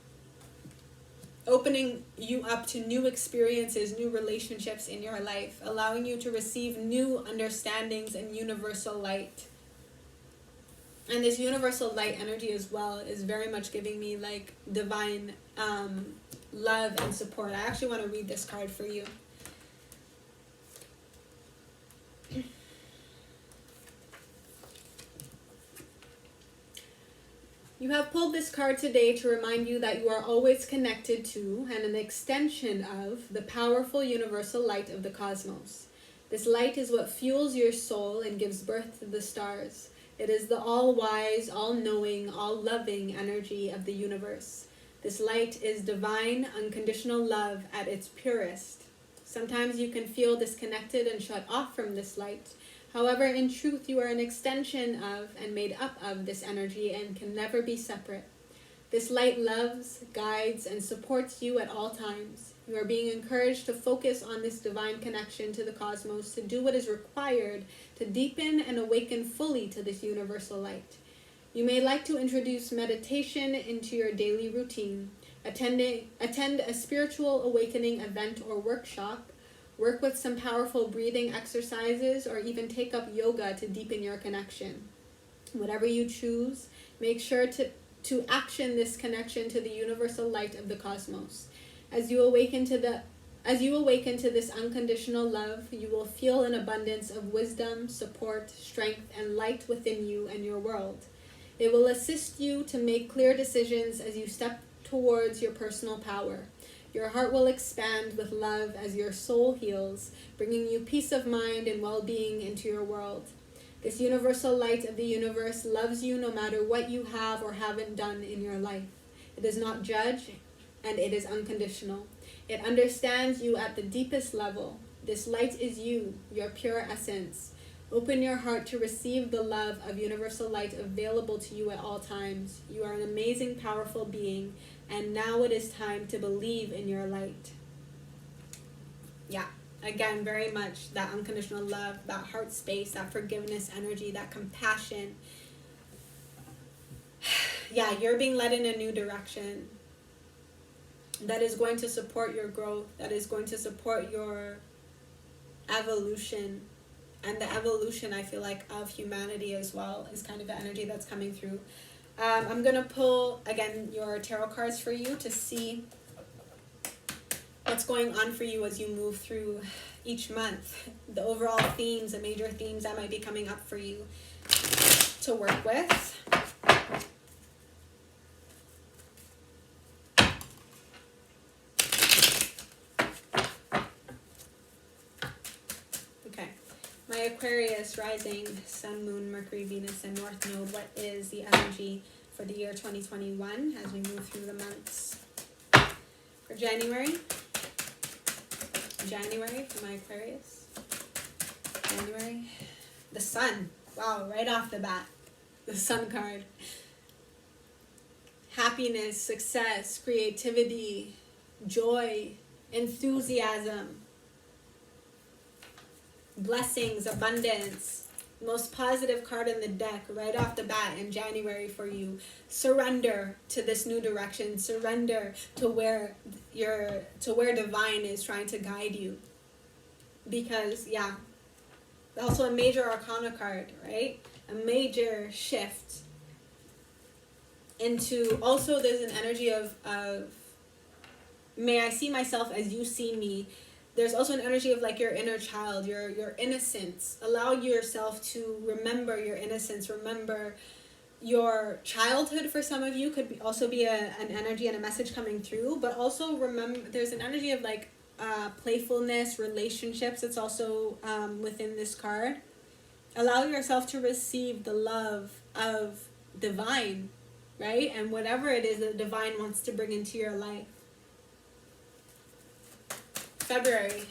opening you up to new experiences, new relationships in your life, allowing you to receive new understandings and universal light. And this universal light energy as well is very much giving me like divine love and support. I actually want to read this card for you. You have pulled this card today to remind you that you are always connected to and an extension of the powerful universal light of the cosmos. This light is what fuels your soul and gives birth to the stars. It is the all-wise, all-knowing, all-loving energy of the universe. This light is divine, unconditional love at its purest. Sometimes you can feel disconnected and shut off from this light. However, in truth, you are an extension of and made up of this energy and can never be separate. This light loves, guides, and supports you at all times. You are being encouraged to focus on this divine connection to the cosmos, to do what is required to deepen and awaken fully to this universal light. You may like to introduce meditation into your daily routine, attend a spiritual awakening event or workshop, work with some powerful breathing exercises, or even take up yoga to deepen your connection. Whatever you choose, make sure to action this connection to the universal light of the cosmos. As you awaken to this unconditional love, you will feel an abundance of wisdom, support, strength, and light within you and your world. It will assist you to make clear decisions as you step towards your personal power. Your heart will expand with love as your soul heals, bringing you peace of mind and well-being into your world. This universal light of the universe loves you no matter what you have or haven't done in your life. It does not judge, and it is unconditional. It understands you at the deepest level. This light is you, your pure essence. Open your heart to receive the love of universal light available to you at all times. You are an amazing, powerful being, and now it is time to believe in your light. Yeah, again, very much that unconditional love, that heart space, that forgiveness energy, that compassion. Yeah, you're being led in a new direction that is going to support your growth, that is going to support your evolution. And the evolution, I feel like, of humanity as well is kind of the energy that's coming through. I'm going to pull, again, your tarot cards for you to see what's going on for you as you move through each month. The overall themes, the major themes that might be coming up for you to work with. My Aquarius, rising, Sun, Moon, Mercury, Venus, and North Node. What is the energy for the year 2021 as we move through the months? For January for my Aquarius. January. The Sun. Wow, right off the bat. The Sun card. Happiness, success, creativity, joy, enthusiasm. Blessings, abundance. Most positive card in the deck right off the bat in January for you. Surrender to this new direction. Surrender to where divine is trying to guide you. Because, yeah, also a major arcana card, right? A major shift into, also there's an energy of may I see myself as you see me. There's also an energy of like your inner child, your innocence. Allow yourself to remember your innocence. Remember your childhood. For some of you could also be an energy and a message coming through. But also remember, there's an energy of like playfulness, relationships. It's also within this card. Allow yourself to receive the love of divine, right? And whatever it is that divine wants to bring into your life. February.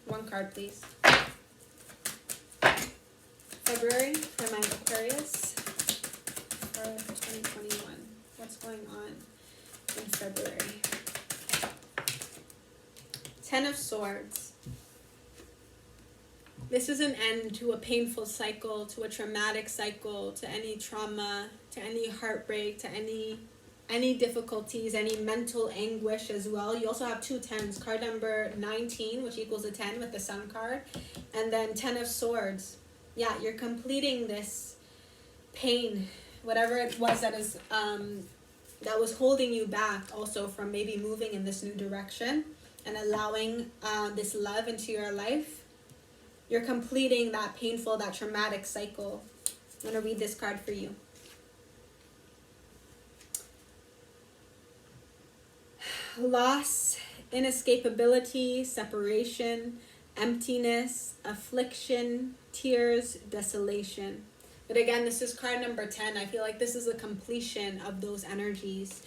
One card, please. February for my Aquarius for 2021. What's going on in February? Ten of Swords. This is an end to a painful cycle, to a traumatic cycle, to any trauma, to any heartbreak, to any difficulties, any mental anguish as well. You also have two tens. Card number 19, which equals a 10 with the Sun card. And then 10 of Swords. Yeah, you're completing this pain, whatever it was that is that was holding you back also from maybe moving in this new direction and allowing this love into your life. You're completing that painful, that traumatic cycle. I'm going to read this card for you. Loss, inescapability, separation, emptiness, affliction, tears, desolation. But again, this is card number 10. I feel like this is a completion of those energies.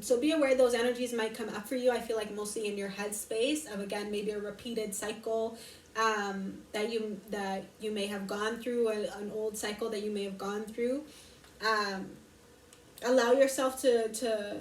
So be aware those energies might come up for you. I feel like mostly in your head space of, again, maybe a repeated cycle that you may have gone through, an old cycle that you may have gone through. Allow yourself to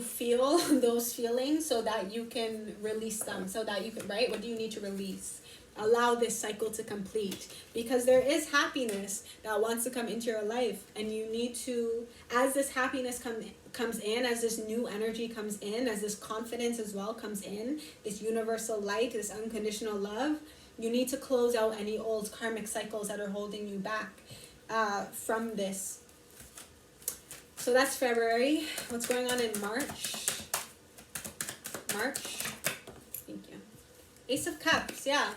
feel those feelings so that you can release them, so that you can, right? What do you need to release? Allow this cycle to complete, because there is happiness that wants to come into your life, and you need to, as this happiness comes in, as this new energy comes in, as this confidence as well comes in, this universal light, this unconditional love, You need to close out any old karmic cycles that are holding you back from this. So that's February. What's going on in March? March. Thank you. Ace of Cups, yeah.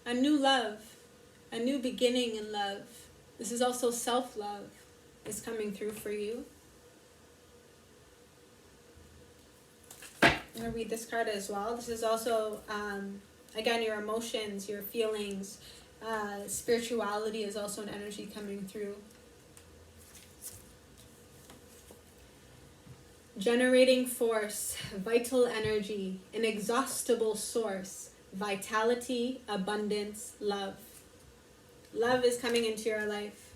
A new love. A new beginning in love. This is also self-love is coming through for you. I'm going to read this card as well. This is also, again, your emotions, your feelings. Spirituality is also an energy coming through. Generating force, vital energy, inexhaustible source, vitality, abundance, love. Love is coming into your life.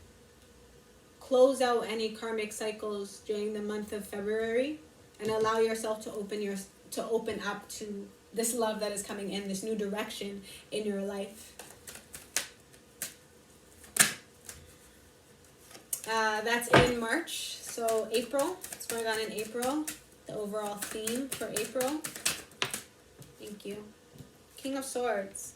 Close out any karmic cycles during the month of February and allow yourself to open up to this love that is coming in, this new direction in your life. That's in March. So April, what's going on in April? The overall theme for April. Thank you. King of Swords.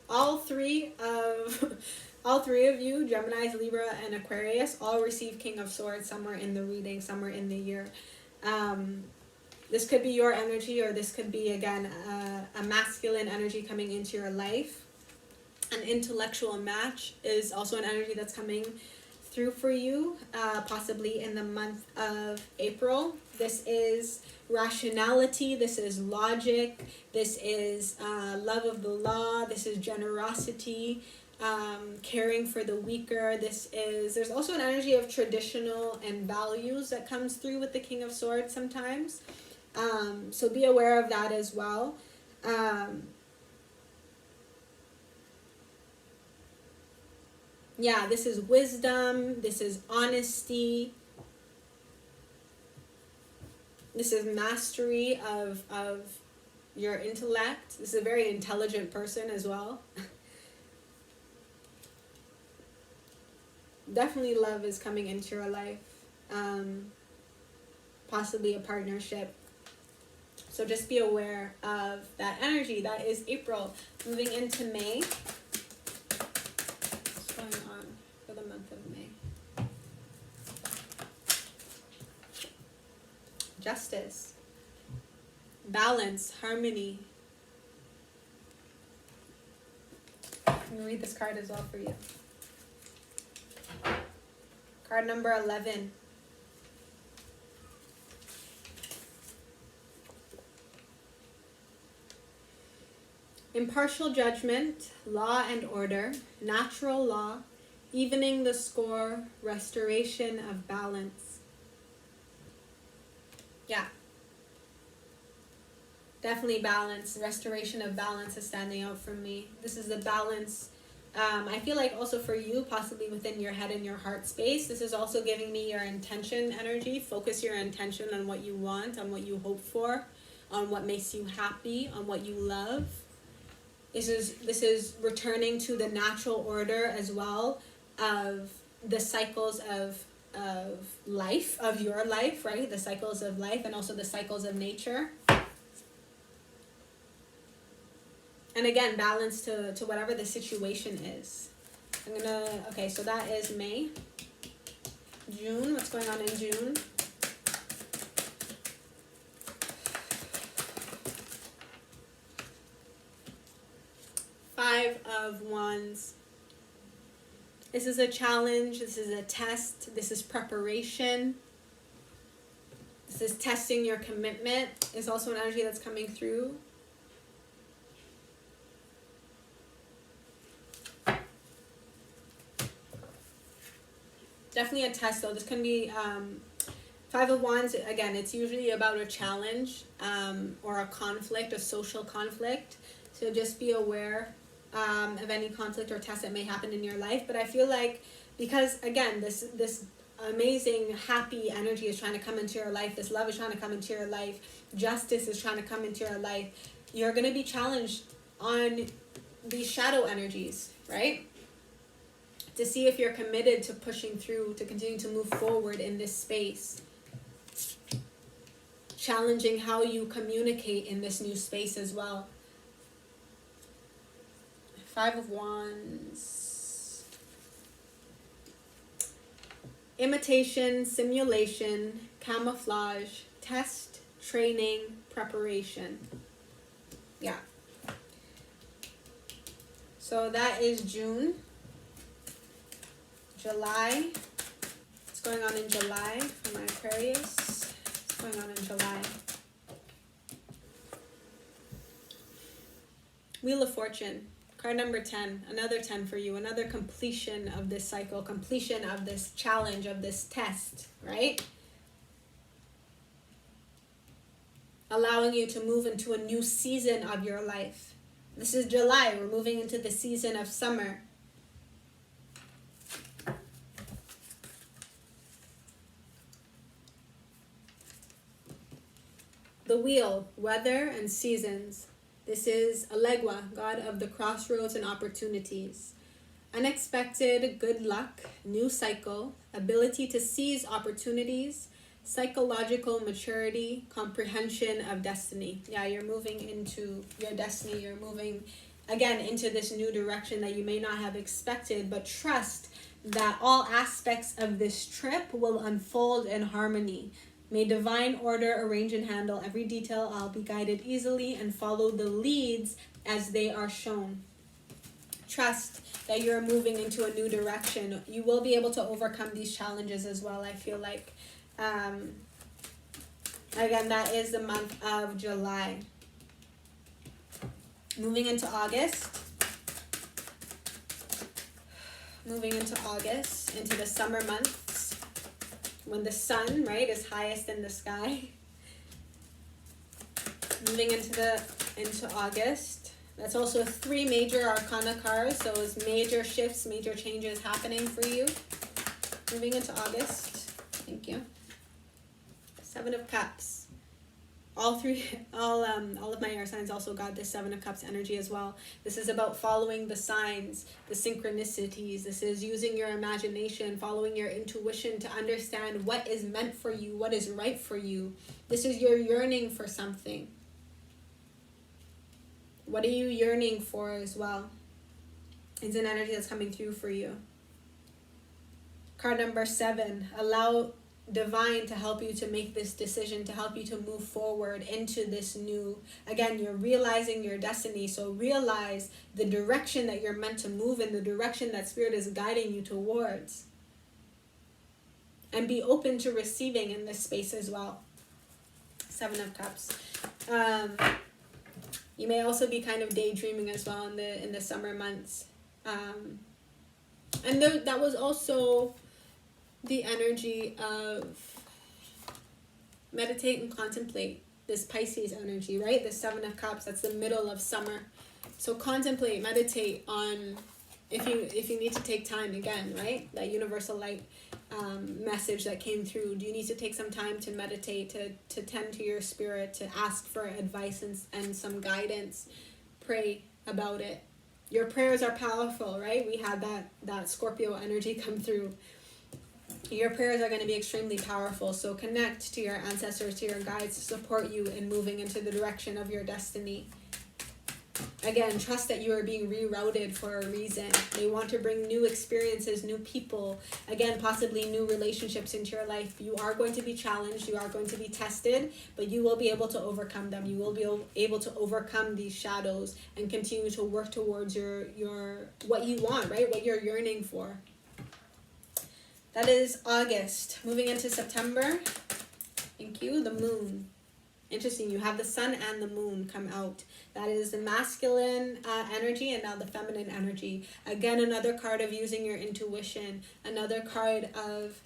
All three of you, Geminis, Libra, and Aquarius, all receive King of Swords somewhere in the reading, somewhere in the year. This could be your energy, or this could be, again, a masculine energy coming into your life. An intellectual match is also an energy that's coming through for you, possibly in the month of April. This is rationality, this is logic, this is love of the law, this is generosity, caring for the weaker. There's also an energy of traditional and values that comes through with the King of Swords sometimes. So be aware of that as well. Yeah, this is wisdom, this is honesty, this is mastery of your intellect. This is a very intelligent person as well. Definitely love is coming into your life, possibly a partnership. So just be aware of that energy. That is April. Moving into May. For the month of May. Justice, balance, harmony. I'm going to read this card as well for you. Card number 11. Impartial judgment, law and order, natural law, evening the score, restoration of balance. Yeah. Definitely balance. Restoration of balance is standing out for me. This is the balance. I feel like also for you, possibly within your head and your heart space, this is also giving me your intention energy. Focus your intention on what you want, on what you hope for, on what makes you happy, on what you love. This is returning to the natural order as well of the cycles of life, of your life, right? The cycles of life and also the cycles of nature. And again, balance to whatever the situation is. Okay, so that is May. June, what's going on in June? Five of Wands. This is a challenge, this is a test, this is preparation. This is testing your commitment. It's also an energy that's coming through. Definitely a test though. This can be Five of Wands. Again, it's usually about a challenge or a conflict, a social conflict. So just be aware of any conflict or test that may happen in your life. But I feel like because again, this amazing happy energy is trying to come into your life, this love is trying to come into your life, justice is trying to come into your life, you're going to be challenged on these shadow energies, right? To see if you're committed to pushing through, to continue to move forward in this space. Challenging how you communicate in this new space as well. Five of Wands. Imitation, simulation, camouflage, test, training, preparation. Yeah. So that is June. July. What's going on in July for my Aquarius? What's going on in July? Wheel of Fortune. Card number 10. Another 10 for you. Another completion of this cycle. Completion of this challenge, of this test, right? Allowing you to move into a new season of your life. This is July. We're moving into the season of summer. The wheel, weather and seasons. This is Alegua, god of the crossroads and opportunities. Unexpected good luck, new cycle, ability to seize opportunities, psychological maturity, comprehension of destiny. Yeah, you're moving into your destiny. You're moving, again, into this new direction that you may not have expected, but trust that all aspects of this trip will unfold in harmony. May divine order arrange and handle every detail. I'll be guided easily and follow the leads as they are shown. Trust that you're moving into a new direction. You will be able to overcome these challenges as well, I feel like. Again, that is the month of July. Moving into August. Moving into August, into the summer months. When the sun, right, is highest in the sky. Moving into August. That's also 3 major arcana cards. So it's major shifts, major changes happening for you. Moving into August. Thank you. 7 of Cups. All of my air signs also got this 7 of Cups energy as well. This is about following the signs, the synchronicities. This is using your imagination, following your intuition to understand what is meant for you, what is right for you. This is your yearning for something. What are you yearning for as well? It's an energy that's coming through for you. Card number 7. Allow divine to help you to make this decision, to help you to move forward into this new, again, you're realizing your destiny. So realize the direction that you're meant to move in, the direction that spirit is guiding you towards. And be open to receiving in this space as well. 7 of Cups. You may also be kind of daydreaming as well in the summer months. And that was also the energy of meditate and contemplate, this Pisces energy, right? The 7 of Cups, that's the middle of summer. So contemplate, meditate on, if you need to take time, again, right? That universal light message that came through. Do you need to take some time to meditate, to tend to your spirit, to ask for advice and some guidance? Pray about it. Your prayers are powerful, right? We had that Scorpio energy come through. Your prayers are going to be extremely powerful. So connect to your ancestors, to your guides to support you in moving into the direction of your destiny. Again, trust that you are being rerouted for a reason. They want to bring new experiences, new people, again, possibly new relationships into your life. You are going to be challenged. You are going to be tested, but you will be able to overcome them. You will be able to overcome these shadows and continue to work towards your what you want, right? What you're yearning for. That is August. Moving into September. Thank you. The moon. Interesting. You have the sun and the moon come out. That is the masculine energy and now the feminine energy. Again, another card of using your intuition. Another card of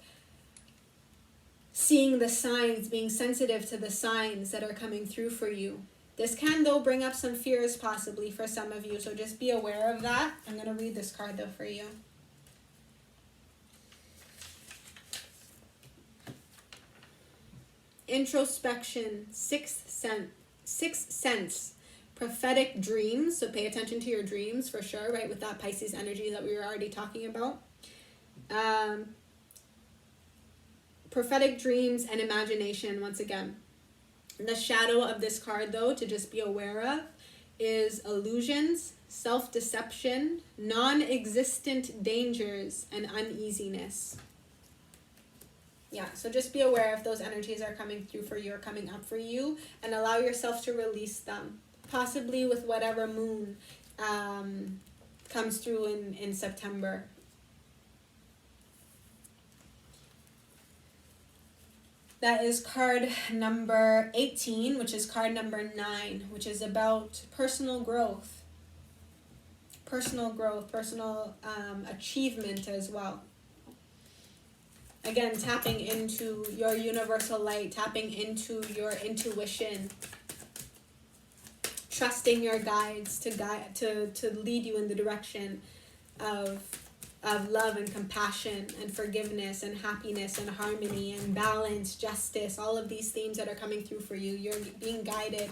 seeing the signs, being sensitive to the signs that are coming through for you. This can, though, bring up some fears possibly for some of you. So just be aware of that. I'm going to read this card, though, for you. Introspection, sixth sense, prophetic dreams. So pay attention to your dreams for sure, right? With that Pisces energy that we were already talking about. Prophetic dreams and imagination once again. And the shadow of this card, though, to just be aware of, is illusions, self-deception, non-existent dangers, and uneasiness. Yeah, so just be aware if those energies are coming through for you or coming up for you, and allow yourself to release them, possibly with whatever moon comes through in September. That is card number 18, which is card number 9, which is about personal growth. Personal growth, personal achievement as well. Again, tapping into your universal light, tapping into your intuition, trusting your guides to lead you in the direction of love and compassion and forgiveness and happiness and harmony and balance, justice, all of these themes that are coming through for you. You're being guided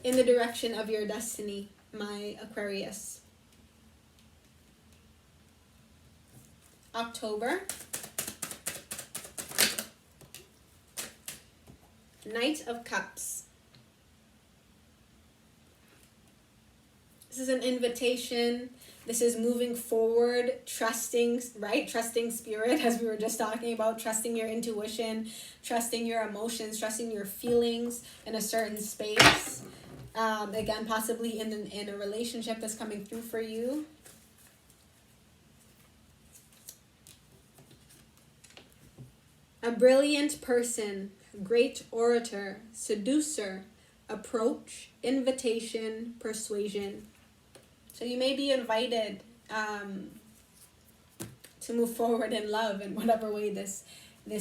in the direction of your destiny, my Aquarius. October. Knight of Cups. This is an invitation. This is moving forward, trusting, right? Trusting spirit, as we were just talking about, trusting your intuition, trusting your emotions, trusting your feelings in a certain space. Again, possibly in a relationship that's coming through for you. A brilliant person, great orator, seducer, approach, invitation, persuasion. So you may be invited to move forward in love in whatever way this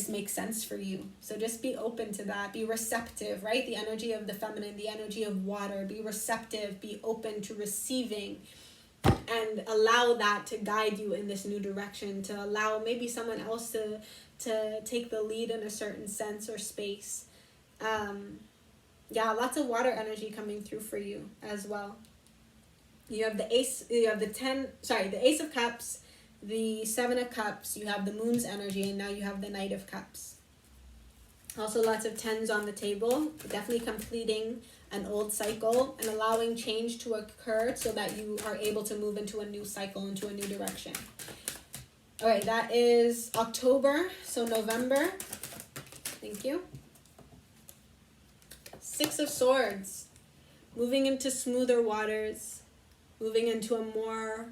makes sense for you. So just be open to that. Be receptive, right? The energy of the feminine, the energy of water. Be receptive, be open to receiving, and allow that to guide you in this new direction, to allow maybe someone else to take the lead in a certain sense or space. Yeah, lots of water energy coming through for you as well. You have the Ace of Cups, the Seven of Cups, you have the Moon's energy, and now you have the Knight of Cups. Also lots of 10s on the table, definitely completing an old cycle and allowing change to occur so that you are able to move into a new cycle, into a new direction. All right, that is October, so November. Thank you. Six of Swords, moving into smoother waters, moving into a more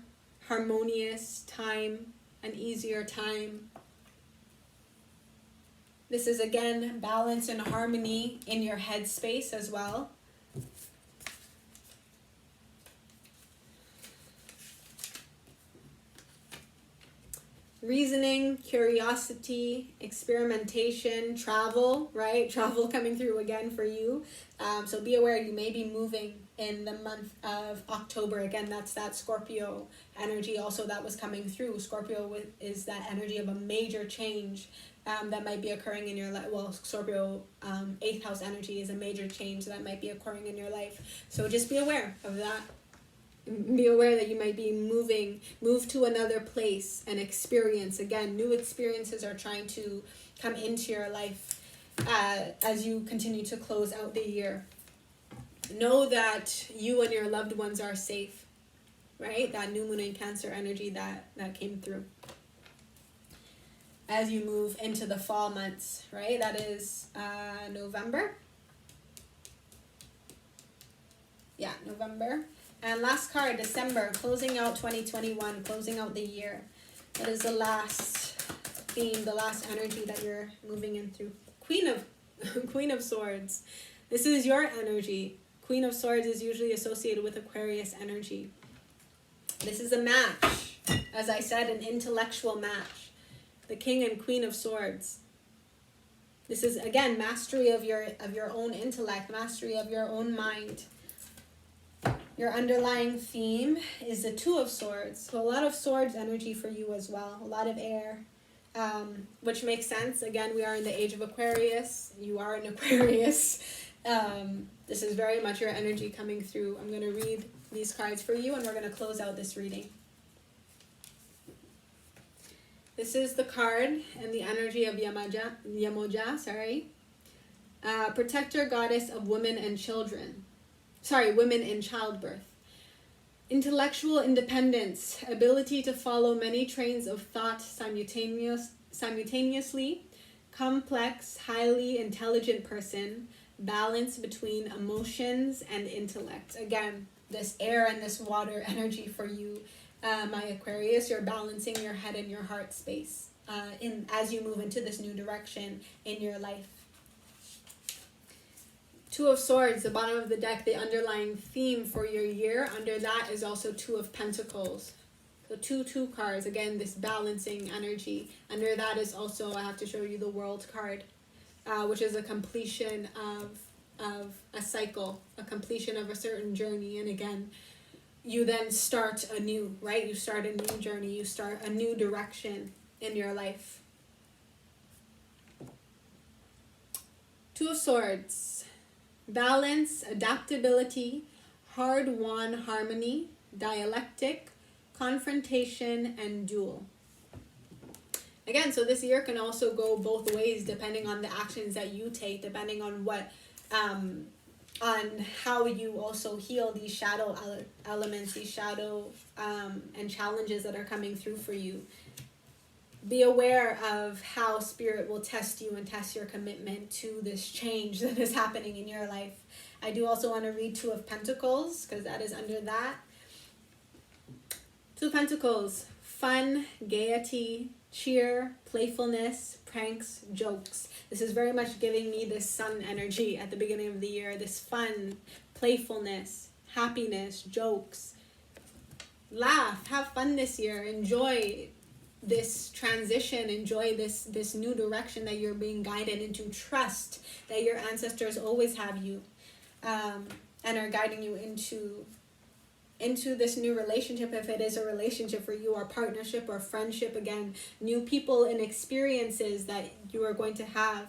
harmonious time, an easier time. This is, again, balance and harmony in your headspace as well. Reasoning, curiosity, experimentation, travel, right? Travel coming through again for you. So be aware you may be moving in the month of October. Again, that's that Scorpio energy also that was coming through. Scorpio is that energy of a major change that might be occurring in your life. Well, Scorpio 8th house energy is a major change that might be occurring in your life. So just be aware of that. Be aware that you might be move to another place and experience. Again, new experiences are trying to come into your life as you continue to close out the year. Know that you and your loved ones are safe, right? That new moon in Cancer energy that came through. As you move into the fall months, right? That is November. Yeah, November. And last card, December, closing out 2021, closing out the year. That is the last theme, the last energy that you're moving in through. Queen of Swords. This is your energy. Queen of Swords is usually associated with Aquarius energy. This is a match. As I said, an intellectual match. The King and Queen of Swords. This is, again, mastery of your own intellect, mastery of your own mind. Your underlying theme is the Two of Swords. So a lot of swords energy for you as well. A lot of air, which makes sense. Again, we are in the age of Aquarius. You are an Aquarius. This is very much your energy coming through. I'm going to read these cards for you, and we're going to close out this reading. This is the card and the energy of Yamoja, protector, goddess of women and children. Women in childbirth. Intellectual independence, ability to follow many trains of thought simultaneously, complex, highly intelligent person, balance between emotions and intellect. Again, this air and this water energy for you, my Aquarius, you're balancing your head and your heart space as you move into this new direction in your life. Two of Swords, the bottom of the deck, the underlying theme for your year. Under that is also Two of Pentacles. So two cards, again, this balancing energy. Under that is also, I have to show you the World card, which is a completion of a cycle, a completion of a certain journey. And again, you then start anew, right? You start a new journey. You start a new direction in your life. Two of Swords. Balance, adaptability, hard-won harmony, dialectic, confrontation, and duel. Again, so this year can also go both ways depending on the actions that you take, depending on what, on how you also heal these shadow elements, these shadow and challenges that are coming through for you. Be aware of how Spirit will test you and test your commitment to this change that is happening in your life. I do also want to read Two of Pentacles because that is under that. Two of Pentacles, fun, gaiety, cheer, playfulness, pranks, jokes. This is very much giving me this sun energy at the beginning of the year. This fun, playfulness, happiness, jokes. Laugh, have fun this year, enjoy this transition, enjoy this new direction that you're being guided into. Trust that your ancestors always have you and are guiding you into this new relationship, if it is a relationship for you, or partnership or friendship. Again, new people and experiences that you are going to have.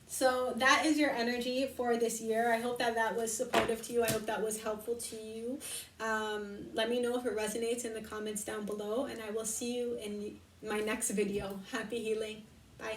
So that is your energy for this year. I hope that was supportive to you. I hope that was helpful to you. Let me know if it resonates in the comments down below, and I will see you in my next video. Happy healing. Bye.